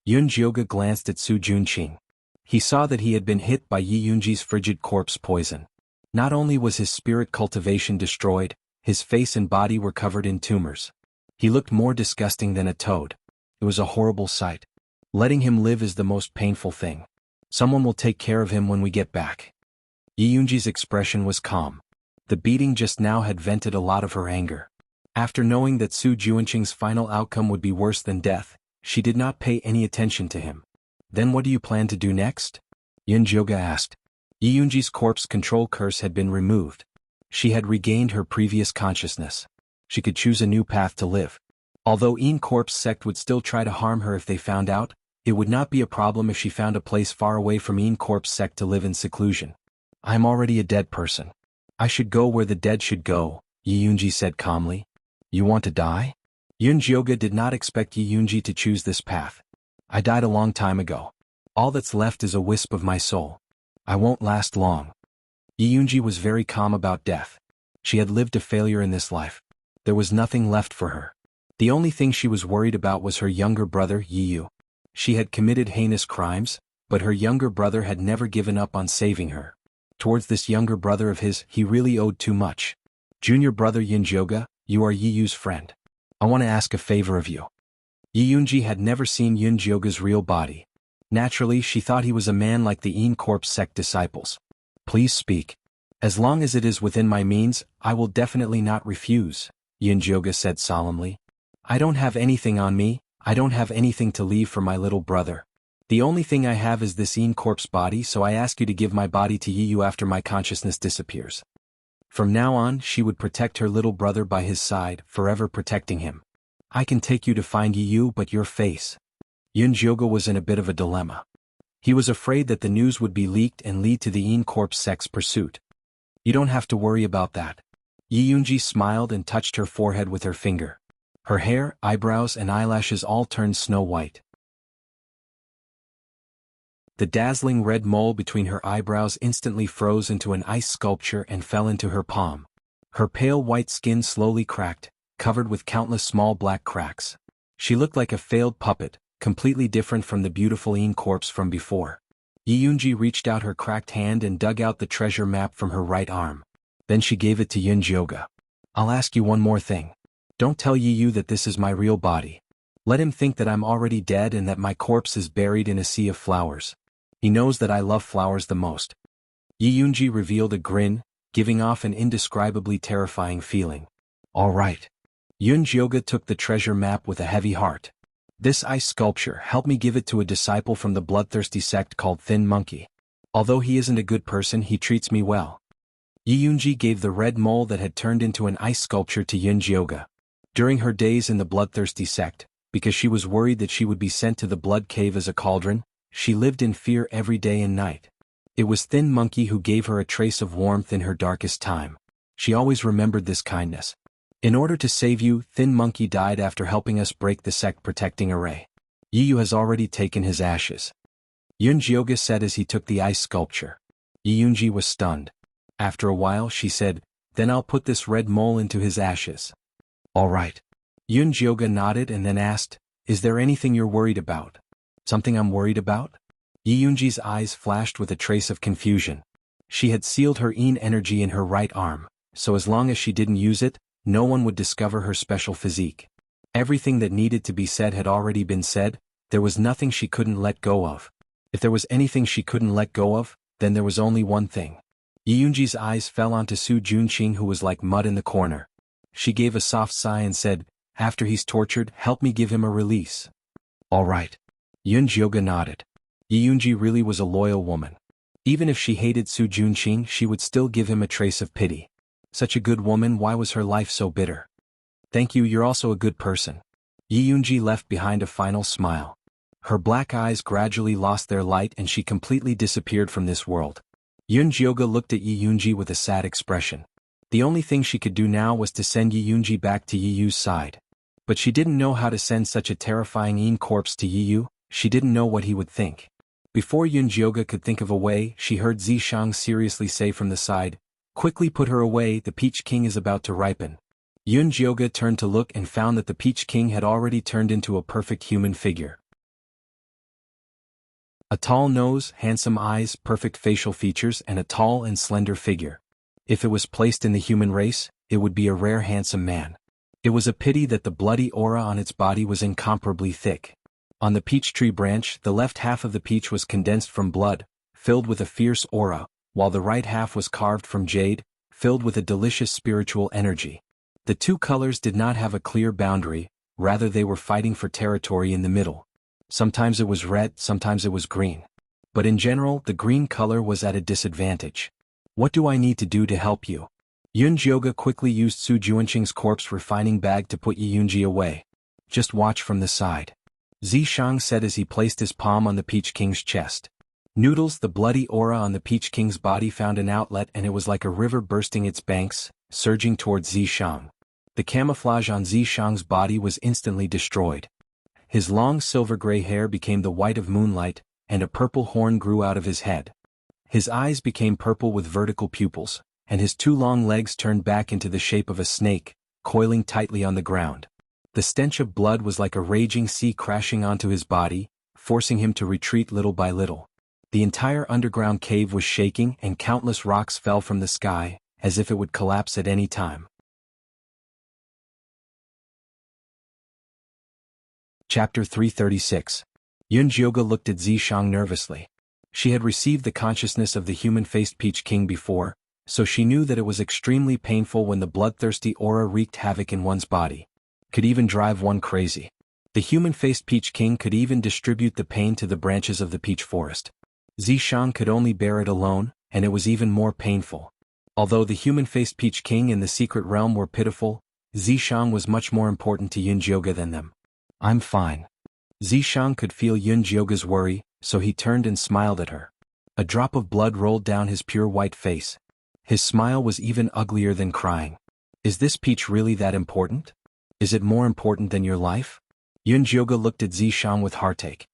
Yun Jioge glanced at Su Juanqing. He saw that he had been hit by Yi Yunji's frigid corpse poison. Not only was his spirit cultivation destroyed, his face and body were covered in tumors. He looked more disgusting than a toad. It was a horrible sight. Letting him live is the most painful thing. Someone will take care of him when we get back. Yi Yunji's expression was calm. The beating just now had vented a lot of her anger. After knowing that Su Juanqing's final outcome would be worse than death, she did not pay any attention to him. Then what do you plan to do next? Yun Jioge asked. Yi Yunji's corpse control curse had been removed. She had regained her previous consciousness. She could choose a new path to live. Although Yin Corp's sect would still try to harm her if they found out, it would not be a problem if she found a place far away from Yin Corp's sect to live in seclusion. "I am already a dead person. I should go where the dead should go," Yi Yunji said calmly. "You want to die?" Yunjioga did not expect Yi Yunji to choose this path. "I died a long time ago. All that's left is a wisp of my soul. I won't last long." Yi Yunji was very calm about death. She had lived a failure in this life. There was nothing left for her. The only thing she was worried about was her younger brother, Yi Yu. She had committed heinous crimes, but her younger brother had never given up on saving her. Towards this younger brother of his, he really owed too much. "Junior brother Yunjioga, you are Yi Yu's friend. I want to ask a favor of you." Yi Yunji had never seen Yunjioga's real body. Naturally, she thought he was a man like the Yin Corp's sect disciples. "Please speak. As long as it is within my means, I will definitely not refuse," Yunjioga said solemnly. "I don't have anything on me, I don't have anything to leave for my little brother. The only thing I have is this Yin Corp's body, so I ask you to give my body to Yi Yu after my consciousness disappears." From now on, she would protect her little brother by his side, forever protecting him. "I can take you to find Yi Yu, but your face." Yunjioga was in a bit of a dilemma. He was afraid that the news would be leaked and lead to the Yin Corp's sect's pursuit. "You don't have to worry about that." Yi Yunji smiled and touched her forehead with her finger. Her hair, eyebrows and eyelashes all turned snow white. The dazzling red mole between her eyebrows instantly froze into an ice sculpture and fell into her palm. Her pale white skin slowly cracked, covered with countless small black cracks. She looked like a failed puppet, completely different from the beautiful Yin Corpse from before. Yi Yunji reached out her cracked hand and dug out the treasure map from her right arm. Then she gave it to Yunjioga. "I'll ask you one more thing. Don't tell Yi Yu that this is my real body. Let him think that I'm already dead and that my corpse is buried in a sea of flowers. He knows that I love flowers the most." Yi Yunji revealed a grin, giving off an indescribably terrifying feeling. "All right." Yunjioga took the treasure map with a heavy heart. "This ice sculpture, help me give it to a disciple from the bloodthirsty sect called Thin Monkey. Although he isn't a good person, he treats me well." Yi Yunji gave the red mole that had turned into an ice sculpture to Yunjioga. During her days in the bloodthirsty sect, because she was worried that she would be sent to the blood cave as a cauldron, she lived in fear every day and night. It was Thin Monkey who gave her a trace of warmth in her darkest time. She always remembered this kindness. "In order to save you, Thin Monkey died after helping us break the sect protecting array. Yi Yu has already taken his ashes," Yunjioga said as he took the ice sculpture. Yi Yunji was stunned. After a while she said, "Then I'll put this red mole into his ashes." "All right." Yunjioga nodded and then asked, "Is there anything you're worried about?" "Something I'm worried about?" Yi Yunji's eyes flashed with a trace of confusion. She had sealed her Yin energy in her right arm, so as long as she didn't use it, no one would discover her special physique. Everything that needed to be said had already been said, there was nothing she couldn't let go of. If there was anything she couldn't let go of, then there was only one thing. Yi Yunji's eyes fell onto Su Junqing, who was like mud in the corner. She gave a soft sigh and said, "After he's tortured, help me give him a release." "All right." Yunjioga nodded. Yi Yunji really was a loyal woman. Even if she hated Su Junqing, she would still give him a trace of pity. Such a good woman, why was her life so bitter? "Thank you, you're also a good person." Yi Yunji left behind a final smile. Her black eyes gradually lost their light and she completely disappeared from this world. Yunjioga looked at Yi Yunji with a sad expression. The only thing she could do now was to send Yi Yunji back to Yi Yu's side. But she didn't know how to send such a terrifying Yin corpse to Yi Yu. She didn't know what he would think. Before Yunjioga could think of a way, she heard Zishang seriously say from the side, "Quickly put her away, the Peach King is about to ripen." Yunjioga turned to look and found that the Peach King had already turned into a perfect human figure. A tall nose, handsome eyes, perfect facial features, and a tall and slender figure. If it was placed in the human race, it would be a rare handsome man. It was a pity that the bloody aura on its body was incomparably thick. On the peach tree branch, the left half of the peach was condensed from blood, filled with a fierce aura, while the right half was carved from jade, filled with a delicious spiritual energy. The two colors did not have a clear boundary, rather they were fighting for territory in the middle. Sometimes it was red, sometimes it was green. but in general the green color was at a disadvantage. What do I need to do to help you? Yun Jioga quickly used Su Juanqing's corpse refining bag to put Yunji away. Just watch from the side. Zishang said as he placed his palm on the Peach King's chest. Noodles, the bloody aura on the Peach King's body found an outlet, and it was like a river bursting its banks, surging towards Zishang. The camouflage on Zishang's body was instantly destroyed. His long silver-gray hair became the white of moonlight, and a purple horn grew out of his head. His eyes became purple with vertical pupils, and his two long legs turned back into the shape of a snake, coiling tightly on the ground. The stench of blood was like a raging sea crashing onto his body, forcing him to retreat little by little. The entire underground cave was shaking, and countless rocks fell from the sky, as if it would collapse at any time. Chapter 336. Yun Jioga looked at Zishang nervously. She had received the consciousness of the human-faced Peach King before, so she knew that it was extremely painful when the bloodthirsty aura wreaked havoc in one's body. Could even drive one crazy. The human-faced Peach King could even distribute the pain to the branches of the peach forest. Zishang could only bear it alone, and it was even more painful. Although the human-faced Peach King and the secret realm were pitiful, Zishang was much more important to Yun Jioga than them. I'm fine. Zishang could feel Yun Jioga's worry, so he turned and smiled at her. A drop of blood rolled down his pure white face. His smile was even uglier than crying. Is this peach really that important? Is it more important than your life? Yun Jioga looked at Zishang with heartache.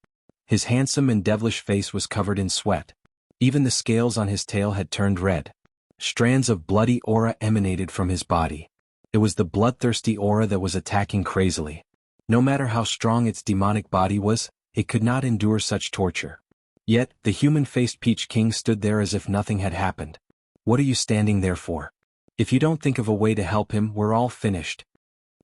His handsome and devilish face was covered in sweat. Even the scales on his tail had turned red. Strands of bloody aura emanated from his body. It was the bloodthirsty aura that was attacking crazily. No matter how strong its demonic body was, it could not endure such torture. Yet, the human-faced Peach King stood there as if nothing had happened. What are you standing there for? If you don't think of a way to help him, we're all finished.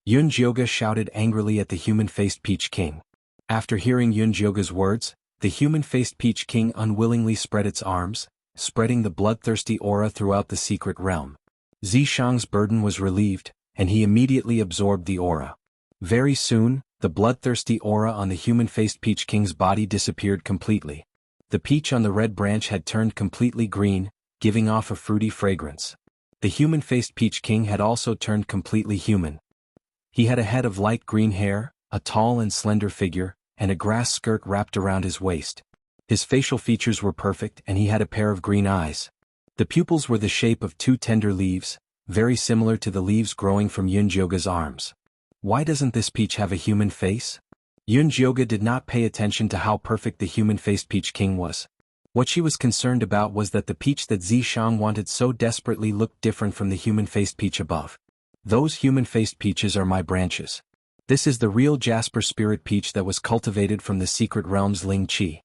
Yun Jioga shouted angrily at the human-faced Peach King. After hearing Yun Jioga's words, the human-faced Peach King unwillingly spread its arms, spreading the bloodthirsty aura throughout the secret realm. Zishang's burden was relieved, and he immediately absorbed the aura. Very soon, the bloodthirsty aura on the human-faced Peach King's body disappeared completely. The peach on the red branch had turned completely green, giving off a fruity fragrance. The human-faced Peach King had also turned completely human. He had a head of light green hair, a tall and slender figure, and a grass skirt wrapped around his waist. His facial features were perfect, and he had a pair of green eyes. The pupils were the shape of two tender leaves, very similar to the leaves growing from Yun Jioga's arms. Why doesn't this peach have a human face? Yun Jioga did not pay attention to how perfect the human-faced Peach King was. What she was concerned about was that the peach that Zishang wanted so desperately looked different from the human-faced peach above. Those human-faced peaches are my branches. This is the real Jasper Spirit Peach that was cultivated from the secret realm's Ling Qi.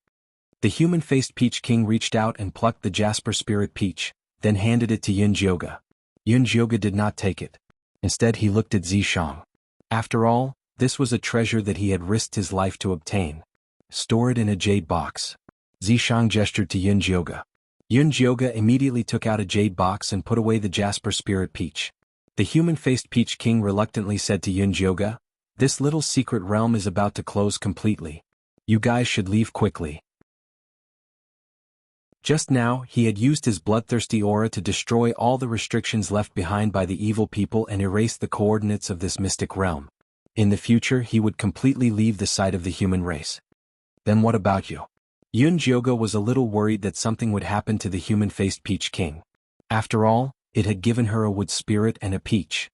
The human-faced Peach King reached out and plucked the Jasper Spirit Peach, then handed it to Yun Jioga. Yun Jioga did not take it. Instead he looked at Zishang. After all, this was a treasure that he had risked his life to obtain. Store it in a jade box. Zishang gestured to Yun Jioga. Yun Jioga immediately took out a jade box and put away the Jasper Spirit Peach. The human-faced Peach King reluctantly said to Yun Jioga, "This little secret realm is about to close completely. You guys should leave quickly." Just now, he had used his bloodthirsty aura to destroy all the restrictions left behind by the evil people and erase the coordinates of this mystic realm. In the future, he would completely leave the sight of the human race. Then what about you? Yun Jioga was a little worried that something would happen to the human-faced Peach King. After all, it had given her a wood spirit and a peach.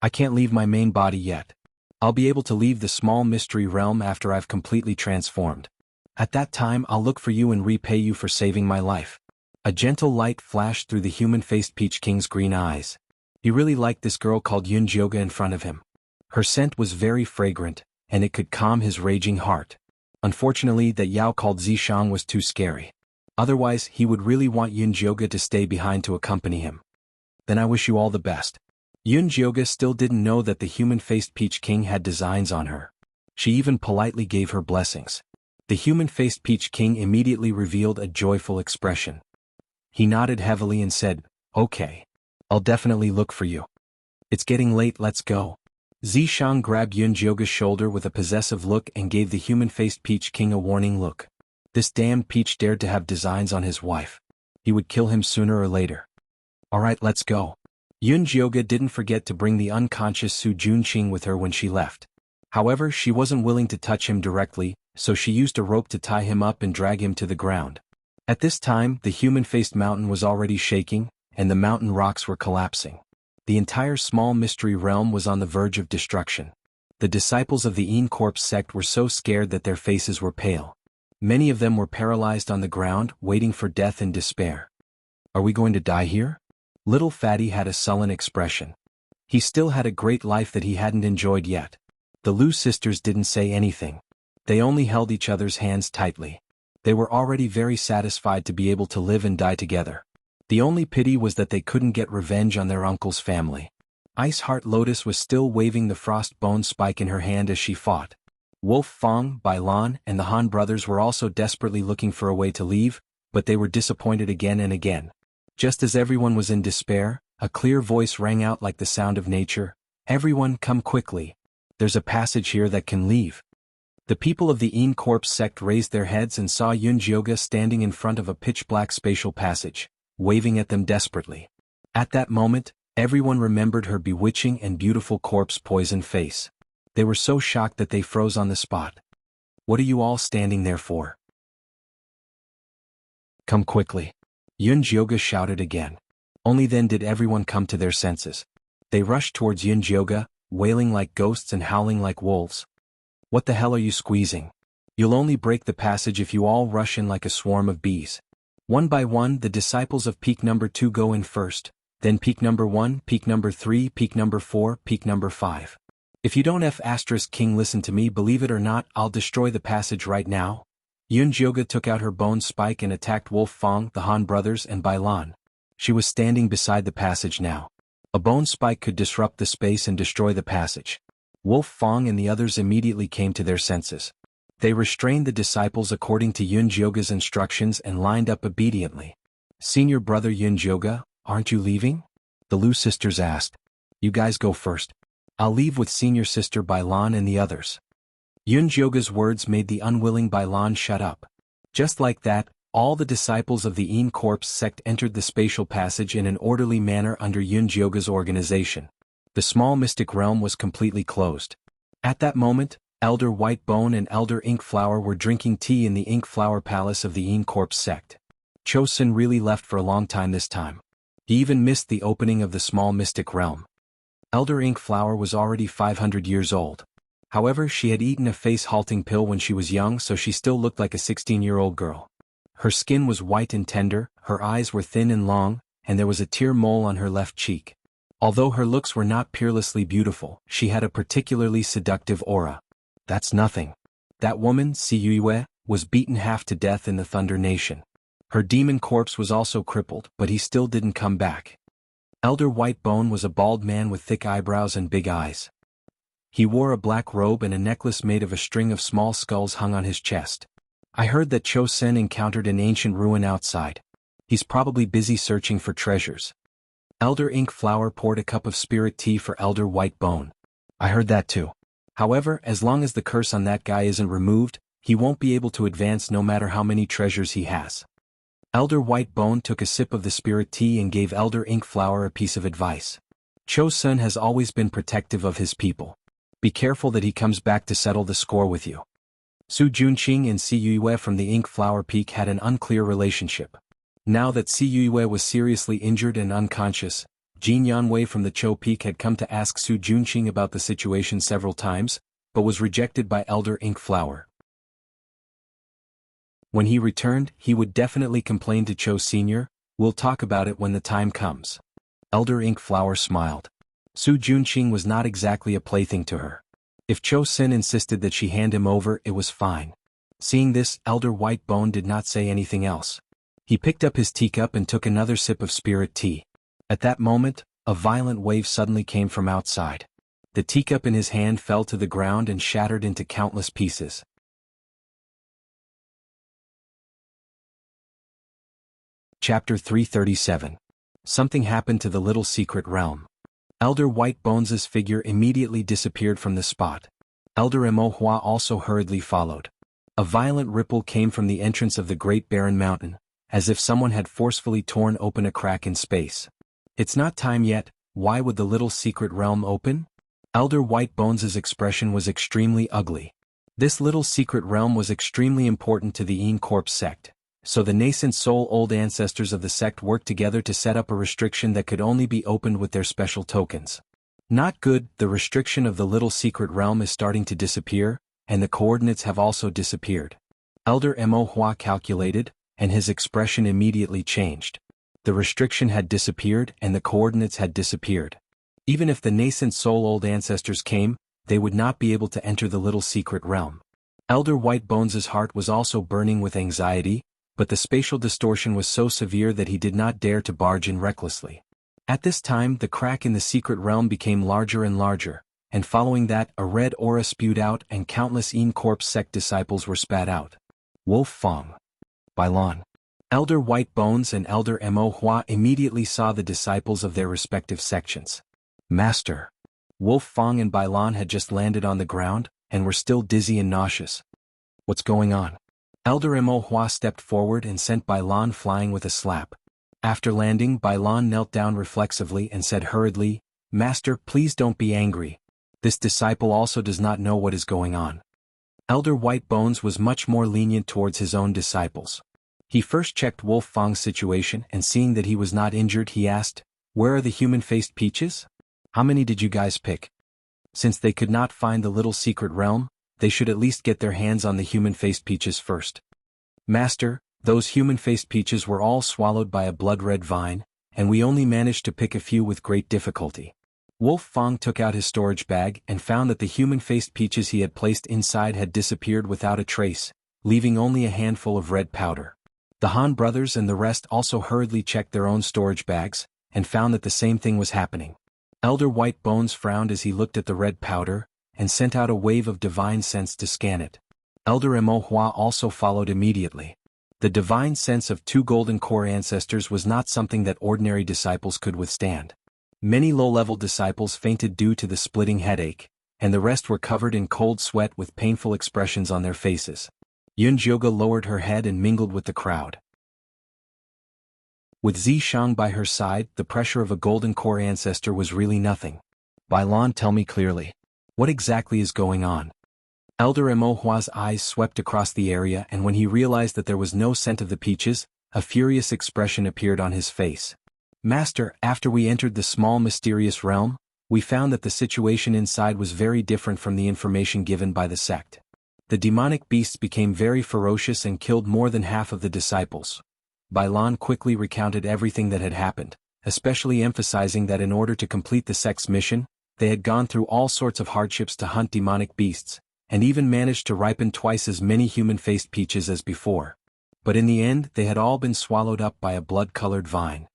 I can't leave my main body yet. I'll be able to leave the small mystery realm after I've completely transformed. At that time I'll look for you and repay you for saving my life. A gentle light flashed through the human-faced Peach King's green eyes. He really liked this girl called Yun Jioga in front of him. Her scent was very fragrant, and it could calm his raging heart. Unfortunately, that Yao called Zishang was too scary. Otherwise, he would really want Yun Jioga to stay behind to accompany him. Then I wish you all the best. Yun Jioga still didn't know that the human-faced Peach King had designs on her. She even politely gave her blessings. The human-faced Peach King immediately revealed a joyful expression. He nodded heavily and said, "Okay. I'll definitely look for you. It's getting late, let's go." Zishang grabbed Yun Jioga's shoulder with a possessive look and gave the human-faced Peach King a warning look. This damned Peach dared to have designs on his wife. He would kill him sooner or later. Alright, let's go. Yun Jioga didn't forget to bring the unconscious Su Junqing with her when she left. However, she wasn't willing to touch him directly, so she used a rope to tie him up and drag him to the ground. At this time, the human-faced mountain was already shaking, and the mountain rocks were collapsing. The entire small mystery realm was on the verge of destruction. The disciples of the Een Corpse sect were so scared that their faces were pale. Many of them were paralyzed on the ground, waiting for death in despair. Are we going to die here? Little Fatty had a sullen expression. He still had a great life that he hadn't enjoyed yet. The Lu sisters didn't say anything. They only held each other's hands tightly. They were already very satisfied to be able to live and die together. The only pity was that they couldn't get revenge on their uncle's family. Ice Heart Lotus was still waving the frost bone spike in her hand as she fought. Wolf Fong, Bai Lan, and the Han brothers were also desperately looking for a way to leave, but they were disappointed again and again. Just as everyone was in despair, a clear voice rang out like the sound of nature. Everyone, come quickly. There's a passage here that can leave. The people of the Een Corpse sect raised their heads and saw Yun Jioga standing in front of a pitch-black spatial passage, waving at them desperately. At that moment, everyone remembered her bewitching and beautiful corpse-poisoned face. They were so shocked that they froze on the spot. What are you all standing there for? Come quickly. Yun Jioga shouted again. Only then did everyone come to their senses. They rushed towards Yun Jioga, wailing like ghosts and howling like wolves. What the hell are you squeezing? You'll only break the passage if you all rush in like a swarm of bees. One by one, the disciples of peak number 2 go in first, then peak number 1, peak number 3, peak number 4, peak number 5. If you don't King listen to me, believe it or not, I'll destroy the passage right now. Yun Jioga took out her bone spike and attacked Wolf Fong, the Han brothers, and Bai Lan. She was standing beside the passage now. A bone spike could disrupt the space and destroy the passage. Wolf Fong and the others immediately came to their senses. They restrained the disciples according to Yun Jioga's instructions and lined up obediently. Senior brother Yun Jioga, aren't you leaving? The Lu sisters asked. You guys go first. I'll leave with senior sister Bai Lan and the others. Yun Jioga's words made the unwilling Bai Lan shut up. Just like that, all the disciples of the Een Corpse sect entered the spatial passage in an orderly manner under Yun Jioga's organization. The small mystic realm was completely closed. At that moment, Elder White Bone and Elder Ink Flower were drinking tea in the Ink Flower Palace of the Een Corpse sect. Cho Sun really left for a long time this time. He even missed the opening of the small mystic realm. Elder Ink Flower was already 500 years old. However, she had eaten a face-halting pill when she was young, so she still looked like a 16-year-old girl. Her skin was white and tender, her eyes were thin and long, and there was a tear mole on her left cheek. Although her looks were not peerlessly beautiful, she had a particularly seductive aura. That's nothing. That woman, Si Yue, was beaten half to death in the Thunder Nation. Her demon corpse was also crippled, but he still didn't come back. Elder White Bone was a bald man with thick eyebrows and big eyes. He wore a black robe and a necklace made of a string of small skulls hung on his chest. I heard that Cho Sen encountered an ancient ruin outside. He's probably busy searching for treasures. Elder Ink Flower poured a cup of spirit tea for Elder White Bone. I heard that too. However, as long as the curse on that guy isn't removed, he won't be able to advance no matter how many treasures he has. Elder White Bone took a sip of the spirit tea and gave Elder Ink Flower a piece of advice. Cho Sun has always been protective of his people. Be careful that he comes back to settle the score with you. Su Junqing and Si Yue from the Ink Flower Peak had an unclear relationship. Now that Si Yue was seriously injured and unconscious, Jin Yanwei from the Cho Peak had come to ask Su Junqing about the situation several times, but was rejected by Elder Ink Flower. When he returned, he would definitely complain to Cho Sr., we'll talk about it when the time comes. Elder Ink Flower smiled. Su Junqing was not exactly a plaything to her. If Cho Sin insisted that she hand him over, it was fine. Seeing this, Elder White Bone did not say anything else. He picked up his teacup and took another sip of spirit tea. At that moment, a violent wave suddenly came from outside. The teacup in his hand fell to the ground and shattered into countless pieces. Chapter 337. Something happened to the little secret realm. Elder White Bones' figure immediately disappeared from the spot. Elder Mo Hua also hurriedly followed. A violent ripple came from the entrance of the great barren mountain, as if someone had forcefully torn open a crack in space. It's not time yet, why would the little secret realm open? Elder White Bones' expression was extremely ugly. This little secret realm was extremely important to the Een Corp sect, so the nascent soul-old ancestors of the sect worked together to set up a restriction that could only be opened with their special tokens. Not good, the restriction of the little secret realm is starting to disappear, and the coordinates have also disappeared. Elder Mo Hua calculated, and his expression immediately changed. The restriction had disappeared and the coordinates had disappeared. Even if the nascent soul-old ancestors came, they would not be able to enter the little secret realm. Elder White Bones' heart was also burning with anxiety, but the spatial distortion was so severe that he did not dare to barge in recklessly. At this time the crack in the secret realm became larger and larger, and following that a red aura spewed out and countless Een Corp sect disciples were spat out. Wolf Fong. Bailan. Elder White Bones and Elder Mo Hua immediately saw the disciples of their respective sections. Master. Wolf Fong and Bailan had just landed on the ground, and were still dizzy and nauseous. What's going on? Elder Mo Hua stepped forward and sent Bailan flying with a slap. After landing, Bailan knelt down reflexively and said hurriedly, Master, please don't be angry. This disciple also does not know what is going on. Elder White Bones was much more lenient towards his own disciples. He first checked Wolf Fong's situation and seeing that he was not injured he asked, Where are the human-faced peaches? How many did you guys pick? Since they could not find the little secret realm, they should at least get their hands on the human-faced peaches first. Master, those human-faced peaches were all swallowed by a blood-red vine, and we only managed to pick a few with great difficulty. Wolf Fong took out his storage bag and found that the human-faced peaches he had placed inside had disappeared without a trace, leaving only a handful of red powder. The Han brothers and the rest also hurriedly checked their own storage bags, and found that the same thing was happening. Elder White Bones frowned as he looked at the red powder, and sent out a wave of divine sense to scan it. Elder Mo Hua also followed immediately. The divine sense of 2 golden core ancestors was not something that ordinary disciples could withstand. Many low-level disciples fainted due to the splitting headache, and the rest were covered in cold sweat with painful expressions on their faces. Yun Jioga lowered her head and mingled with the crowd. With Zishang by her side, the pressure of a golden core ancestor was really nothing. Bailan, tell me clearly. What exactly is going on? Elder Mo Hua's eyes swept across the area, and when he realized that there was no scent of the peaches, a furious expression appeared on his face. Master, after we entered the small mysterious realm, we found that the situation inside was very different from the information given by the sect. The demonic beasts became very ferocious and killed more than half of the disciples. Bailan quickly recounted everything that had happened, especially emphasizing that in order to complete the sect's mission, they had gone through all sorts of hardships to hunt demonic beasts, and even managed to ripen twice as many human-faced peaches as before. But in the end they had all been swallowed up by a blood-colored vine.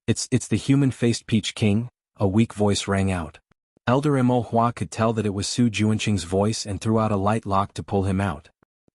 It's the human-faced peach king, a weak voice rang out. Elder Mo Hua could tell that it was Su Juanqing's voice and threw out a light lock to pull him out.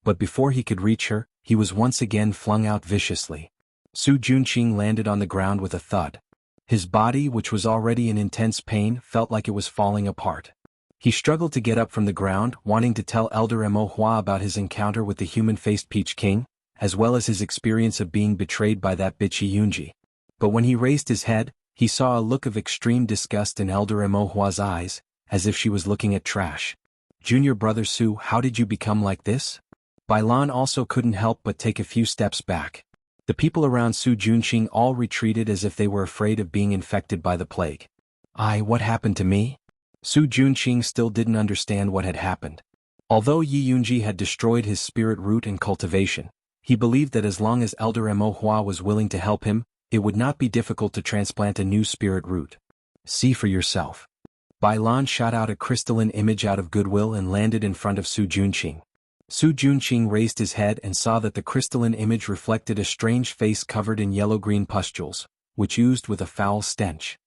But before he could reach her, he was once again flung out viciously. Su Juanqing landed on the ground with a thud. His body, which was already in intense pain, felt like it was falling apart. He struggled to get up from the ground, wanting to tell Elder Mo Hua about his encounter with the human-faced peach king, as well as his experience of being betrayed by that bitchy Yunji. But when he raised his head, he saw a look of extreme disgust in Elder Mo Hua's eyes, as if she was looking at trash. Junior brother Su, how did you become like this? Bailan also couldn't help but take a few steps back. The people around Su Juanqing all retreated as if they were afraid of being infected by the plague. What happened to me? Su Juanqing still didn't understand what had happened. Although Yi Yunji had destroyed his spirit root and cultivation, he believed that as long as Elder Mo Hua was willing to help him, it would not be difficult to transplant a new spirit root. See for yourself. Bailan shot out a crystalline image out of goodwill and landed in front of Su Juanqing. Su Juanqing raised his head and saw that the crystalline image reflected a strange face covered in yellow-green pustules, which oozed with a foul stench.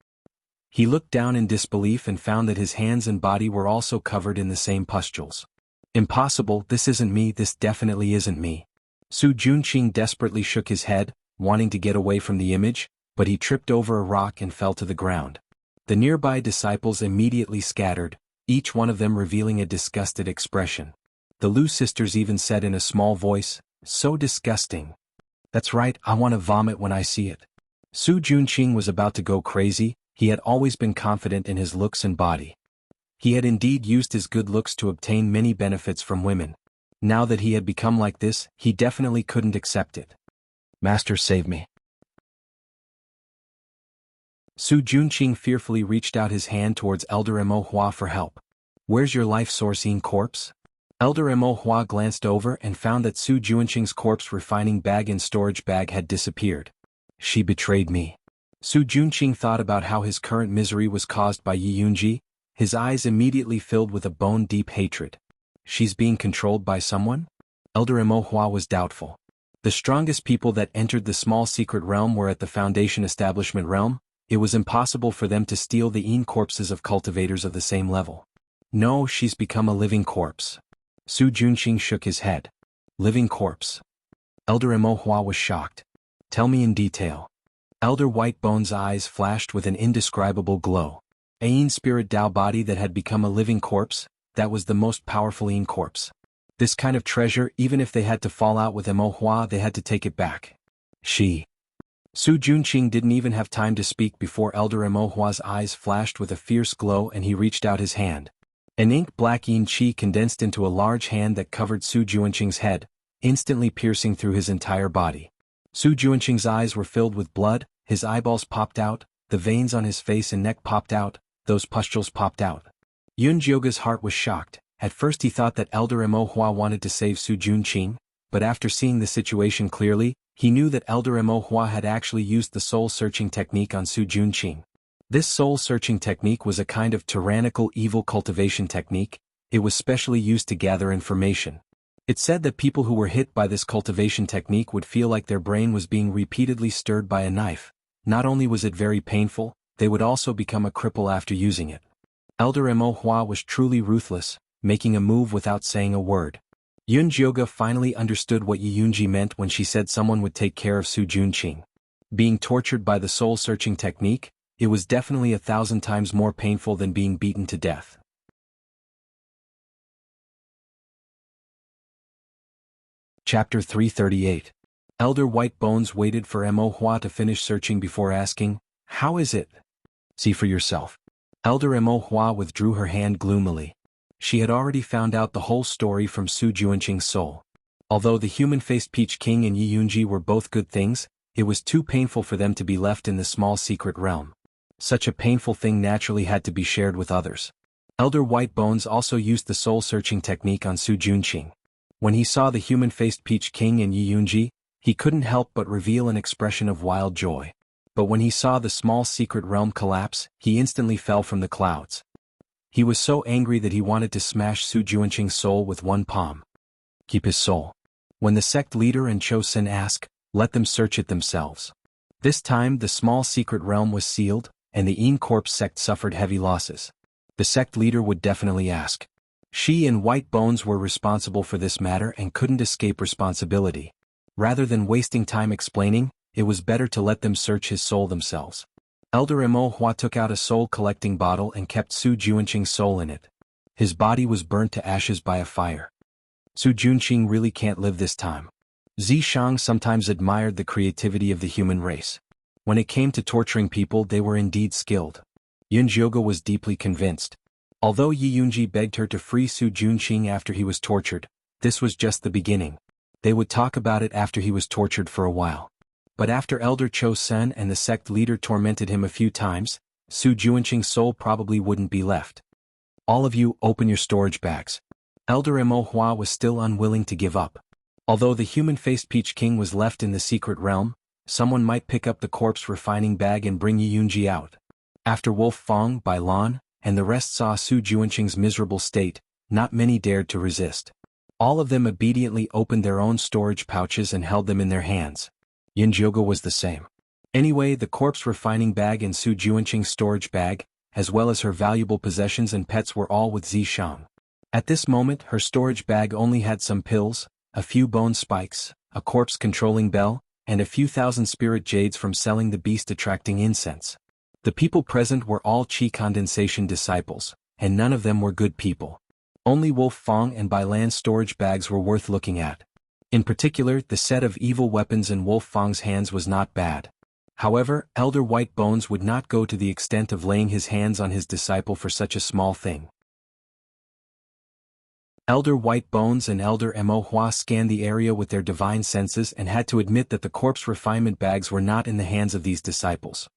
He looked down in disbelief and found that his hands and body were also covered in the same pustules. Impossible, this isn't me, this definitely isn't me. Su Juanqing desperately shook his head, wanting to get away from the image, but he tripped over a rock and fell to the ground. The nearby disciples immediately scattered, each one of them revealing a disgusted expression. The Lu sisters even said in a small voice, "So disgusting." "That's right, I want to vomit when I see it." Su Junqing was about to go crazy. He had always been confident in his looks and body. He had indeed used his good looks to obtain many benefits from women. Now that he had become like this, he definitely couldn't accept it. "Master, save me." Su Junqing fearfully reached out his hand towards Elder Mo Hua for help. "Where's your life sourcing corpse?" Elder Mo Hua glanced over and found that Su Junqing's corpse refining bag and storage bag had disappeared. "She betrayed me." Su Junqing thought about how his current misery was caused by Yi Yunji. His eyes immediately filled with a bone-deep hatred. She's being controlled by someone? Elder Mo Hua was doubtful. The strongest people that entered the small secret realm were at the Foundation Establishment realm. It was impossible for them to steal the Yin corpses of cultivators of the same level. No, she's become a living corpse. Su Junqing shook his head. Living corpse. Elder Mo Hua was shocked. "Tell me in detail." Elder Whitebone's eyes flashed with an indescribable glow. A Yin spirit Dao body that had become a living corpse, that was the most powerful Yin corpse. This kind of treasure, even if they had to fall out with Mo Hua, they had to take it back. Su Junqing didn't even have time to speak before Elder Mo Hua's eyes flashed with a fierce glow and he reached out his hand. An ink-black yin qi condensed into a large hand that covered Su Junqing's head, instantly piercing through his entire body. Su Junqing's eyes were filled with blood, his eyeballs popped out, the veins on his face and neck popped out, those pustules popped out. Yun Jioga's heart was shocked. At first he thought that Elder Mo Hua wanted to save Su Junqing, but after seeing the situation clearly, he knew that Elder Mo Hua had actually used the soul-searching technique on Su Junqing. This soul-searching technique was a kind of tyrannical evil cultivation technique. It was specially used to gather information. It said that people who were hit by this cultivation technique would feel like their brain was being repeatedly stirred by a knife. Not only was it very painful, they would also become a cripple after using it. Elder Mo Hua was truly ruthless, making a move without saying a word. Yun Jioga finally understood what Yi Yunji meant when she said someone would take care of Su Junqing. Being tortured by the soul-searching technique, it was definitely 1,000 times more painful than being beaten to death. Chapter 338. Elder White Bones waited for Mo Hua to finish searching before asking, "How is it?" "See for yourself." Elder Mo Hua withdrew her hand gloomily. She had already found out the whole story from Su Junqing's soul. Although the human-faced Peach King and Yi Yunji were both good things, it was too painful for them to be left in the small secret realm. Such a painful thing naturally had to be shared with others. Elder White Bones also used the soul-searching technique on Su Junqing. When he saw the human-faced Peach King and Yi Yunji, he couldn't help but reveal an expression of wild joy. But when he saw the small secret realm collapse, he instantly fell from the clouds. He was so angry that he wanted to smash Su Junqing's soul with one palm. Keep his soul. When the sect leader and Cho Sen asked, let them search it themselves. This time the small secret realm was sealed, and the Yin Corpse sect suffered heavy losses. The sect leader would definitely ask. She and White Bones were responsible for this matter and couldn't escape responsibility. Rather than wasting time explaining, it was better to let them search his soul themselves. Elder Mo Hua took out a soul-collecting bottle and kept Su Junqing's soul in it. His body was burnt to ashes by a fire. Su Junqing really can't live this time. Zishang sometimes admired the creativity of the human race. When it came to torturing people, they were indeed skilled. Yun Jioga was deeply convinced. Although Yi Yunji begged her to free Su Junqing after he was tortured, this was just the beginning. They would talk about it after he was tortured for a while. But after Elder Cho Sen and the sect leader tormented him a few times, Su Junqing's soul probably wouldn't be left. All of you, open your storage bags. Elder Mo Hua was still unwilling to give up. Although the human-faced Peach King was left in the secret realm, someone might pick up the corpse refining bag and bring Yi Yunji out. After Wolf Fong, Bai Lan, and the rest saw Su Junqing's miserable state, not many dared to resist. All of them obediently opened their own storage pouches and held them in their hands. Yun Jioga was the same. Anyway, the corpse refining bag and Su Junqing's storage bag, as well as her valuable possessions and pets were all with Zishang. At this moment her storage bag only had some pills, a few bone spikes, a corpse-controlling bell, and a few thousand spirit jades from selling the beast-attracting incense. The people present were all Qi condensation disciples, and none of them were good people. Only Wolf Fong and Bai Lan's storage bags were worth looking at. In particular, the set of evil weapons in Wolf Fong's hands was not bad. However, Elder White Bones would not go to the extent of laying his hands on his disciple for such a small thing. Elder White Bones and Elder Mo Hua scanned the area with their divine senses and had to admit that the corpse refinement bags were not in the hands of these disciples.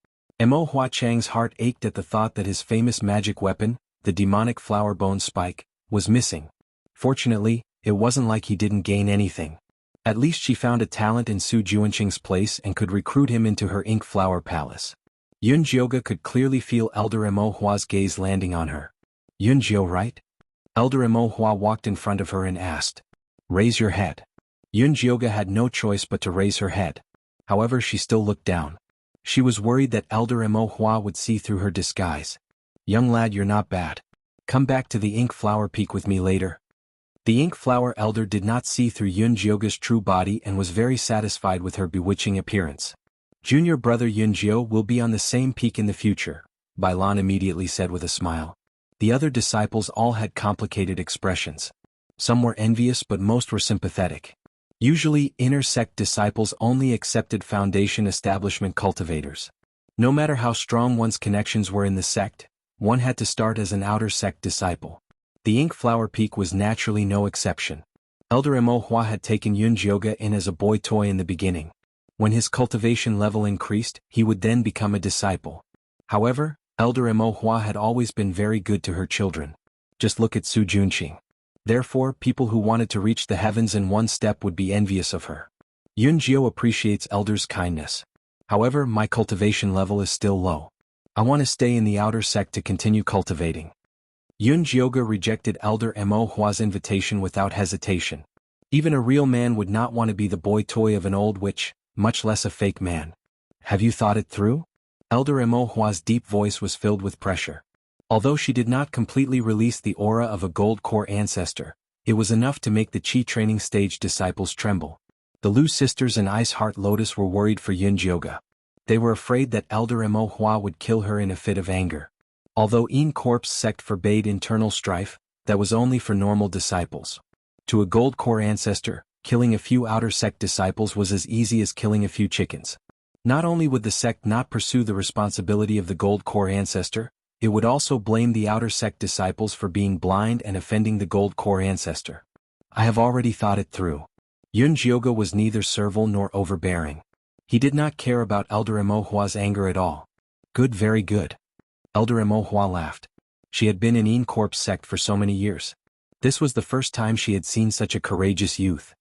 Mo Hua Chang's heart ached at the thought that his famous magic weapon, the demonic flower bone spike, was missing. Fortunately, it wasn't like he didn't gain anything. At least she found a talent in Su Juanqing's place and could recruit him into her ink flower palace. Yun Jioga could clearly feel Elder Mo Hua's gaze landing on her. Yun Jio, right? Elder Mo Hua walked in front of her and asked. Raise your head. Yun Jioga had no choice but to raise her head. However, she still looked down. She was worried that Elder Mo Hua would see through her disguise. Young lad, you're not bad. Come back to the ink flower peak with me later. The ink flower elder did not see through Yun Jioga's true body and was very satisfied with her bewitching appearance. Junior brother Yun Jio will be on the same peak in the future, Bai Lan immediately said with a smile. The other disciples all had complicated expressions. Some were envious but most were sympathetic. Usually, inner sect disciples only accepted foundation establishment cultivators. No matter how strong one's connections were in the sect, one had to start as an outer sect disciple. The ink flower peak was naturally no exception. Elder Mo Hua had taken Yun Jioga in as a boy toy in the beginning. When his cultivation level increased, he would then become a disciple. However, Elder Mo Hua had always been very good to her children. Just look at Su Junqing. Therefore, people who wanted to reach the heavens in one step would be envious of her. Yun Jio appreciates Elder's kindness. However, my cultivation level is still low. I want to stay in the outer sect to continue cultivating. Yun Jioga rejected Elder Mo Hua's invitation without hesitation. Even a real man would not want to be the boy toy of an old witch, much less a fake man. Have you thought it through? Elder Mo Hua's deep voice was filled with pressure. Although she did not completely release the aura of a gold core ancestor, it was enough to make the Qi training stage disciples tremble. The Lu sisters and Ice Heart Lotus were worried for Yun Jioga. They were afraid that Elder Mo Hua would kill her in a fit of anger. Although Yin Corp's sect forbade internal strife, that was only for normal disciples. To a gold core ancestor, killing a few outer sect disciples was as easy as killing a few chickens. Not only would the sect not pursue the responsibility of the gold core ancestor, it would also blame the outer sect disciples for being blind and offending the gold core ancestor. I have already thought it through. Yun Jioga was neither servile nor overbearing. He did not care about Elder Mo Hua's anger at all. Good, very good. Elder Mo Hua laughed. She had been in Yin Corp's sect for so many years. This was the first time she had seen such a courageous youth.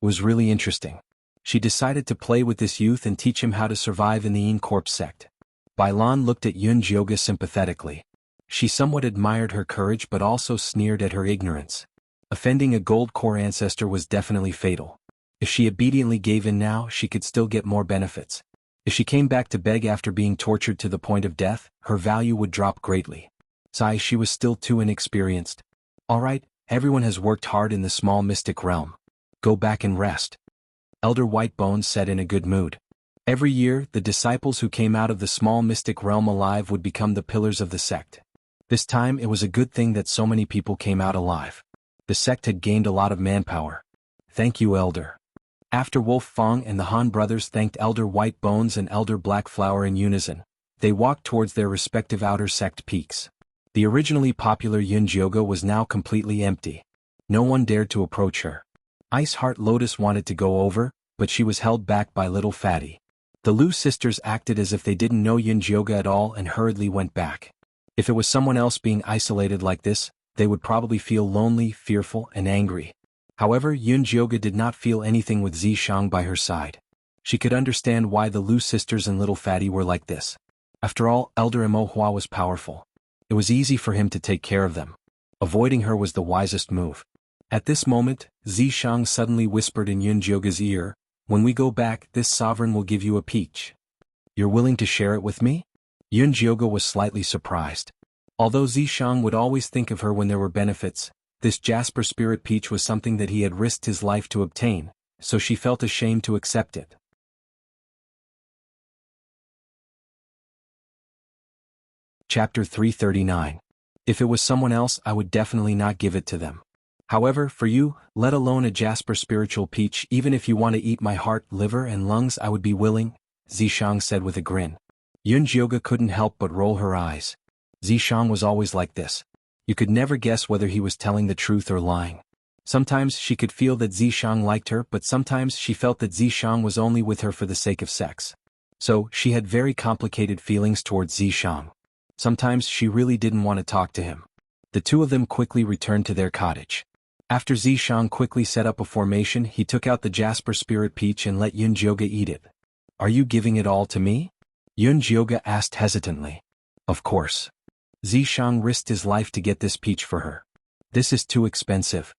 It was really interesting. She decided to play with this youth and teach him how to survive in the Yin Corp sect. Bai Lan looked at Yun Jioga sympathetically. She somewhat admired her courage but also sneered at her ignorance. Offending a gold core ancestor was definitely fatal. If she obediently gave in now, she could still get more benefits. If she came back to beg after being tortured to the point of death, her value would drop greatly. Besides, she was still too inexperienced. Alright, everyone has worked hard in the small mystic realm. Go back and rest. Elder White Bones said in a good mood. Every year, the disciples who came out of the small mystic realm alive would become the pillars of the sect. This time it was a good thing that so many people came out alive. The sect had gained a lot of manpower. Thank you, Elder. After Wolf Fong and the Han brothers thanked Elder White Bones and Elder Black Flower in unison, they walked towards their respective outer sect peaks. The originally popular Yun Jioga was now completely empty. No one dared to approach her. Ice Heart Lotus wanted to go over, but she was held back by Little Fatty. The Lu sisters acted as if they didn't know Yun Jioga at all and hurriedly went back. If it was someone else being isolated like this, they would probably feel lonely, fearful, and angry. However, Yun Jioga did not feel anything with Zishang by her side. She could understand why the Lu sisters and Little Fatty were like this. After all, Elder Mo Hua was powerful. It was easy for him to take care of them. Avoiding her was the wisest move. At this moment, Zishang suddenly whispered in Yun Jioga's ear, "When we go back, this sovereign will give you a peach. You're willing to share it with me?" Yun Jioga was slightly surprised. Although Zishang would always think of her when there were benefits, this Jasper Spirit Peach was something that he had risked his life to obtain, so she felt ashamed to accept it. Chapter 339. If it was someone else, I would definitely not give it to them. However, for you, let alone a Jasper spiritual peach, even if you want to eat my heart, liver and lungs, I would be willing, Zishang said with a grin. Yunjioga couldn't help but roll her eyes. Zishang was always like this. You could never guess whether he was telling the truth or lying. Sometimes she could feel that Zishang liked her, but sometimes she felt that Zishang was only with her for the sake of sex. So, she had very complicated feelings towards Zishang. Sometimes she really didn't want to talk to him. The two of them quickly returned to their cottage. After Zishang quickly set up a formation, he took out the Jasper Spirit Peach and let Yunjioga eat it. Are you giving it all to me? Yunjioga asked hesitantly. Of course. Zishang risked his life to get this peach for her. This is too expensive.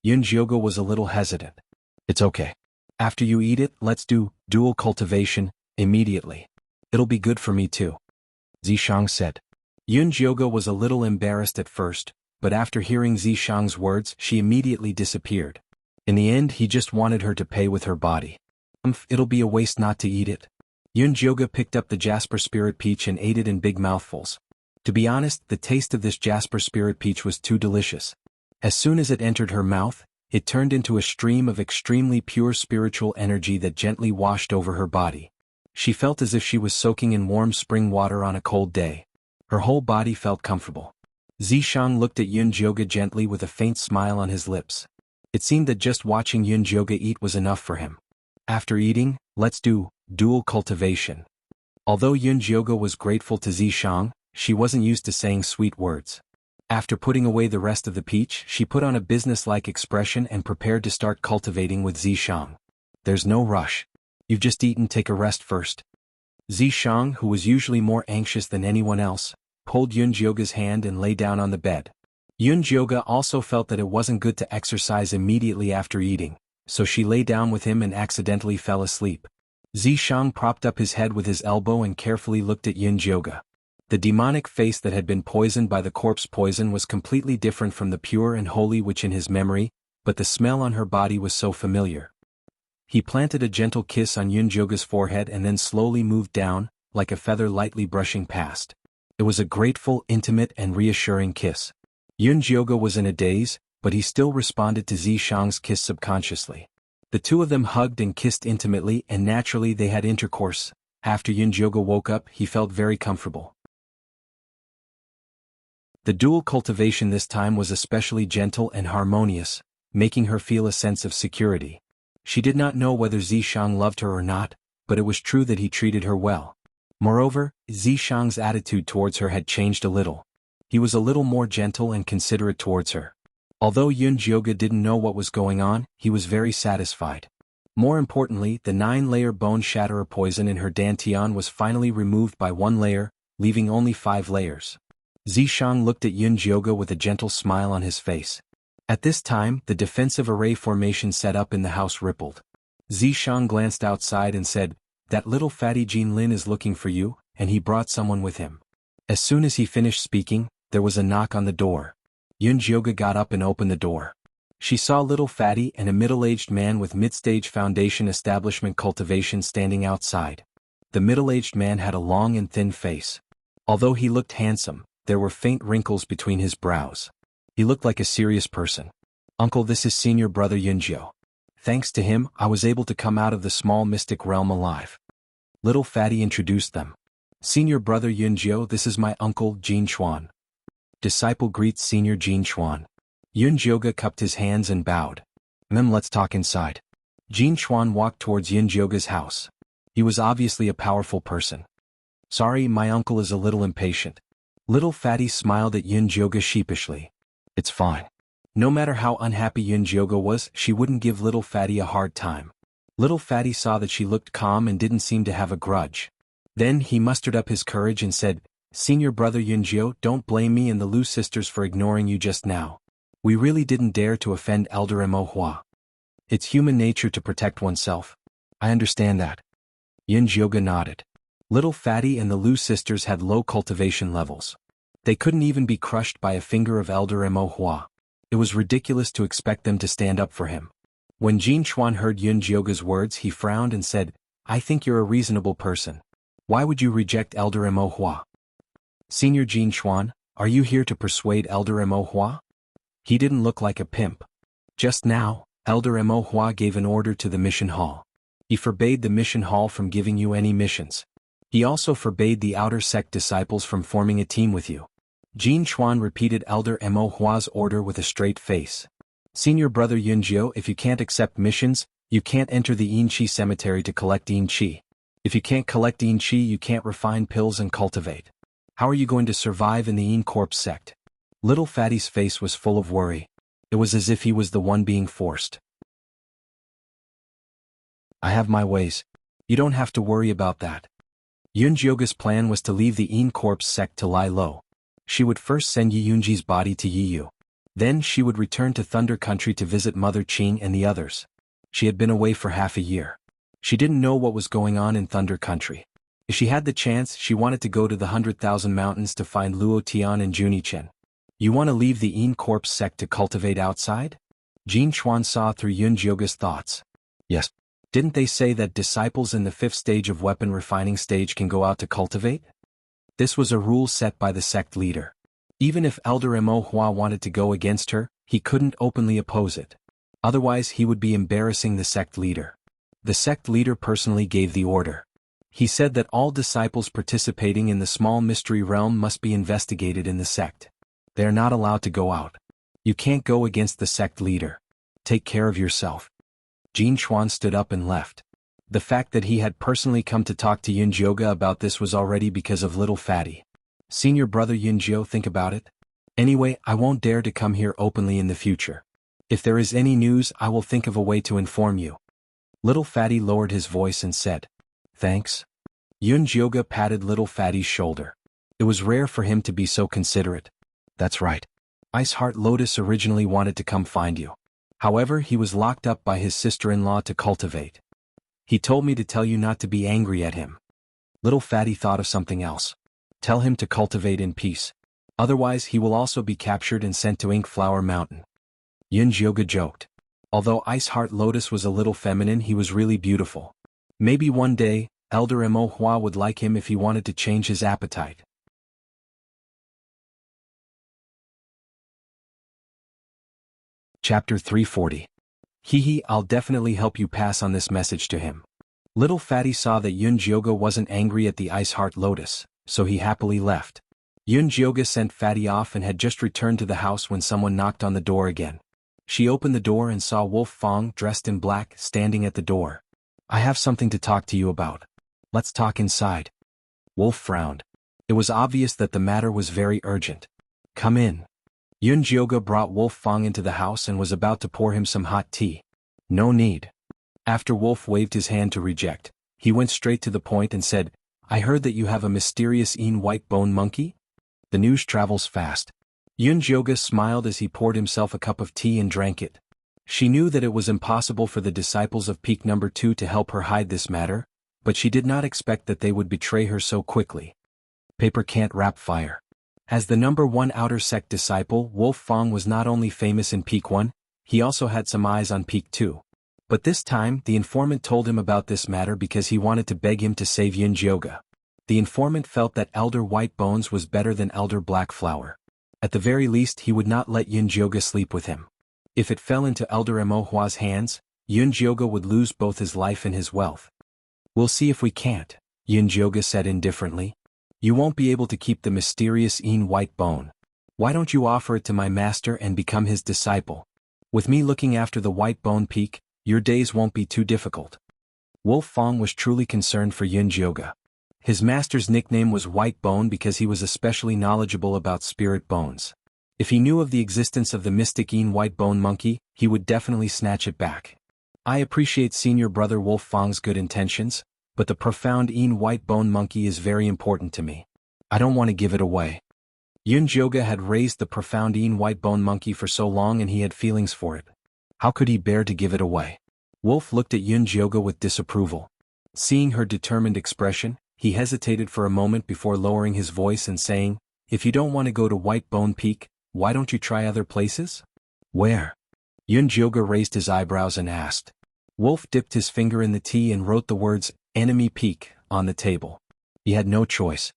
Yunjioga was a little hesitant. It's okay. After you eat it, let's do dual cultivation immediately. It'll be good for me too. Zishang said. Yunjioga was a little embarrassed at first, but after hearing Zishang's words, she immediately disappeared. In the end, he just wanted her to pay with her body. It'll be a waste not to eat it. Yunjioga picked up the Jasper Spirit Peach and ate it in big mouthfuls. To be honest, the taste of this Jasper Spirit Peach was too delicious. As soon as it entered her mouth, it turned into a stream of extremely pure spiritual energy that gently washed over her body. She felt as if she was soaking in warm spring water on a cold day. Her whole body felt comfortable. Zishang looked at Yunjioga gently with a faint smile on his lips. It seemed that just watching Yunjioga eat was enough for him. After eating, let's do dual cultivation. Although Yunjioga was grateful to Zishang, she wasn't used to saying sweet words. After putting away the rest of the peach, she put on a business-like expression and prepared to start cultivating with Zishang. There's no rush. You've just eaten, take a rest first. Zishang, who was usually more anxious than anyone else, pulled Yunjioga's hand and lay down on the bed. Yunjioga also felt that it wasn't good to exercise immediately after eating, so she lay down with him and accidentally fell asleep. Zishang propped up his head with his elbow and carefully looked at Yunjioga. The demonic face that had been poisoned by the corpse poison was completely different from the pure and holy witch in his memory, but the smell on her body was so familiar. He planted a gentle kiss on Yunjioga's forehead and then slowly moved down, like a feather lightly brushing past. It was a grateful, intimate and reassuring kiss. Yunjioga was in a daze, but he still responded to Zishang's kiss subconsciously. The two of them hugged and kissed intimately, and naturally they had intercourse. After Yunjioga woke up, he felt very comfortable. The dual cultivation this time was especially gentle and harmonious, making her feel a sense of security. She did not know whether Zishang loved her or not, but it was true that he treated her well. Moreover, Zishang's attitude towards her had changed a little. He was a little more gentle and considerate towards her. Although Yunjioga didn't know what was going on, he was very satisfied. More importantly, the 9-layer bone shatterer poison in her dantian was finally removed by 1 layer, leaving only 5 layers. Zishang looked at Yunjioga with a gentle smile on his face. At this time, the defensive array formation set up in the house rippled. Zishang glanced outside and said, "That little fatty Jin Lin is looking for you," and he brought someone with him. As soon as he finished speaking, there was a knock on the door. Yunjioga got up and opened the door. She saw little fatty and a middle-aged man with mid-stage foundation establishment cultivation standing outside. The middle-aged man had a long and thin face. Although he looked handsome, there were faint wrinkles between his brows. He looked like a serious person. "Uncle, this is senior brother Yunjio. Thanks to him, I was able to come out of the small mystic realm alive." Little fatty introduced them. "Senior brother Yunjio, this is my uncle, Jin Chuan." Disciple greets senior Jin Chuan. Yunjioga cupped his hands and bowed. Let's talk inside." Jin Chuan walked towards Yunjioga's house. He was obviously a powerful person. "Sorry, my uncle is a little impatient." Little fatty smiled at Yunjioga sheepishly. "It's fine." No matter how unhappy Yunjioga was, she wouldn't give little fatty a hard time. Little fatty saw that she looked calm and didn't seem to have a grudge. Then he mustered up his courage and said, "Senior brother Yunjio, don't blame me and the Lu sisters for ignoring you just now. We really didn't dare to offend Elder Mo Hua. It's human nature to protect oneself. I understand that." Yunjioga nodded. Little fatty and the Lu sisters had low cultivation levels. They couldn't even be crushed by a finger of Elder Mo Hua. It was ridiculous to expect them to stand up for him. When Jin Chuan heard Yunjioga's words, he frowned and said, "I think you're a reasonable person. Why would you reject Elder Mo Hua?" "Senior Jin Chuan, Are you here to persuade Elder Mo Hua? He didn't look like a pimp. Just now, Elder Mo Hua gave an order to the mission hall. He forbade the mission hall from giving you any missions. He also forbade the outer sect disciples from forming a team with you. Jin Chuan repeated Elder Mo Hua's order with a straight face. Senior brother Yunjiu, if you can't accept missions, you can't enter the Yin Qi cemetery to collect Yin Qi. If you can't collect Yin Qi, you can't refine pills and cultivate. How are you going to survive in the Yin Corp sect? Little Fatty's face was full of worry. It was as if he was the one being forced. I have my ways. You don't have to worry about that. Yunjioga's plan was to leave the Yin Corp sect to lie low. She would first send Yi Yunji's body to Yiyu. Then she would return to Thunder Country to visit Mother Qing and the others. She had been away for half a year. She didn't know what was going on in Thunder Country. If she had the chance, she wanted to go to the 100,000 Mountains to find Luo Tian and Junichen. You want to leave the Yin Corp sect to cultivate outside? Jin Chuan saw through Yunjioga's thoughts. Yes. Didn't they say that disciples in the 5th stage of weapon refining stage can go out to cultivate? This was a rule set by the sect leader. Even if Elder Mo Hua wanted to go against her, he couldn't openly oppose it. Otherwise he would be embarrassing the sect leader. The sect leader personally gave the order. He said that all disciples participating in the small mystery realm must be investigated in the sect. They are not allowed to go out. You can't go against the sect leader. Take care of yourself. Jin Chuan stood up and left. The fact that he had personally come to talk to Yunjioga about this was already because of little Fatty. Senior brother Yunjio, think about it. Anyway, I won't dare to come here openly in the future. If there is any news, I will think of a way to inform you. Little Fatty lowered his voice and said, Thanks. Yunjioga patted little Fatty's shoulder. It was rare for him to be so considerate. That's right. Ice Heart Lotus originally wanted to come find you. However, he was locked up by his sister-in-law to cultivate. He told me to tell you not to be angry at him. Little Fatty thought of something else. Tell him to cultivate in peace. Otherwise he will also be captured and sent to Ink Flower Mountain. Yunjioga joked. Although Ice Heart Lotus was a little feminine, he was really beautiful. Maybe one day, Elder Mo Hua would like him if he wanted to change his appetite. Chapter 340. Hee, I'll definitely help you pass on this message to him. Little Fatty saw that Yunjioga wasn't angry at the Ice Heart Lotus, so he happily left. Yunjioga sent Fatty off and had just returned to the house when someone knocked on the door again. She opened the door and saw Wolf Fong dressed in black standing at the door. I have something to talk to you about. Let's talk inside. Wolf frowned. It was obvious that the matter was very urgent. Come in. Yunjioga brought Wolf Fong into the house and was about to pour him some hot tea. No need. After Wolf waved his hand to reject, he went straight to the point and said, I heard that you have a mysterious Yin white bone monkey? The news travels fast. Yunjioga smiled as he poured himself a cup of tea and drank it. She knew that it was impossible for the disciples of Peak No. 2 to help her hide this matter, but she did not expect that they would betray her so quickly. Paper can't wrap fire. As the No. 1 outer sect disciple, Wolf Fong was not only famous in Peak 1, he also had some eyes on Peak 2. But this time, the informant told him about this matter because he wanted to beg him to save Yunjioga. The informant felt that Elder White Bones was better than Elder Black Flower. At the very least, he would not let Yunjioga sleep with him. If it fell into Elder Mo Hua's hands, Yunjioga would lose both his life and his wealth. We'll see if we can't, Yunjioga said indifferently. You won't be able to keep the mysterious Yin white bone. Why don't you offer it to my master and become his disciple? With me looking after the white bone peak, your days won't be too difficult. Wolf Fong was truly concerned for Yunjioga. His master's nickname was White Bone because he was especially knowledgeable about spirit bones. If he knew of the existence of the mystic Yin white bone monkey, he would definitely snatch it back. I appreciate senior brother Wolf Fong's good intentions, but the profound Yin white bone monkey is very important to me. I don't want to give it away. Yunjioga had raised the profound Yin white bone monkey for so long and he had feelings for it. How could he bear to give it away? Wolf looked at Yunjioga with disapproval. Seeing her determined expression, he hesitated for a moment before lowering his voice and saying, If you don't want to go to White Bone Peak, why don't you try other places? Where? Yunjioga raised his eyebrows and asked. Wolf dipped his finger in the tea and wrote the words, Enemy Peak, on the table. He had no choice.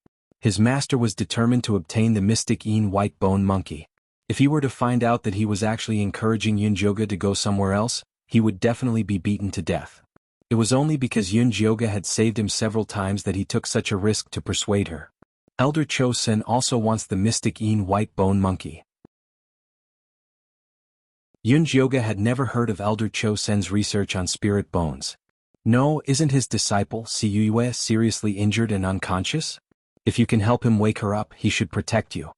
His master was determined to obtain the mystic Yin white bone monkey. If he were to find out that he was actually encouraging Yunjioge to go somewhere else, he would definitely be beaten to death. It was only because Yunjioge had saved him several times that he took such a risk to persuade her. Elder Cho-sen also wants the mystic Yin white bone monkey. Yunjioge had never heard of Elder Cho-sen's research on spirit bones. No, isn't his disciple, Siyue, seriously injured and unconscious? If you can help him wake her up, he should protect you.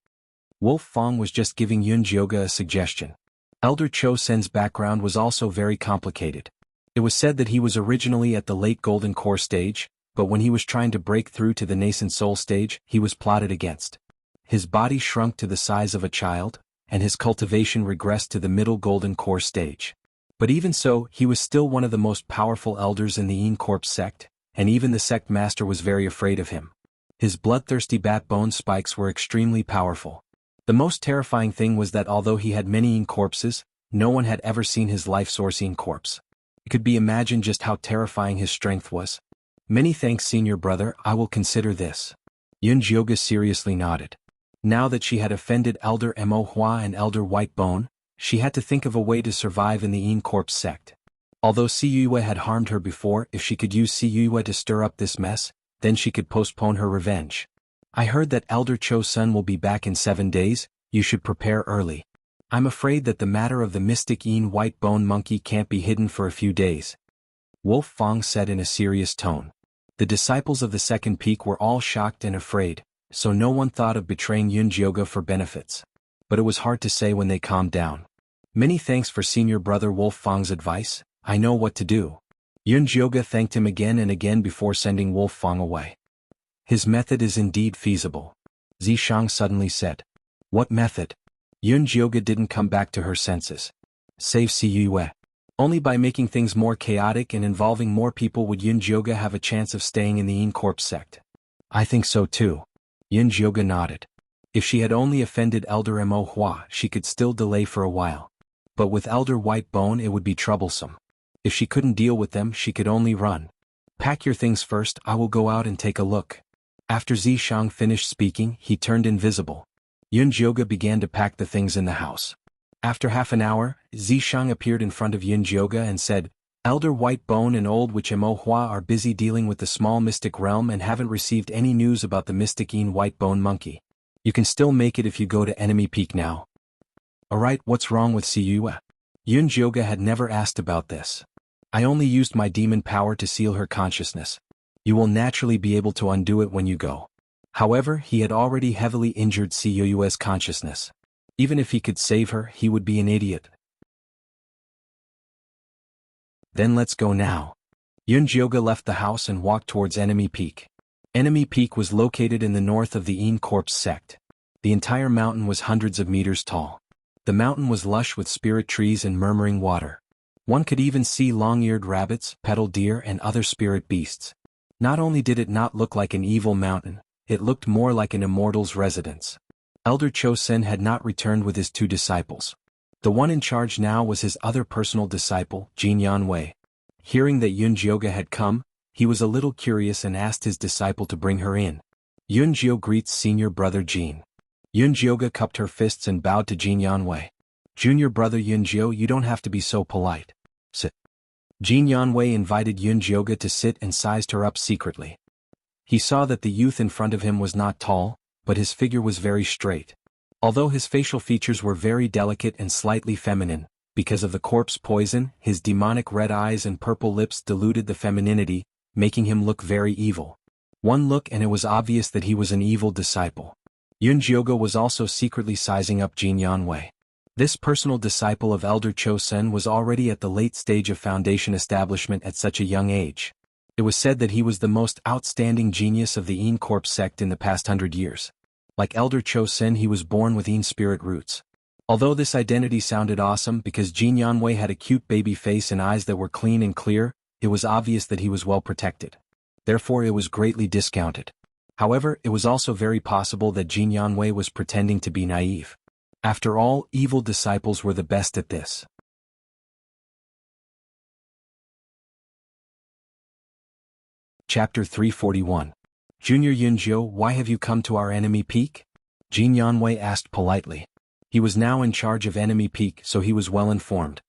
Wolf Fong was just giving Yunjioge a suggestion. Elder Cho-sen's background was also very complicated. It was said that he was originally at the late Golden Core stage, but when he was trying to break through to the nascent soul stage, he was plotted against. His body shrunk to the size of a child, and his cultivation regressed to the middle Golden Core stage. But even so, he was still one of the most powerful elders in the Yin Corp sect, and even the sect master was very afraid of him. His bloodthirsty bat bone spikes were extremely powerful. The most terrifying thing was that although he had many Yin corpses, no one had ever seen his life source Yin corpse. It could be imagined just how terrifying his strength was. Many thanks, senior brother, I will consider this. Yunjioge seriously nodded. Now that she had offended Elder Mo Hua and Elder Whitebone, she had to think of a way to survive in the Yin Corp sect. Although Siyue had harmed her before, if she could use Siyue to stir up this mess, then she could postpone her revenge. I heard that Elder Cho-sun will be back in 7 days, you should prepare early. I'm afraid that the matter of the mystic Yin white bone monkey can't be hidden for a few days. Wolf Fong said in a serious tone. The disciples of the second peak were all shocked and afraid, so no one thought of betraying Yunjioge for benefits. But it was hard to say when they calmed down. Many thanks for senior brother Wolf Fong's advice, I know what to do. Yunjioge thanked him again and again before sending Wolf Fong away. His method is indeed feasible. Zishang suddenly said. What method? Yunjioge didn't come back to her senses. Save Siyue. Only by making things more chaotic and involving more people would Yunjioge have a chance of staying in the Yin Corp sect. I think so too. Yunjioge nodded. If she had only offended Elder Mo Hua, she could still delay for a while. But with Elder Whitebone it would be troublesome. If she couldn't deal with them, she could only run. Pack your things first, I will go out and take a look. After Zishang finished speaking, he turned invisible. Yunjioge began to pack the things in the house. After half an hour, Zishang appeared in front of Yunjioge and said, Elder Whitebone and Old Witch Mo Hua are busy dealing with the small mystic realm and haven't received any news about the mystic Yin Whitebone monkey. You can still make it if you go to Enemy Peak now. Alright, what's wrong with Siyue? Yunjioge had never asked about this. I only used my demon power to seal her consciousness. You will naturally be able to undo it when you go. However, he had already heavily injured Siyue's consciousness. Even if he could save her, he would be an idiot. Then let's go now. Yunjioge left the house and walked towards Enemy Peak. Enemy Peak was located in the north of the Yin Corp sect. The entire mountain was hundreds of meters tall. The mountain was lush with spirit trees and murmuring water. One could even see long-eared rabbits, petal deer and other spirit beasts. Not only did it not look like an evil mountain, it looked more like an immortal's residence. Elder Cho-sen had not returned with his 2 disciples. The one in charge now was his other personal disciple, Jin Yanwei. Hearing that Yunjioge had come, he was a little curious and asked his disciple to bring her in. Yunjio greets senior brother Jin. Yunjioge cupped her fists and bowed to Jin Yanwei. Junior brother Yunjio, you don't have to be so polite. Sit. Jin Yanwei invited Yunjioge to sit and sized her up secretly. He saw that the youth in front of him was not tall, but his figure was very straight. Although his facial features were very delicate and slightly feminine, because of the corpse poison, his demonic red eyes and purple lips diluted the femininity, making him look very evil. One look and it was obvious that he was an evil disciple. Yunjioge was also secretly sizing up Jin Yanwei. This personal disciple of Elder Cho-sen was already at the late stage of foundation establishment at such a young age. It was said that he was the most outstanding genius of the Yin Corp sect in the past 100 years. Like Elder Cho-sen, he was born with Yin spirit roots. Although this identity sounded awesome because Jin Yanwei had a cute baby face and eyes that were clean and clear, it was obvious that he was well protected. Therefore it was greatly discounted. However, it was also very possible that Jin Yanwei was pretending to be naive. After all, evil disciples were the best at this. Chapter 341. Junior Yunjiu, why have you come to our enemy peak? Jin Yanwei asked politely. He was now in charge of enemy peak, so he was well informed.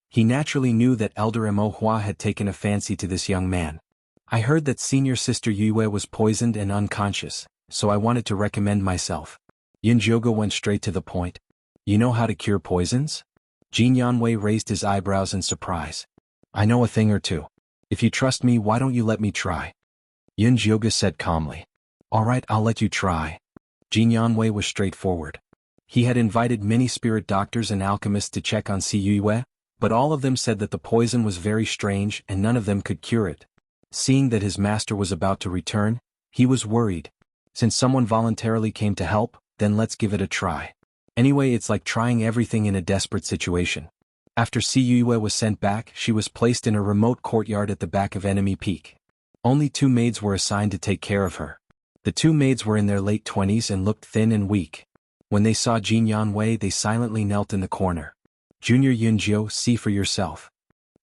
He naturally knew that Elder Mo Hua had taken a fancy to this young man. I heard that senior sister Yue was poisoned and unconscious, so I wanted to recommend myself. Yunjioga went straight to the point. You know how to cure poisons? Jin Yanwei raised his eyebrows in surprise. I know a thing or two. If you trust me, why don't you let me try? Yunjioga said calmly. Alright, I'll let you try. Jin Yanwei was straightforward. He had invited many spirit doctors and alchemists to check on Si Yue, but all of them said that the poison was very strange and none of them could cure it. Seeing that his master was about to return, he was worried. Since someone voluntarily came to help, then let's give it a try. Anyway, it's like trying everything in a desperate situation. After Si Yue was sent back, she was placed in a remote courtyard at the back of enemy peak. Only 2 maids were assigned to take care of her. The 2 maids were in their late 20s and looked thin and weak. When they saw Jin Yanwei, they silently knelt in the corner. Junior Yunjiu, see for yourself.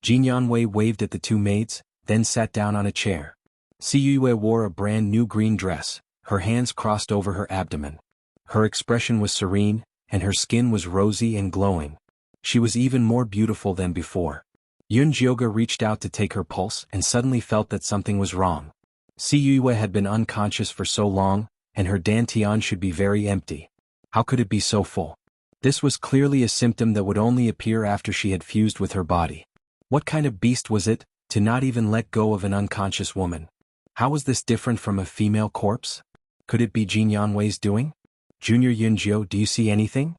Jin Yanwei waved at the 2 maids, then sat down on a chair. Si Yue wore a brand new green dress, her hands crossed over her abdomen. Her expression was serene, and her skin was rosy and glowing. She was even more beautiful than before. Yunjioga reached out to take her pulse and suddenly felt that something was wrong. Si Yue had been unconscious for so long, and her dantian should be very empty. How could it be so full? This was clearly a symptom that would only appear after she had fused with her body. What kind of beast was it, to not even let go of an unconscious woman? How was this different from a female corpse? Could it be Jin Yanwei's doing? Junior Yunjiu, do you see anything?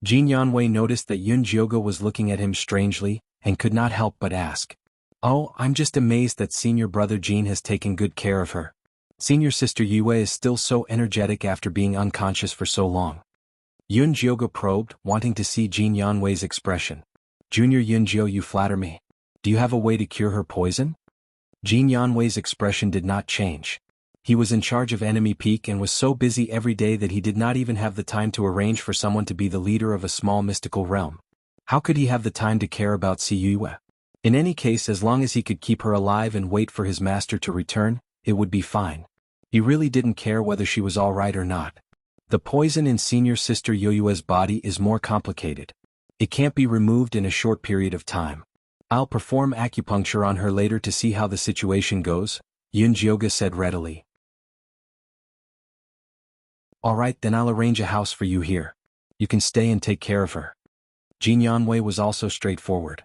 Jin Yanwei noticed that Yunjioga was looking at him strangely, and could not help but ask. Oh, I'm just amazed that senior brother Jin has taken good care of her. Senior sister Yue is still so energetic after being unconscious for so long. Yunjioga probed, wanting to see Jin Yanwei's expression. Junior Yunjiu, you flatter me. Do you have a way to cure her poison? Jin Yanwei's expression did not change. He was in charge of enemy peak and was so busy every day that he did not even have the time to arrange for someone to be the leader of a small mystical realm. How could he have the time to care about Si Yue? In any case, as long as he could keep her alive and wait for his master to return, it would be fine. He really didn't care whether she was alright or not. The poison in senior sister Yue's body is more complicated. It can't be removed in a short period of time. I'll perform acupuncture on her later to see how the situation goes, Yunjioga said readily. Alright, then I'll arrange a house for you here. You can stay and take care of her. Jin Yanwei was also straightforward.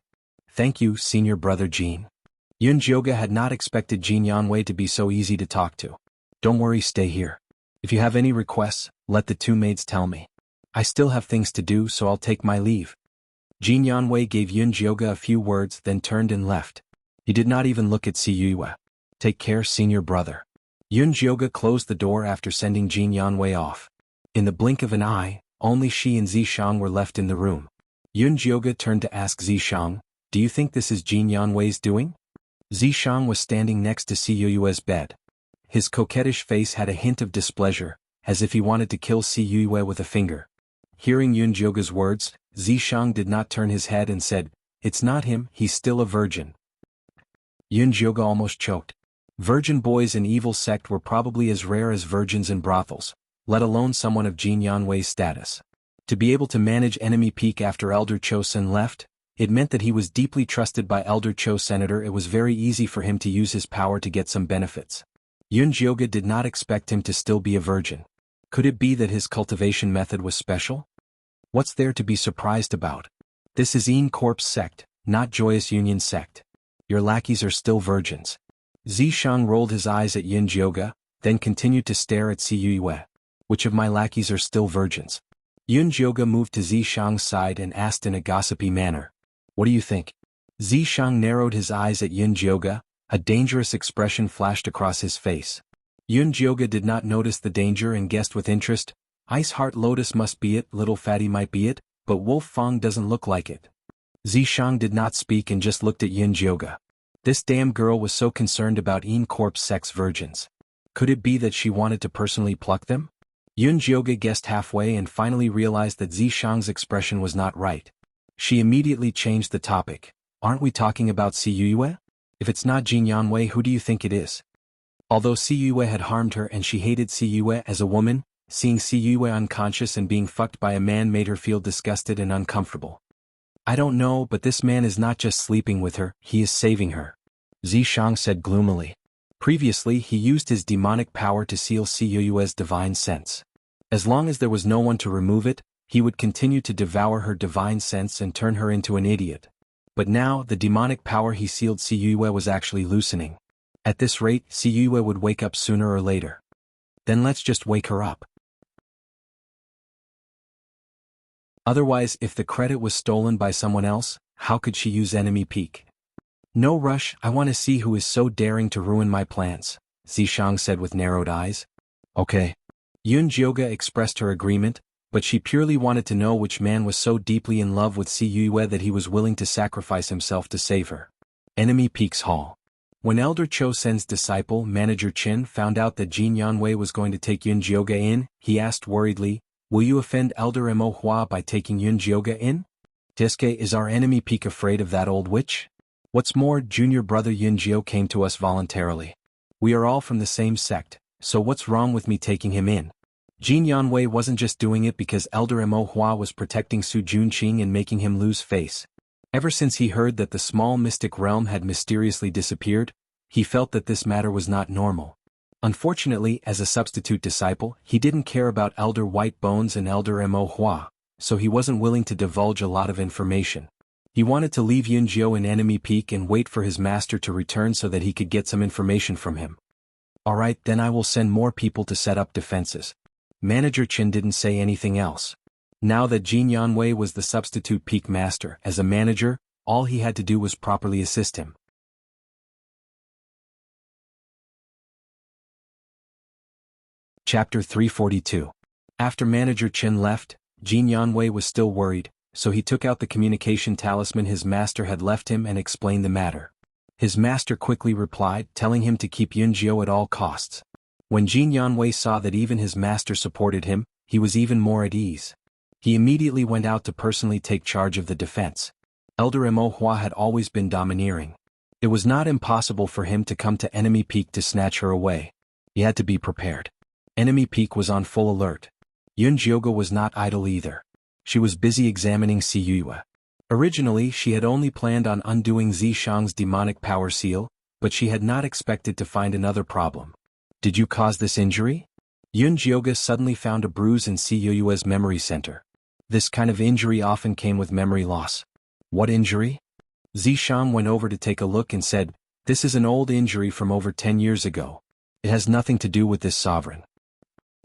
Thank you, senior brother Jin. Yunjioga had not expected Jin Yanwei to be so easy to talk to. Don't worry, stay here. If you have any requests, let the 2 maids tell me. I still have things to do, so I'll take my leave. Jin Yanwei gave Yunjioga a few words, then turned and left. He did not even look at Si Yue. Take care, senior brother. Yunjioga closed the door after sending Jin Yanwei off. In the blink of an eye, only she and Zishang were left in the room. Yunjioga turned to ask Zishang, do you think this is Jin Yanwei's doing? Zishang was standing next to Si Yue's bed. His coquettish face had a hint of displeasure, as if he wanted to kill Si Yue with a finger. Hearing Yunjioga's words, Zishang did not turn his head and said, it's not him, he's still a virgin. Yunjioga almost choked. Virgin boys in evil sect were probably as rare as virgins in brothels, let alone someone of Jin Yanwei's status. To be able to manage enemy peak after Elder Cho Sen left, it meant that he was deeply trusted by Elder Cho Senator. It was very easy for him to use his power to get some benefits. Yunjioga did not expect him to still be a virgin. Could it be that his cultivation method was special? What's there to be surprised about? This is Een Corp's sect, not Joyous Union sect. Your lackeys are still virgins. Zishang rolled his eyes at Yunjioga, then continued to stare at Si Yue. Which of my lackeys are still virgins? Yunjioga moved to Zishang's side and asked in a gossipy manner. What do you think? Zishang narrowed his eyes at Yunjioga, a dangerous expression flashed across his face. Yunjioga did not notice the danger and guessed with interest, Ice Heart Lotus must be it, Little Fatty might be it, but Wolf Fang doesn't look like it. Zishang did not speak and just looked at Yunjioga. This damn girl was so concerned about Een Corp's sex virgins. Could it be that she wanted to personally pluck them? Yunjioga guessed halfway and finally realized that Zishang's expression was not right. She immediately changed the topic. Aren't we talking about Si Yue? If it's not Jin Yanwei, who do you think it is? Although Siyue had harmed her and she hated Siyue as a woman, seeing Siyue unconscious and being fucked by a man made her feel disgusted and uncomfortable. I don't know, but this man is not just sleeping with her, he is saving her, Zishang said gloomily. Previously he used his demonic power to seal Siyue's divine sense. As long as there was no one to remove it, he would continue to devour her divine sense and turn her into an idiot. But now, the demonic power he sealed Siyue was actually loosening. At this rate, Siyue would wake up sooner or later. Then let's just wake her up. Otherwise, if the credit was stolen by someone else, how could she use enemy peak? No rush, I want to see who is so daring to ruin my plans, Zishang said with narrowed eyes. Okay. Yun Jioga expressed her agreement, but she purely wanted to know which man was so deeply in love with Siyue that he was willing to sacrifice himself to save her. Enemy Peaks Hall. When Elder Cho Sen's disciple, Manager Chin, found out that Jin Yanwei was going to take Yun Jioga in, he asked worriedly, "Will you offend Elder Mo Hua by taking Yun Jioga in? Teske, is our enemy Peak afraid of that old witch? What's more, junior brother Yun Jio came to us voluntarily. We are all from the same sect, so what's wrong with me taking him in?" Jin Yanwei wasn't just doing it because Elder Mo Hua was protecting Su Junqing and making him lose face. Ever since he heard that the small mystic realm had mysteriously disappeared, he felt that this matter was not normal. Unfortunately, as a substitute disciple, he didn't care about Elder White Bones and Elder Mo Hua, so he wasn't willing to divulge a lot of information. He wanted to leave Yun Jio in enemy peak and wait for his master to return so that he could get some information from him. Alright, then I will send more people to set up defenses. Manager Chin didn't say anything else. Now that Jin Yanwei was the substitute peak master, as a manager, all he had to do was properly assist him. Chapter 342. After Manager Chin left, Jin Yanwei was still worried, so he took out the communication talisman his master had left him and explained the matter. His master quickly replied, telling him to keep Yun Jio at all costs. When Jin Yanwei saw that even his master supported him, he was even more at ease. He immediately went out to personally take charge of the defense. Elder Mo Hua had always been domineering. It was not impossible for him to come to enemy peak to snatch her away. He had to be prepared. Enemy peak was on full alert. Yun Jioga was not idle either. She was busy examining Siyue. Originally, she had only planned on undoing Zishang's demonic power seal, but she had not expected to find another problem. Did you cause this injury? Yun Jioga suddenly found a bruise in Siyue's memory center. This kind of injury often came with memory loss. What injury? Zishang went over to take a look and said, "This is an old injury from over 10 years ago. It has nothing to do with this sovereign."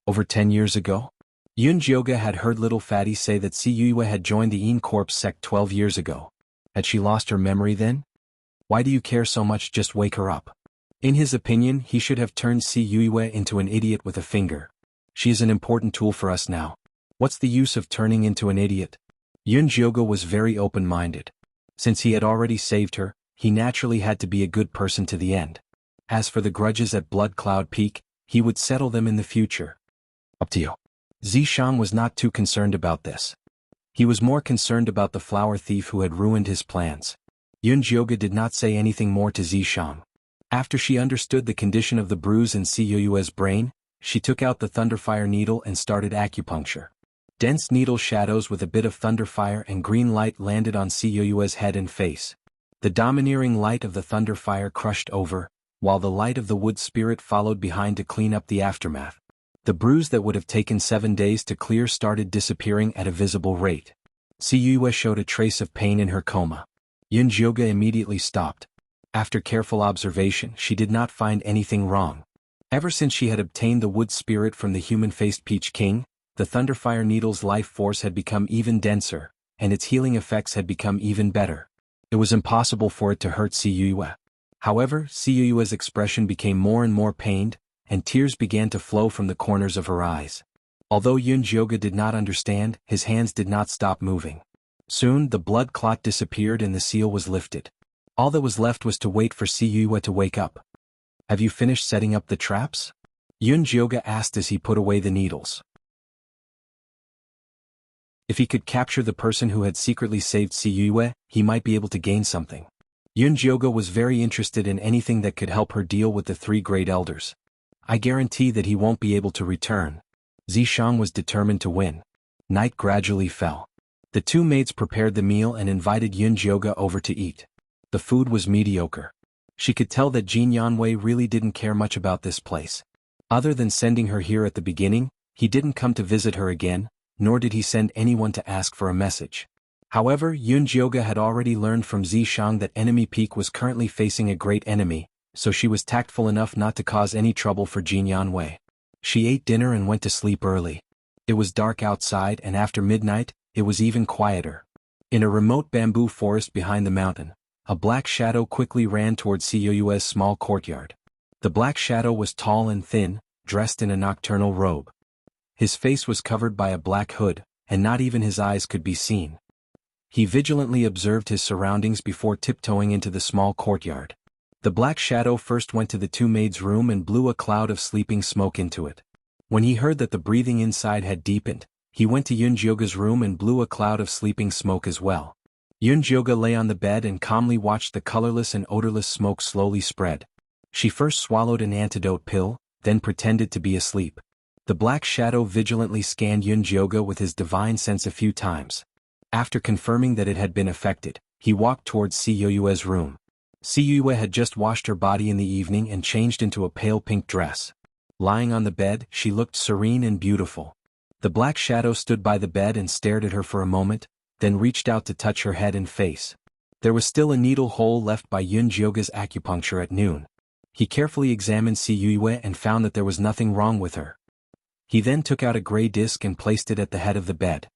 Over 10 years ago? Yun Jioga had heard little Fatty say that Siyue had joined the Yin Corps sect 12 years ago. Had she lost her memory then? Why do you care so much? Just wake her up. In his opinion, he should have turned Siyue into an idiot with a finger. She is an important tool for us now. What's the use of turning into an idiot? Yun Jioga was very open-minded. Since he had already saved her, he naturally had to be a good person to the end. As for the grudges at Blood Cloud Peak, he would settle them in the future. Up to you. Zishang was not too concerned about this. He was more concerned about the flower thief who had ruined his plans. Yun Jioga did not say anything more to Zishang. After she understood the condition of the bruise in Siyue's brain, she took out the thunderfire needle and started acupuncture. Dense needle shadows with a bit of thunderfire and green light landed on Siyue's head and face. The domineering light of the thunderfire crushed over, while the light of the wood spirit followed behind to clean up the aftermath. The bruise that would have taken 7 days to clear started disappearing at a visible rate. Siyue showed a trace of pain in her coma. Yun Jioga immediately stopped. After careful observation, she did not find anything wrong. Ever since she had obtained the wood spirit from the human-faced Peach King, the Thunderfire Needle's life force had become even denser, and its healing effects had become even better. It was impossible for it to hurt Siyue. However, Siyue's expression became more and more pained, and tears began to flow from the corners of her eyes. Although Yun Jioga did not understand, his hands did not stop moving. Soon, the blood clot disappeared and the seal was lifted. All that was left was to wait for Siyue to wake up. Have you finished setting up the traps? Yun Jioga asked as he put away the needles. If he could capture the person who had secretly saved Siyue, he might be able to gain something. Yunjioga was very interested in anything that could help her deal with the three great elders. I guarantee that he won't be able to return. Zishang was determined to win. Night gradually fell. The two maids prepared the meal and invited Yunjioga over to eat. The food was mediocre. She could tell that Jin Yanwei really didn't care much about this place. Other than sending her here at the beginning, he didn't come to visit her again, nor did he send anyone to ask for a message. However, Yunjioga had already learned from Zishang that Enemy Peak was currently facing a great enemy, so she was tactful enough not to cause any trouble for Jin Yanwei. She ate dinner and went to sleep early. It was dark outside, and after midnight, it was even quieter. In a remote bamboo forest behind the mountain, a black shadow quickly ran towards Siyue's small courtyard. The black shadow was tall and thin, dressed in a nocturnal robe. His face was covered by a black hood, and not even his eyes could be seen. He vigilantly observed his surroundings before tiptoeing into the small courtyard. The black shadow first went to the two maids' room and blew a cloud of sleeping smoke into it. When he heard that the breathing inside had deepened, he went to Yunjioga's room and blew a cloud of sleeping smoke as well. Yunjioga lay on the bed and calmly watched the colorless and odorless smoke slowly spread. She first swallowed an antidote pill, then pretended to be asleep. The black shadow vigilantly scanned Yunjioga with his divine sense a few times. After confirming that it had been affected, he walked towards Siyue's room. Siyue had just washed her body in the evening and changed into a pale pink dress. Lying on the bed, she looked serene and beautiful. The black shadow stood by the bed and stared at her for a moment, then reached out to touch her head and face. There was still a needle hole left by Yunjioga's acupuncture at noon. He carefully examined Siyue and found that there was nothing wrong with her. He then took out a gray disc and placed it at the head of the bed.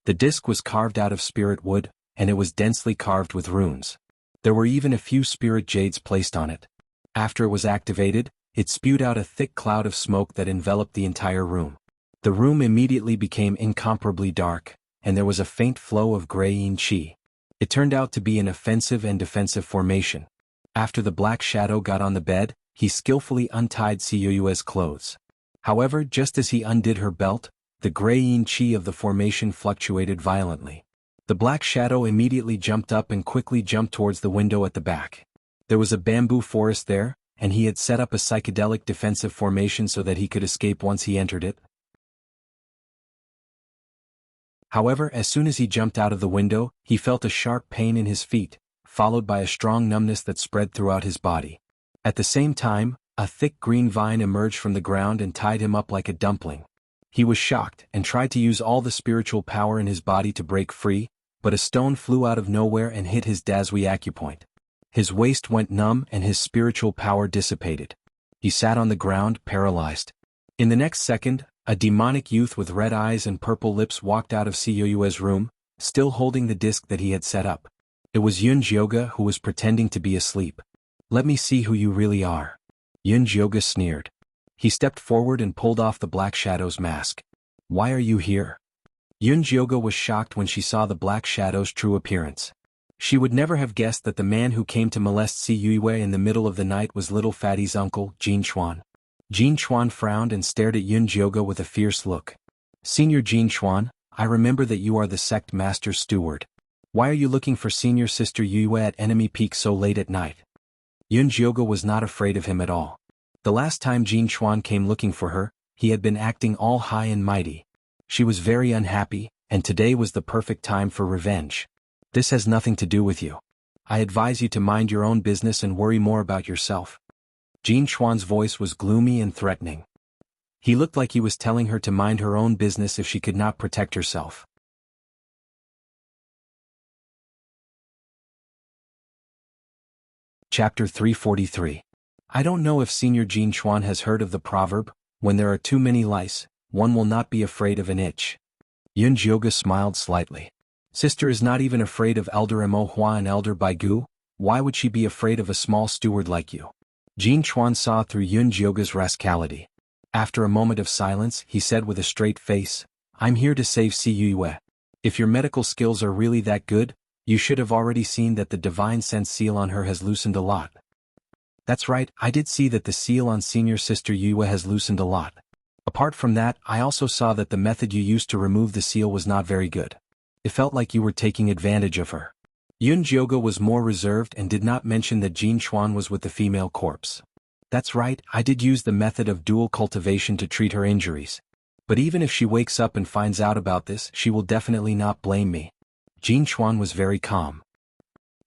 The disc was carved out of spirit wood, and it was densely carved with runes. There were even a few spirit jades placed on it. After it was activated, it spewed out a thick cloud of smoke that enveloped the entire room. The room immediately became incomparably dark, and there was a faint flow of gray yin qi. It turned out to be an offensive and defensive formation. After the black shadow got on the bed, he skillfully untied Siyue's clothes. However, just as he undid her belt, the gray yin qi of the formation fluctuated violently. The black shadow immediately jumped up and quickly jumped towards the window at the back. There was a bamboo forest there, and he had set up a psychedelic defensive formation so that he could escape once he entered it. However, as soon as he jumped out of the window, he felt a sharp pain in his feet, followed by a strong numbness that spread throughout his body. At the same time, a thick green vine emerged from the ground and tied him up like a dumpling. He was shocked and tried to use all the spiritual power in his body to break free, but a stone flew out of nowhere and hit his Dazui acupoint. His waist went numb and his spiritual power dissipated. He sat on the ground, paralyzed. In the next second, a demonic youth with red eyes and purple lips walked out of Siyue's room, still holding the disc that he had set up. It was Yunjioga who was pretending to be asleep. "Let me see who you really are." Yunjioga sneered. He stepped forward and pulled off the black shadow's mask. "Why are you here?" Yunjioga was shocked when she saw the black shadow's true appearance. She would never have guessed that the man who came to molest Siyue in the middle of the night was little Fatty's uncle, Jin Chuan. Jin Chuan frowned and stared at Yunjioga with a fierce look. "Senior Jin Chuan, I remember that you are the sect master's steward. Why are you looking for senior sister Yue at Enemy Peak so late at night?" Yunjioga was not afraid of him at all. The last time Jin Chuan came looking for her, he had been acting all high and mighty. She was very unhappy, and today was the perfect time for revenge. "This has nothing to do with you. I advise you to mind your own business and worry more about yourself." Jin Chuan's voice was gloomy and threatening. He looked like he was telling her to mind her own business if she could not protect herself. Chapter 343. I don't know if Senior Jin Chuan has heard of the proverb, "When there are too many lice, one will not be afraid of an itch." Yunjioga smiled slightly. "Sister is not even afraid of Elder Mo Hua and Elder Baigu, why would she be afraid of a small steward like you?" Jin Chuan saw through Yunjioga's rascality. After a moment of silence, he said with a straight face, "I'm here to save Siyue. If your medical skills are really that good, you should have already seen that the divine sense seal on her has loosened a lot." "That's right, I did see that the seal on senior sister Yue has loosened a lot. Apart from that, I also saw that the method you used to remove the seal was not very good. It felt like you were taking advantage of her." Yun Jioga was more reserved and did not mention that Jin Chuan was with the female corpse. That's right, I did use the method of dual cultivation to treat her injuries. But even if she wakes up and finds out about this, she will definitely not blame me. Jin Chuan was very calm.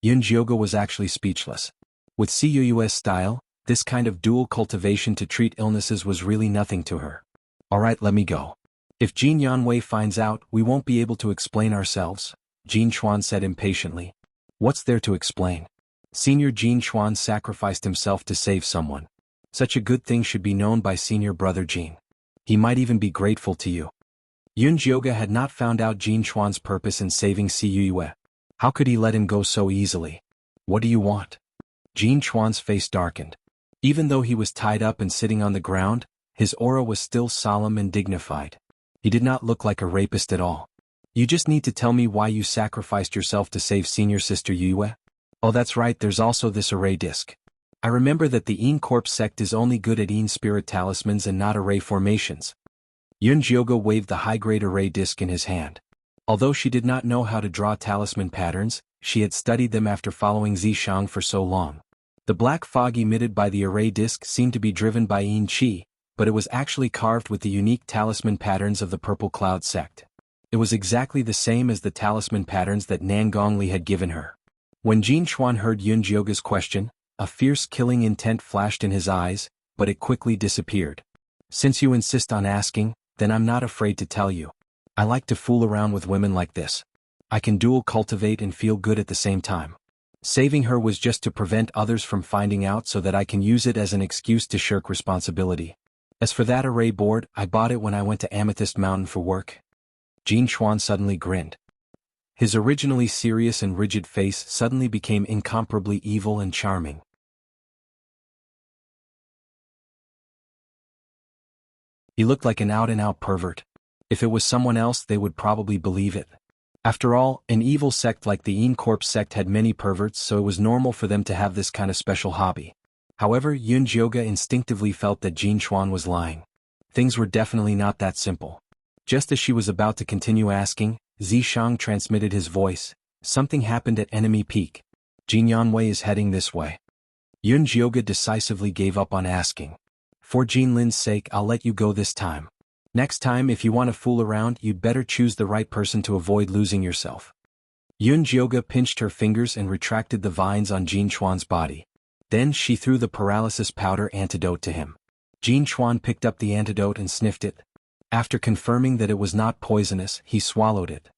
Yun Jioga was actually speechless. With Cuu's style, this kind of dual cultivation to treat illnesses was really nothing to her. Alright, let me go. If Jin Yanwei finds out, we won't be able to explain ourselves, Jin Chuan said impatiently. What's there to explain? Senior Jin Chuan sacrificed himself to save someone. Such a good thing should be known by senior brother Jin. He might even be grateful to you. Yun Jioga had not found out Jin Chuan's purpose in saving Cue. How could he let him go so easily? What do you want? Jin Chuan's face darkened. Even though he was tied up and sitting on the ground, his aura was still solemn and dignified. He did not look like a rapist at all. You just need to tell me why you sacrificed yourself to save senior sister Yue. Oh, that's right, there's also this array disc. I remember that the Een Corp sect is only good at Een spirit talismans and not array formations. Yun Jioga waved the high-grade array disc in his hand. Although she did not know how to draw talisman patterns, she had studied them after following Zishang for so long. The black fog emitted by the array disc seemed to be driven by Een Qi, but it was actually carved with the unique talisman patterns of the Purple Cloud sect. It was exactly the same as the talisman patterns that Nan Gongli had given her. When Jin Chuan heard Yun Jioga's question, a fierce killing intent flashed in his eyes, but it quickly disappeared. Since you insist on asking, then I'm not afraid to tell you. I like to fool around with women like this. I can dual cultivate and feel good at the same time. Saving her was just to prevent others from finding out so that I can use it as an excuse to shirk responsibility. As for that array board, I bought it when I went to Amethyst Mountain for work. Jin Chuan suddenly grinned. His originally serious and rigid face suddenly became incomparably evil and charming. He looked like an out-and-out pervert. If it was someone else, they would probably believe it. After all, an evil sect like the Een Corp sect had many perverts, so it was normal for them to have this kind of special hobby. However, Yun Jioga instinctively felt that Jin Chuan was lying. Things were definitely not that simple. Just as she was about to continue asking, Zishang transmitted his voice. Something happened at Enemy Peak. Jin Yanwei is heading this way. Yun Jioga decisively gave up on asking. For Jin Lin's sake, I'll let you go this time. Next time, if you want to fool around, you'd better choose the right person to avoid losing yourself. Yun Jioga pinched her fingers and retracted the vines on Jin Chuan's body. Then she threw the paralysis powder antidote to him. Jin Chuan picked up the antidote and sniffed it. After confirming that it was not poisonous, he swallowed it.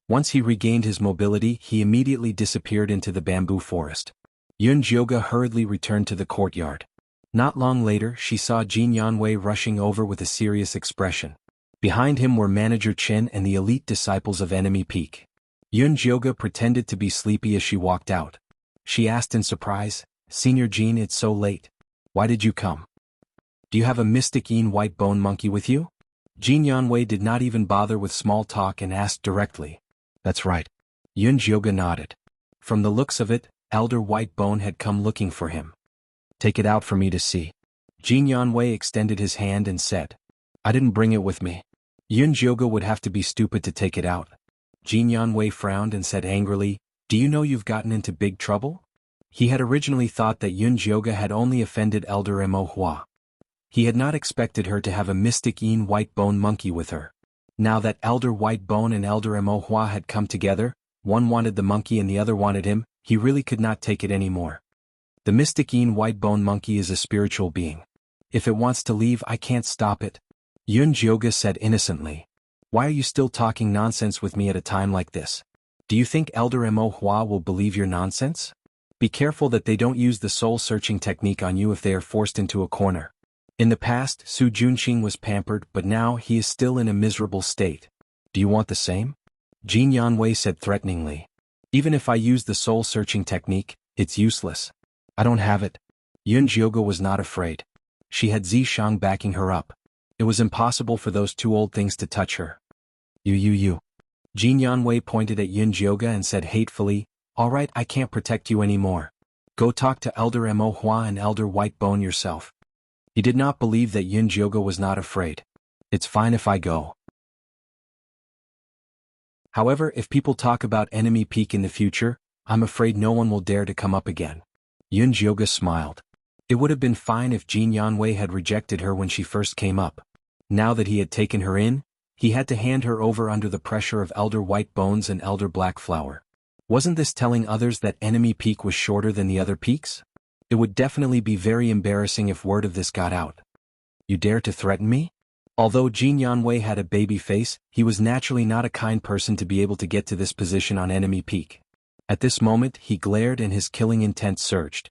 Once he regained his mobility, he immediately disappeared into the bamboo forest. Yun Jioga hurriedly returned to the courtyard. Not long later, she saw Jin Yanwei rushing over with a serious expression. Behind him were Manager Chen and the elite disciples of Enemy Peak. Yun Jioga pretended to be sleepy as she walked out. She asked in surprise, "Senior Jin, it's so late. Why did you come? Do you have a mystic Een white bone monkey with you?" Jin Yanwei did not even bother with small talk and asked directly. "That's right." Yun Jioga nodded. From the looks of it, Elder White Bone had come looking for him. "Take it out for me to see." Jin Yanwei extended his hand and said, "I didn't bring it with me." Yun Jioga would have to be stupid to take it out. Jin Yanwei frowned and said angrily, "Do you know you've gotten into big trouble?" He had originally thought that Yun Jioga had only offended Elder Mo Hua. He had not expected her to have a mystic Een white bone monkey with her. Now that Elder White Bone and Elder Mo Hua had come together, one wanted the monkey and the other wanted him, he really could not take it anymore. The mystic Een white bone monkey is a spiritual being. If it wants to leave, I can't stop it. Yun Jioga said innocently. "Why are you still talking nonsense with me at a time like this? Do you think Elder Mo Hua will believe your nonsense? Be careful that they don't use the soul-searching technique on you if they are forced into a corner. In the past, Su Junqing was pampered, but now he is still in a miserable state. Do you want the same?" Jin Yanwei said threateningly. "Even if I use the soul-searching technique, it's useless. I don't have it." Yun Jioga was not afraid. She had Zishang backing her up. It was impossible for those two old things to touch her. You. Jin Yanwei pointed at Yun Jioga and said hatefully, "All right, I can't protect you anymore. Go talk to Elder Mo Hua and Elder White Bone yourself." He did not believe that Yun Jioga was not afraid. "It's fine if I go. However, if people talk about Enemy Peak in the future, I'm afraid no one will dare to come up again. Yoga smiled. It would have been fine if Jin Yanwei had rejected her when she first came up. Now that he had taken her in, he had to hand her over under the pressure of Elder White Bones and Elder Black Flower. Wasn't this telling others that enemy peak was shorter than the other peaks? It would definitely be very embarrassing if word of this got out. You dare to threaten me? Although Jin Yanwei had a baby face, he was naturally not a kind person to be able to get to this position on enemy peak. At this moment, he glared and his killing intent surged.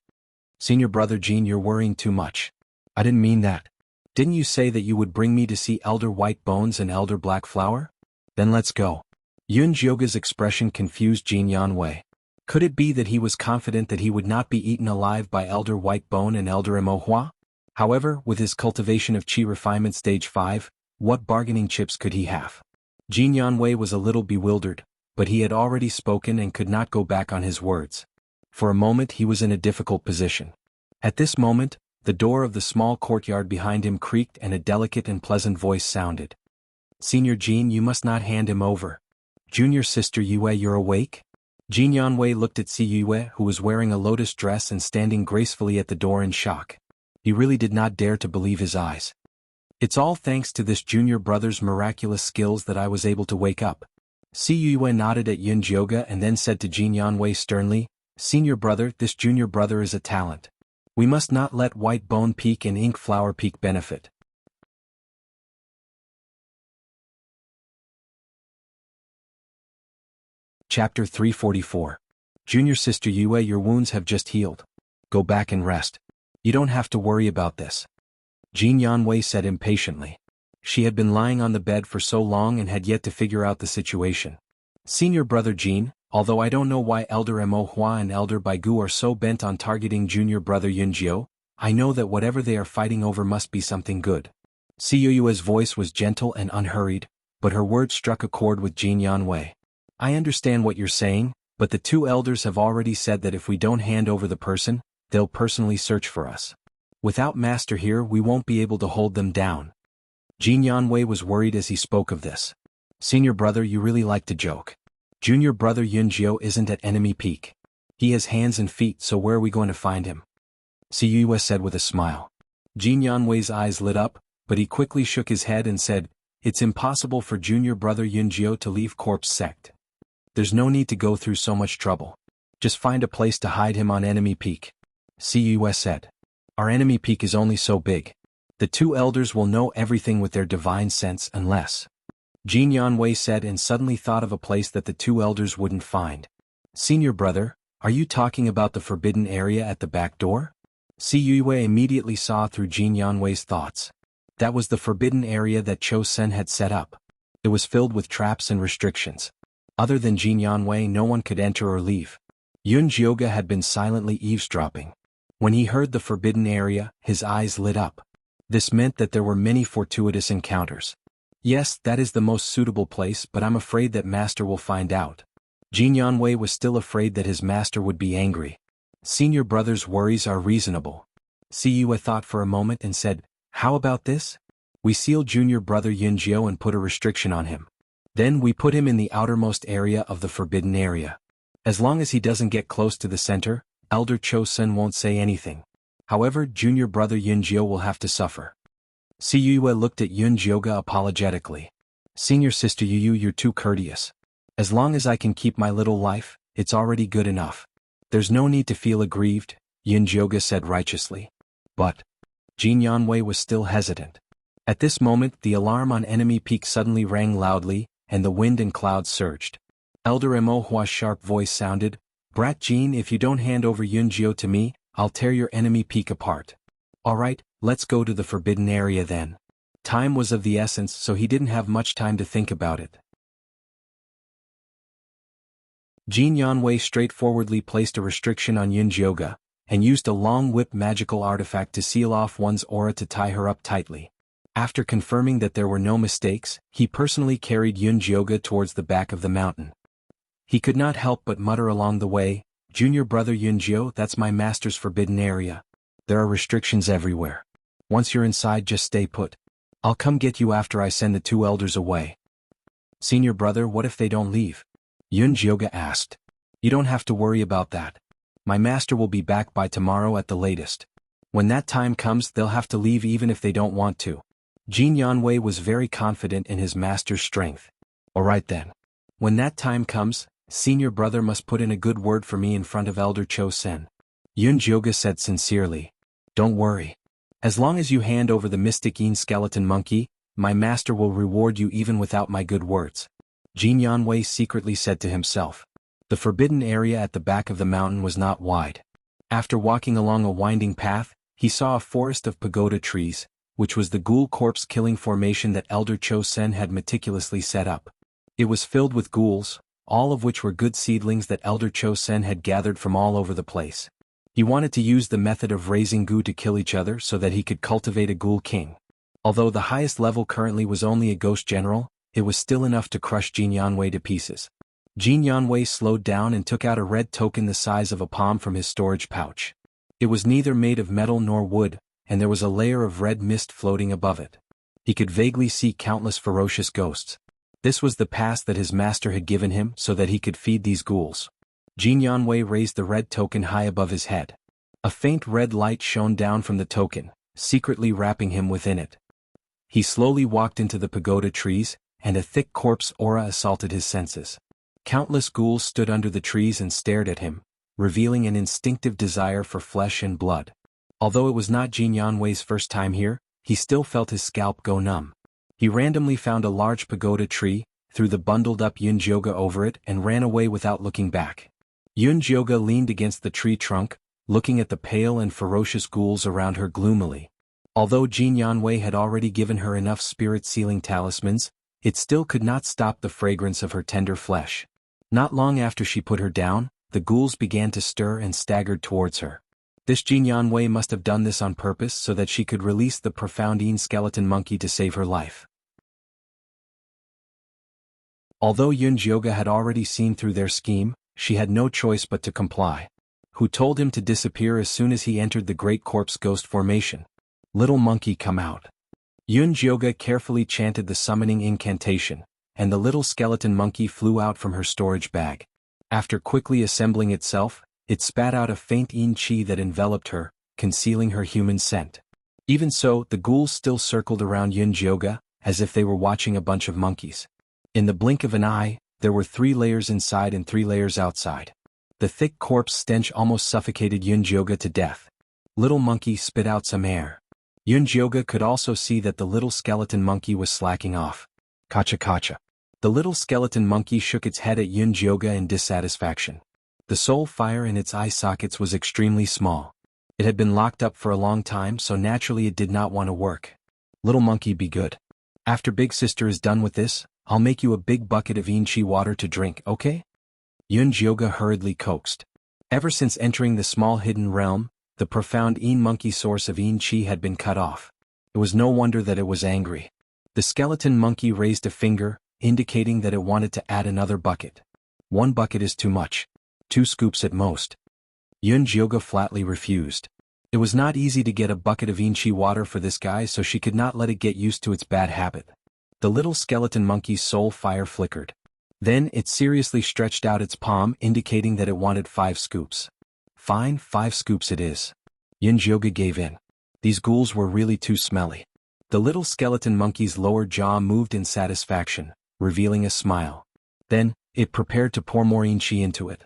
Senior brother Jin, you're worrying too much. I didn't mean that. Didn't you say that you would bring me to see Elder White Bones and Elder Black Flower? Then let's go. Yoga's expression confused Jin Yanwei. Could it be that he was confident that he would not be eaten alive by Elder White Bone and Elder Emohua? However, with his cultivation of Qi refinement stage 5, what bargaining chips could he have? Jin Yanwei was a little bewildered, but he had already spoken and could not go back on his words. For a moment he was in a difficult position. At this moment, the door of the small courtyard behind him creaked and a delicate and pleasant voice sounded. Senior Jin, you must not hand him over. Junior sister Yue, you're awake? Jin Yanwei looked at Si Yue, who was wearing a lotus dress and standing gracefully at the door in shock. He really did not dare to believe his eyes. It's all thanks to this junior brother's miraculous skills that I was able to wake up. Si Yue nodded at Yoga and then said to Jin Yanwei sternly, Senior brother, this junior brother is a talent. We must not let White Bone Peak and Ink Flower Peak benefit. Chapter 344. Junior sister Yue, your wounds have just healed. Go back and rest. You don't have to worry about this. Jin Yanwei said impatiently. She had been lying on the bed for so long and had yet to figure out the situation. Senior brother Jin, although I don't know why Elder Emohua and Elder Baigu are so bent on targeting junior brother Yunjiu, I know that whatever they are fighting over must be something good. Si Yue's voice was gentle and unhurried, but her words struck a chord with Jin Yanwei. I understand what you're saying, but the two elders have already said that if we don't hand over the person, they'll personally search for us. Without Master here, we won't be able to hold them down. Jin Yanwei was worried as he spoke of this. Senior brother, you really like to joke. Junior brother Yunjiu isn't at enemy peak. He has hands and feet, so where are we going to find him? Si Yue said with a smile. Jin Yanwei's eyes lit up, but he quickly shook his head and said, It's impossible for junior brother Yunjiu to leave corpse sect. There's no need to go through so much trouble. Just find a place to hide him on enemy peak. Si Yue said. Our enemy peak is only so big. The two elders will know everything with their divine sense unless. Jin Yanwei said and suddenly thought of a place that the two elders wouldn't find. Senior brother, are you talking about the forbidden area at the back door? Si Yue immediately saw through Jin Yanwei's thoughts. That was the forbidden area that Cho Sen had set up. It was filled with traps and restrictions. Other than Jin Yanwei, no one could enter or leave. Yoga had been silently eavesdropping. When he heard the forbidden area, his eyes lit up. This meant that there were many fortuitous encounters. Yes, that is the most suitable place, but I'm afraid that Master will find out. Jin Yanwei was still afraid that his master would be angry. Senior brother's worries are reasonable. Si Yue thought for a moment and said, How about this? We seal junior brother Yunjiu and put a restriction on him. Then we put him in the outermost area of the forbidden area. As long as he doesn't get close to the center, Elder Cho Sen won't say anything. However, junior brother Yunjiu will have to suffer. Si Yue looked at Yoga apologetically. Senior sister Yu, you're too courteous. As long as I can keep my little life, it's already good enough. There's no need to feel aggrieved, Yoga said righteously. But Jin Yanwei was still hesitant. At this moment, the alarm on enemy peak suddenly rang loudly, and the wind and clouds surged. Elder Emohua's sharp voice sounded, Brat Jin, if you don't hand over Yunjiu to me, I'll tear your enemy peak apart. Alright, let's go to the forbidden area then. Time was of the essence, so he didn't have much time to think about it. Jin Yanwei straightforwardly placed a restriction on Yoga, and used a long whip magical artifact to seal off one's aura to tie her up tightly. After confirming that there were no mistakes, he personally carried Yoga towards the back of the mountain. He could not help but mutter along the way, Junior brother Yunjiu, that's my master's forbidden area. There are restrictions everywhere. Once you're inside, just stay put. I'll come get you after I send the two elders away. Senior brother, what if they don't leave? Yoga asked. You don't have to worry about that. My master will be back by tomorrow at the latest. When that time comes, they'll have to leave even if they don't want to. Jin Yanwei was very confident in his master's strength. Alright then. When that time comes, senior brother must put in a good word for me in front of Elder Cho Sen. Yun Jioga said sincerely. Don't worry. As long as you hand over the mystic Yin skeleton monkey, my master will reward you even without my good words. Jin Yanwei secretly said to himself. The forbidden area at the back of the mountain was not wide. After walking along a winding path, he saw a forest of pagoda trees, which was the ghoul corpse-killing formation that Elder Cho Sen had meticulously set up. It was filled with ghouls, all of which were good seedlings that Elder Cho Sen had gathered from all over the place. He wanted to use the method of raising goo to kill each other so that he could cultivate a ghoul king. Although the highest level currently was only a ghost general, it was still enough to crush Jin Yanwei to pieces. Jin Yanwei slowed down and took out a red token the size of a palm from his storage pouch. It was neither made of metal nor wood, and there was a layer of red mist floating above it. He could vaguely see countless ferocious ghosts. This was the pass that his master had given him so that he could feed these ghouls. Jin Yanwei raised the red token high above his head. A faint red light shone down from the token, secretly wrapping him within it. He slowly walked into the pagoda trees, and a thick corpse aura assaulted his senses. Countless ghouls stood under the trees and stared at him, revealing an instinctive desire for flesh and blood. Although it was not Jin Yanwei's first time here, he still felt his scalp go numb. He randomly found a large pagoda tree, threw the bundled-up Yun Jioga over it and ran away without looking back. Yun Jioga leaned against the tree trunk, looking at the pale and ferocious ghouls around her gloomily. Although Jin Yanwei had already given her enough spirit-sealing talismans, it still could not stop the fragrance of her tender flesh. Not long after she put her down, the ghouls began to stir and staggered towards her. This Jin Yanwei must have done this on purpose so that she could release the profound Yin skeleton monkey to save her life. Although Yun Jioga had already seen through their scheme, she had no choice but to comply. Who told him to disappear as soon as he entered the great corpse ghost formation? Little monkey, come out. Yun Jioga carefully chanted the summoning incantation, and the little skeleton monkey flew out from her storage bag. After quickly assembling itself, it spat out a faint yin qi that enveloped her, concealing her human scent. Even so, the ghouls still circled around Yun Jioga, as if they were watching a bunch of monkeys. In the blink of an eye, there were 3 layers inside and 3 layers outside. The thick corpse stench almost suffocated Yun Jioga to death. Little monkey, spit out some air. Yun Jioga could also see that the little skeleton monkey was slacking off. Kacha kacha. The little skeleton monkey shook its head at Yun Jioga in dissatisfaction. The soul fire in its eye sockets was extremely small. It had been locked up for a long time, so naturally it did not want to work. Little monkey, be good. After big sister is done with this, I'll make you a big bucket of yin chi water to drink, okay? Yun Jioga hurriedly coaxed. Ever since entering the small hidden realm, the profound yin monkey source of yin chi had been cut off. It was no wonder that it was angry. The skeleton monkey raised a finger, indicating that it wanted to add another bucket. 1 bucket is too much. 2 scoops at most. Yun Jioga flatly refused. It was not easy to get a bucket of yin chi water for this guy, so she could not let it get used to its bad habit. The little skeleton monkey's soul fire flickered. Then it seriously stretched out its palm, indicating that it wanted 5 scoops. Fine, 5 scoops it is. Yun Jioga gave in. These ghouls were really too smelly. The little skeleton monkey's lower jaw moved in satisfaction, revealing a smile. Then, it prepared to pour more yin chi into it.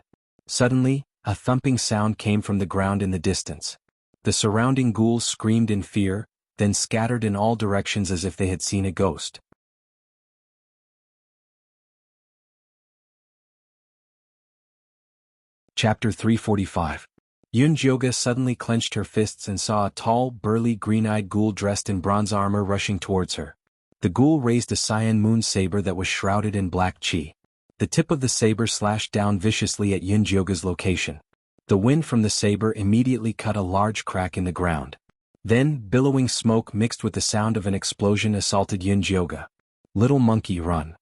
Suddenly, a thumping sound came from the ground in the distance. The surrounding ghouls screamed in fear, then scattered in all directions as if they had seen a ghost. Chapter 345. Yun Jioga suddenly clenched her fists and saw a tall, burly, green-eyed ghoul dressed in bronze armor rushing towards her. The ghoul raised a cyan moon saber that was shrouded in black chi. The tip of the saber slashed down viciously at Yun Jioga's location. The wind from the saber immediately cut a large crack in the ground. Then, billowing smoke mixed with the sound of an explosion assaulted Yun Jioga. Little monkey, run.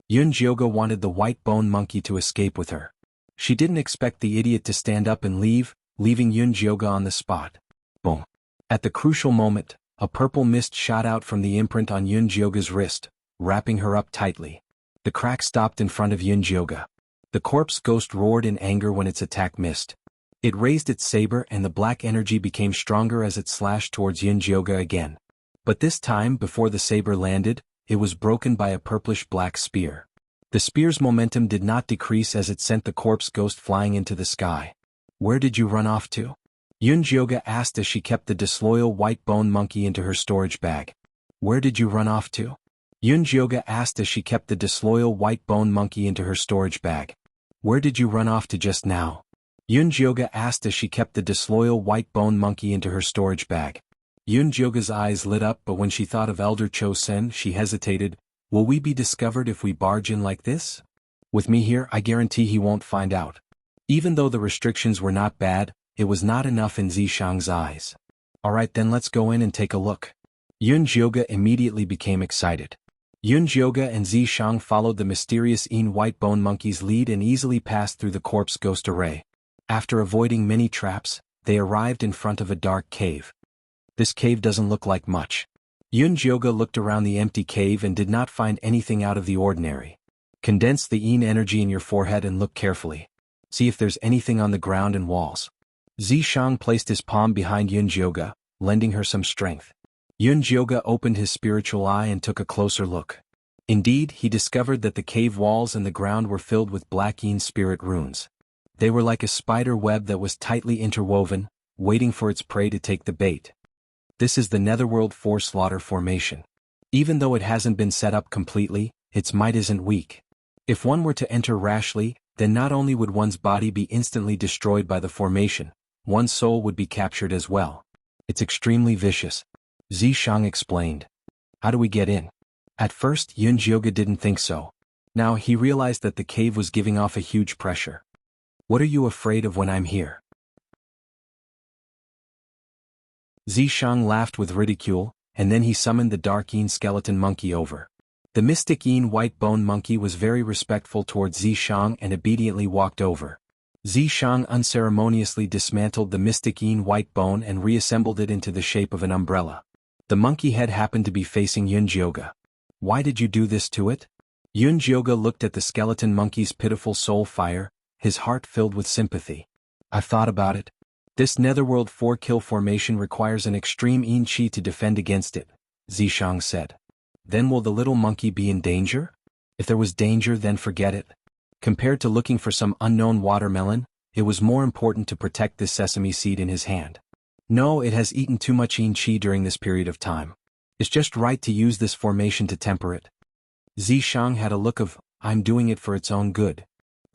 Yun Jioga wanted the white bone monkey to escape with her. She didn't expect the idiot to stand up and leave, leaving Yun Jioga on the spot. Boom. At the crucial moment, a purple mist shot out from the imprint on Yun Jioga's wrist, wrapping her up tightly. The crack stopped in front of Yun Jioga. The corpse ghost roared in anger when its attack missed. It raised its saber and the black energy became stronger as it slashed towards Yunjioga again. But this time, before the saber landed, it was broken by a purplish-black spear. The spear's momentum did not decrease as it sent the corpse ghost flying into the sky. "Where did you run off to?" Yunjioga asked as she kept the disloyal white bone monkey into her storage bag. "Where did you run off to?" Yunjioga asked as she kept the disloyal white bone monkey into her storage bag. "Where did you run off to just now?" Yunjioga asked as she kept the disloyal white bone monkey into her storage bag. Yunjioga's eyes lit up, but when she thought of Elder Cho Sen, she hesitated. "Will we be discovered if we barge in like this? With me here, I guarantee he won't find out." Even though the restrictions were not bad, it was not enough in Zishang's eyes. "Alright then, let's go in and take a look." Yunjioga immediately became excited. Yunjioga and Zishang followed the mysterious white bone monkey's lead and easily passed through the corpse ghost array. After avoiding many traps, they arrived in front of a dark cave. "This cave doesn't look like much." Yunjioga looked around the empty cave and did not find anything out of the ordinary. "Condense the energy in your forehead and look carefully. See if there's anything on the ground and walls." Zishang placed his palm behind Yunjioga, lending her some strength. Yunjioga opened his spiritual eye and took a closer look. Indeed, he discovered that the cave walls and the ground were filled with black spirit runes. They were like a spider web that was tightly interwoven, waiting for its prey to take the bait. This is the Netherworld 4 Slaughter Formation. Even though it hasn't been set up completely, its might isn't weak. If one were to enter rashly, then not only would one's body be instantly destroyed by the formation, one's soul would be captured as well. It's extremely vicious. Zishang explained. "How do we get in?" At first, Yunjioga didn't think so. Now he realized that the cave was giving off a huge pressure. "What are you afraid of when I'm here?" Zishang laughed with ridicule, and then he summoned the dark skeleton monkey over. The mystic white bone monkey was very respectful towards Zishang and obediently walked over. Zishang unceremoniously dismantled the mystic white bone and reassembled it into the shape of an umbrella. The monkey head happened to be facing Yunjioga. "Why did you do this to it?" Yunjioga looked at the skeleton monkey's pitiful soul fire, his heart filled with sympathy. "I've thought about it. This Netherworld 4 kill formation requires an extreme chi to defend against it," Zishang said. "Then will the little monkey be in danger? If there was danger, then forget it." Compared to looking for some unknown watermelon, it was more important to protect this sesame seed in his hand. No, it has eaten too much chi during this period of time. It's just right to use this formation to temper it. Zishang had a look of, "I'm doing it for its own good."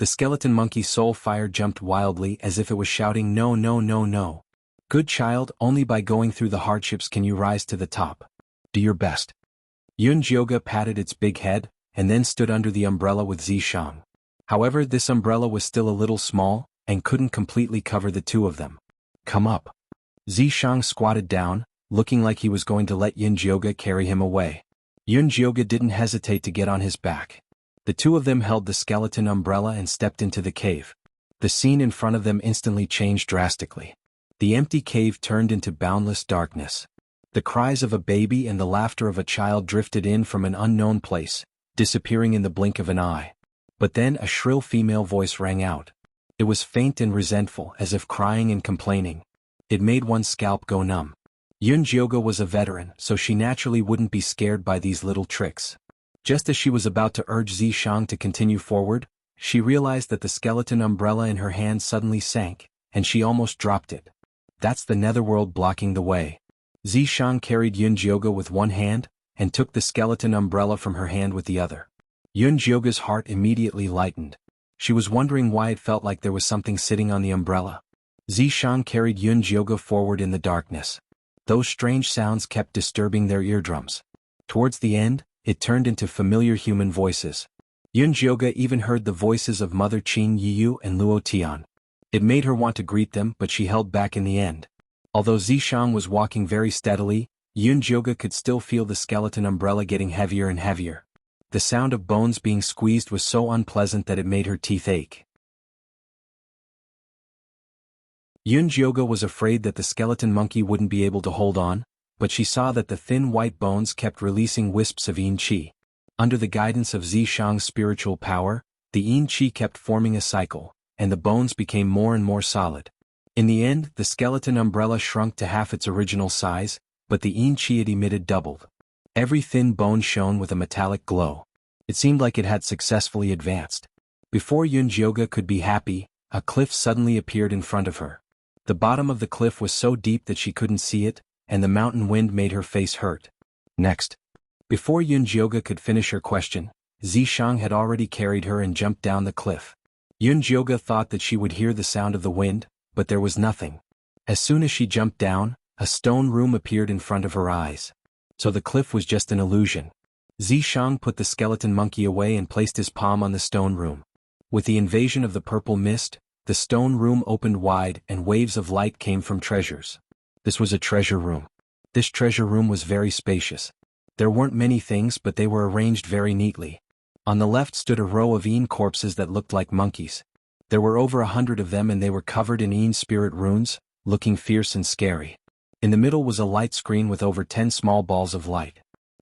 The skeleton monkey's soul fire jumped wildly as if it was shouting, "No, no, no, no. Good child, only by going through the hardships can you rise to the top. Do your best." Yunjioga patted its big head, and then stood under the umbrella with Zishang. However, this umbrella was still a little small, and couldn't completely cover the two of them. "Come up." Zishang squatted down, looking like he was going to let Yunjioga carry him away. Yunjioga didn't hesitate to get on his back. The two of them held the skeleton umbrella and stepped into the cave. The scene in front of them instantly changed drastically. The empty cave turned into boundless darkness. The cries of a baby and the laughter of a child drifted in from an unknown place, disappearing in the blink of an eye. But then a shrill female voice rang out. It was faint and resentful, as if crying and complaining. It made one's scalp go numb. Yunjioga was a veteran, so she naturally wouldn't be scared by these little tricks. Just as she was about to urge Zishang to continue forward, she realized that the skeleton umbrella in her hand suddenly sank, and she almost dropped it. That's the Netherworld blocking the way. Zishang carried Yunjioga with one hand, and took the skeleton umbrella from her hand with the other. Yunjioga's heart immediately lightened. She was wondering why it felt like there was something sitting on the umbrella. Zishang carried Yunjioga forward in the darkness. Those strange sounds kept disturbing their eardrums. Towards the end, it turned into familiar human voices. Yunjioga even heard the voices of Mother Qing Yiyu and Luo Tian. It made her want to greet them, but she held back in the end. Although Zishang was walking very steadily, Yunjioga could still feel the skeleton umbrella getting heavier and heavier. The sound of bones being squeezed was so unpleasant that it made her teeth ache. Yunjioga was afraid that the skeleton monkey wouldn't be able to hold on, but she saw that the thin white bones kept releasing wisps of yin qi. Under the guidance of Zishang's spiritual power, The yin qi kept forming a cycle, and the bones became more and more solid. In the end, the skeleton umbrella shrunk to half its original size, but the yin qi it emitted doubled. Every thin bone shone with a metallic glow. It seemed like it had successfully advanced. Before Yunjioga could be happy, a cliff suddenly appeared in front of her. The bottom of the cliff was so deep that she couldn't see it, and the mountain wind made her face hurt. Next. Before Yunjioga could finish her question, Zishang had already carried her and jumped down the cliff. Yunjioga thought that she would hear the sound of the wind, but there was nothing. As soon as she jumped down, a stone room appeared in front of her eyes. So the cliff was just an illusion. Zishang put the skeleton monkey away and placed his palm on the stone room. With the invasion of the purple mist, the stone room opened wide and waves of light came from treasures. This was a treasure room. This treasure room was very spacious. There weren't many things, but they were arranged very neatly. On the left stood a row of Yin corpses that looked like monkeys. There were over 100 of them and they were covered in Yin spirit runes, looking fierce and scary. In the middle was a light screen with over 10 small balls of light.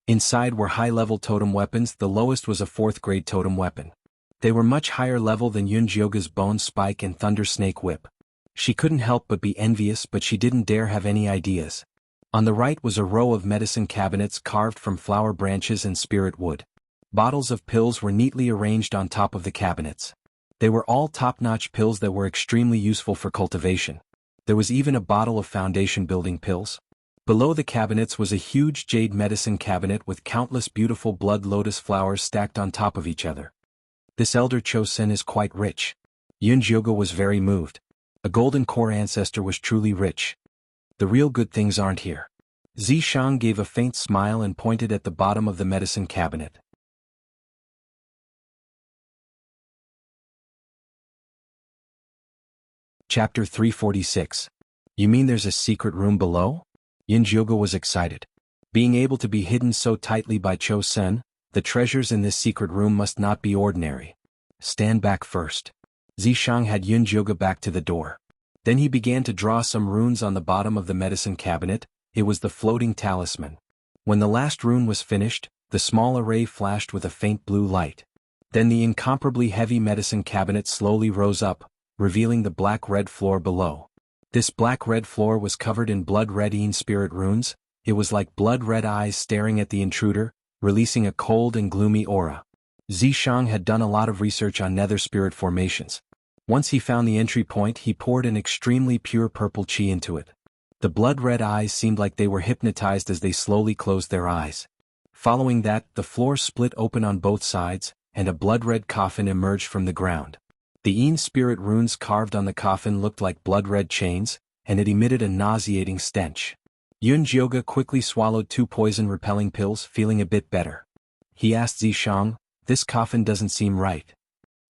Inside were high-level totem weapons. The lowest was a 4th-grade totem weapon. They were much higher level than Yunjioga's bone spike and thunder snake whip. She couldn't help but be envious, but she didn't dare have any ideas. On the right was a row of medicine cabinets carved from flower branches and spirit wood. Bottles of pills were neatly arranged on top of the cabinets. They were all top-notch pills that were extremely useful for cultivation. There was even a bottle of foundation-building pills. Below the cabinets was a huge jade medicine cabinet with countless beautiful blood lotus flowers stacked on top of each other. This elder Chosen is quite rich. Yunjioga was very moved. A golden core ancestor was truly rich. The real good things aren't here. Zishang gave a faint smile and pointed at the bottom of the medicine cabinet. Chapter 346. You mean there's a secret room below? Yunjioga was excited. Being able to be hidden so tightly by Chosen, the treasures in this secret room must not be ordinary. Stand back first. Zishang had Yunjioga back to the door. Then he began to draw some runes on the bottom of the medicine cabinet. It was the floating talisman. When the last rune was finished, the small array flashed with a faint blue light. Then the incomparably heavy medicine cabinet slowly rose up, revealing the black-red floor below. This black-red floor was covered in blood-red Yin spirit runes. It was like blood-red eyes staring at the intruder, releasing a cold and gloomy aura. Zishang had done a lot of research on nether spirit formations. Once he found the entry point, he poured an extremely pure purple qi into it. The blood-red eyes seemed like they were hypnotized as they slowly closed their eyes. Following that, the floor split open on both sides, and a blood-red coffin emerged from the ground. The Yin spirit runes carved on the coffin looked like blood-red chains, and it emitted a nauseating stench. Yunjioga quickly swallowed 2 poison-repelling pills, feeling a bit better. He asked Zishang, "This coffin doesn't seem right."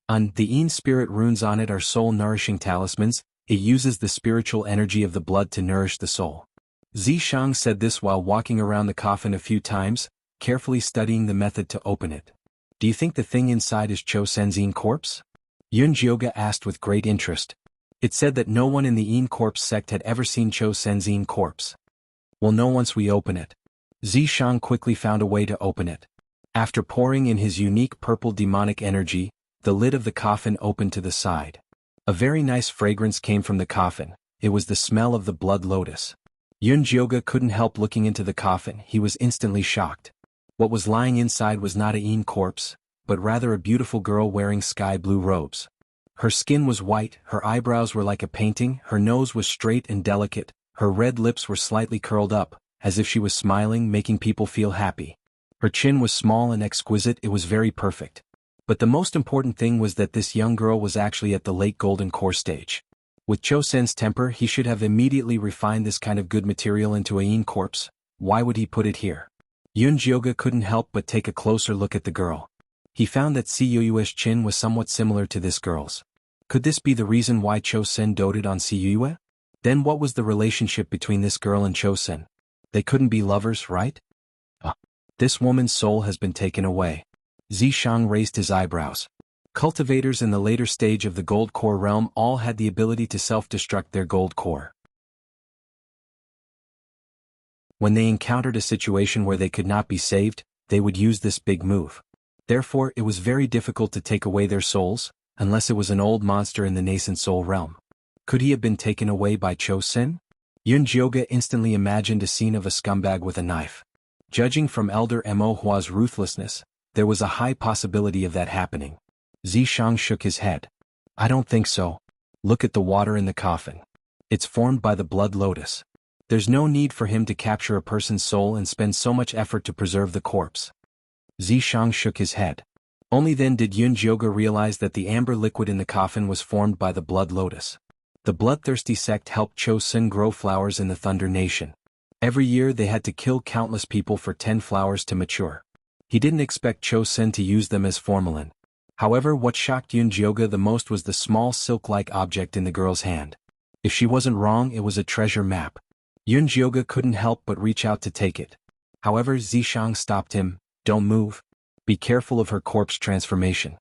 The Yin spirit runes on it are soul-nourishing talismans. It uses the spiritual energy of the blood to nourish the soul. Zishang said this while walking around the coffin a few times, carefully studying the method to open it. "Do you think the thing inside is Chosen's Yin corpse?" Yunjioga asked with great interest. It said that no one in the Yin corpse sect had ever seen Chosen's Yin corpse. "We'll know once we open it." Zishang quickly found a way to open it. After pouring in his unique purple demonic energy, the lid of the coffin opened to the side. A very nice fragrance came from the coffin. It was the smell of the blood lotus. Yunjioga couldn't help looking into the coffin. He was instantly shocked. What was lying inside was not a Yin corpse, but rather a beautiful girl wearing sky-blue robes. Her skin was white, her eyebrows were like a painting, her nose was straight and delicate, her red lips were slightly curled up, as if she was smiling, making people feel happy. Her chin was small and exquisite. It was very perfect. But the most important thing was that this young girl was actually at the late golden core stage. With Chosen's temper, he should have immediately refined this kind of good material into a Yin corpse. Why would he put it here? Yunjioga couldn't help but take a closer look at the girl. He found that Siyue's chin was somewhat similar to this girl's. Could this be the reason why Chosen doted on Siyue? Then what was the relationship between this girl and Chosen? They couldn't be lovers, right? This woman's soul has been taken away. Zishang raised his eyebrows. Cultivators in the later stage of the gold core realm all had the ability to self-destruct their gold core. When they encountered a situation where they could not be saved, they would use this big move. Therefore, it was very difficult to take away their souls, unless it was an old monster in the nascent soul realm. Could he have been taken away by Cho Sin? Yun Jioga instantly imagined a scene of a scumbag with a knife. Judging from Elder Mo Hua's ruthlessness, there was a high possibility of that happening. Zishang shook his head. I don't think so. Look at the water in the coffin. It's formed by the blood lotus. There's no need for him to capture a person's soul and spend so much effort to preserve the corpse. Zishang shook his head. Only then did Yun Jioga realize that the amber liquid in the coffin was formed by the blood lotus. The bloodthirsty sect helped Cho Sin grow flowers in the Thunder Nation. Every year they had to kill countless people for 10 flowers to mature. He didn't expect Cho Sin to use them as formalin. However, what shocked Yun Jioga the most was the small silk-like object in the girl's hand. If she wasn't wrong, it was a treasure map. Yun Jioga couldn't help but reach out to take it. However, Zishang stopped him. Don't move. Be careful of her corpse transformation.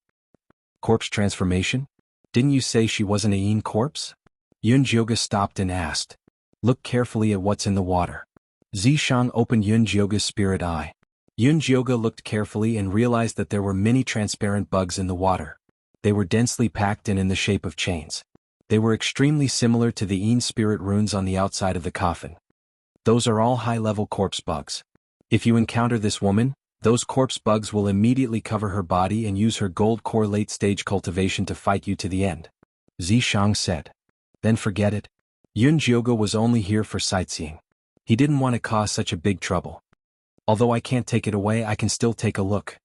Corpse transformation? Didn't you say she wasn't a yin corpse? Yun Jioga stopped and asked. Look carefully at what's in the water. Zishang opened Yun Jioga's spirit eye. Yun Jioga looked carefully and realized that there were many transparent bugs in the water. They were densely packed and in the shape of chains. They were extremely similar to the yin spirit runes on the outside of the coffin. Those are all high-level corpse bugs. If you encounter this woman, those corpse bugs will immediately cover her body and use her gold core late-stage cultivation to fight you to the end. Zishang said. Then forget it. Yun Jioga was only here for sightseeing. He didn't want to cause such a big trouble. Although I can't take it away, I can still take a look.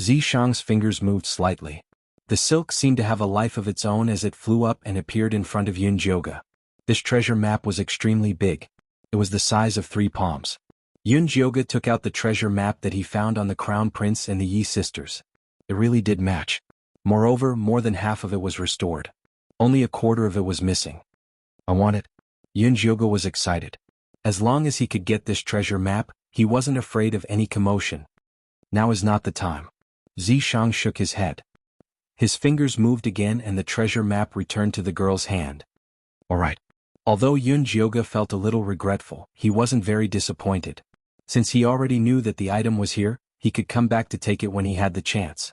Zishang's fingers moved slightly. The silk seemed to have a life of its own as it flew up and appeared in front of Yun Jioga. This treasure map was extremely big. It was the size of 3 palms. Yun Jioga took out the treasure map that he found on the Crown Prince and the Yi sisters. It really did match. Moreover, more than half of it was restored. Only a quarter of it was missing. I want it. Yun Jioga was excited. As long as he could get this treasure map, he wasn't afraid of any commotion. Now is not the time. Zishang shook his head. His fingers moved again and the treasure map returned to the girl's hand. All right. Although Yun Jioga felt a little regretful, he wasn't very disappointed. Since he already knew that the item was here, he could come back to take it when he had the chance.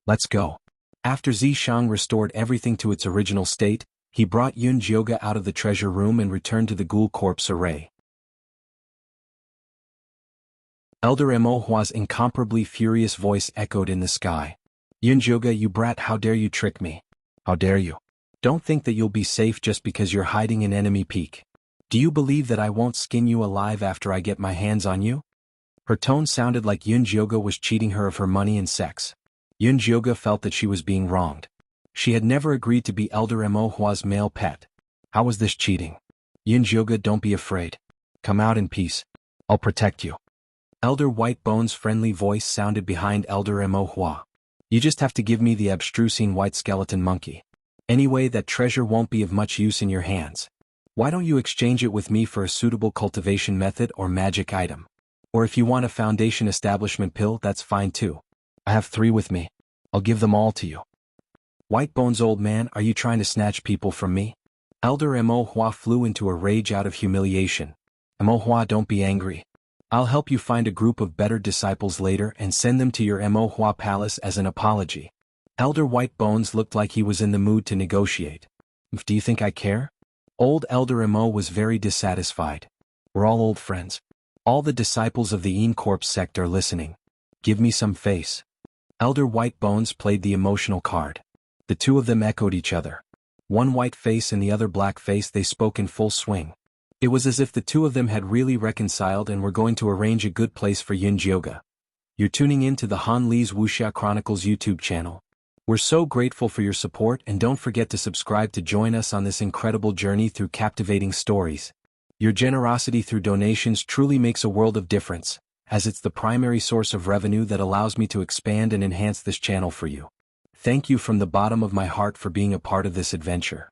Let's go. After Zishang restored everything to its original state, he brought Yun Jioga out of the treasure room and returned to the ghoul corpse array. Elder Mo Hua's incomparably furious voice echoed in the sky. Yun Jioga, you brat, how dare you trick me? How dare you? Don't think that you'll be safe just because you're hiding in enemy peak. Do you believe that I won't skin you alive after I get my hands on you? Her tone sounded like Yun Jioga was cheating her of her money and sex. Yun Jioga felt that she was being wronged. She had never agreed to be Elder Mo Hua's male pet. How was this cheating? Yun Jioga, don't be afraid. Come out in peace. I'll protect you. Elder White Bone's friendly voice sounded behind Elder Mo Hua. You just have to give me the abstrusine white skeleton monkey. Anyway, that treasure won't be of much use in your hands. Why don't you exchange it with me for a suitable cultivation method or magic item? Or if you want a foundation establishment pill, that's fine too. I have 3 with me. I'll give them all to you. White Bone's old man, are you trying to snatch people from me? Elder Mo Hua flew into a rage out of humiliation. Mo Hua, don't be angry. I'll help you find a group of better disciples later and send them to your Mo Hua palace as an apology. Elder White Bones looked like he was in the mood to negotiate. Do you think I care? Old Elder Mo was very dissatisfied. We're all old friends. All the disciples of the Yin Corpse sect are listening. Give me some face. Elder White Bones played the emotional card. The 2 of them echoed each other. One white face and the other black face, they spoke in full swing. It was as if the 2 of them had really reconciled and were going to arrange a good place for Yun Jioga. You're tuning in to the Han Li's Wuxia Chronicles YouTube channel. We're so grateful for your support, and don't forget to subscribe to join us on this incredible journey through captivating stories. Your generosity through donations truly makes a world of difference, as it's the primary source of revenue that allows me to expand and enhance this channel for you. Thank you from the bottom of my heart for being a part of this adventure.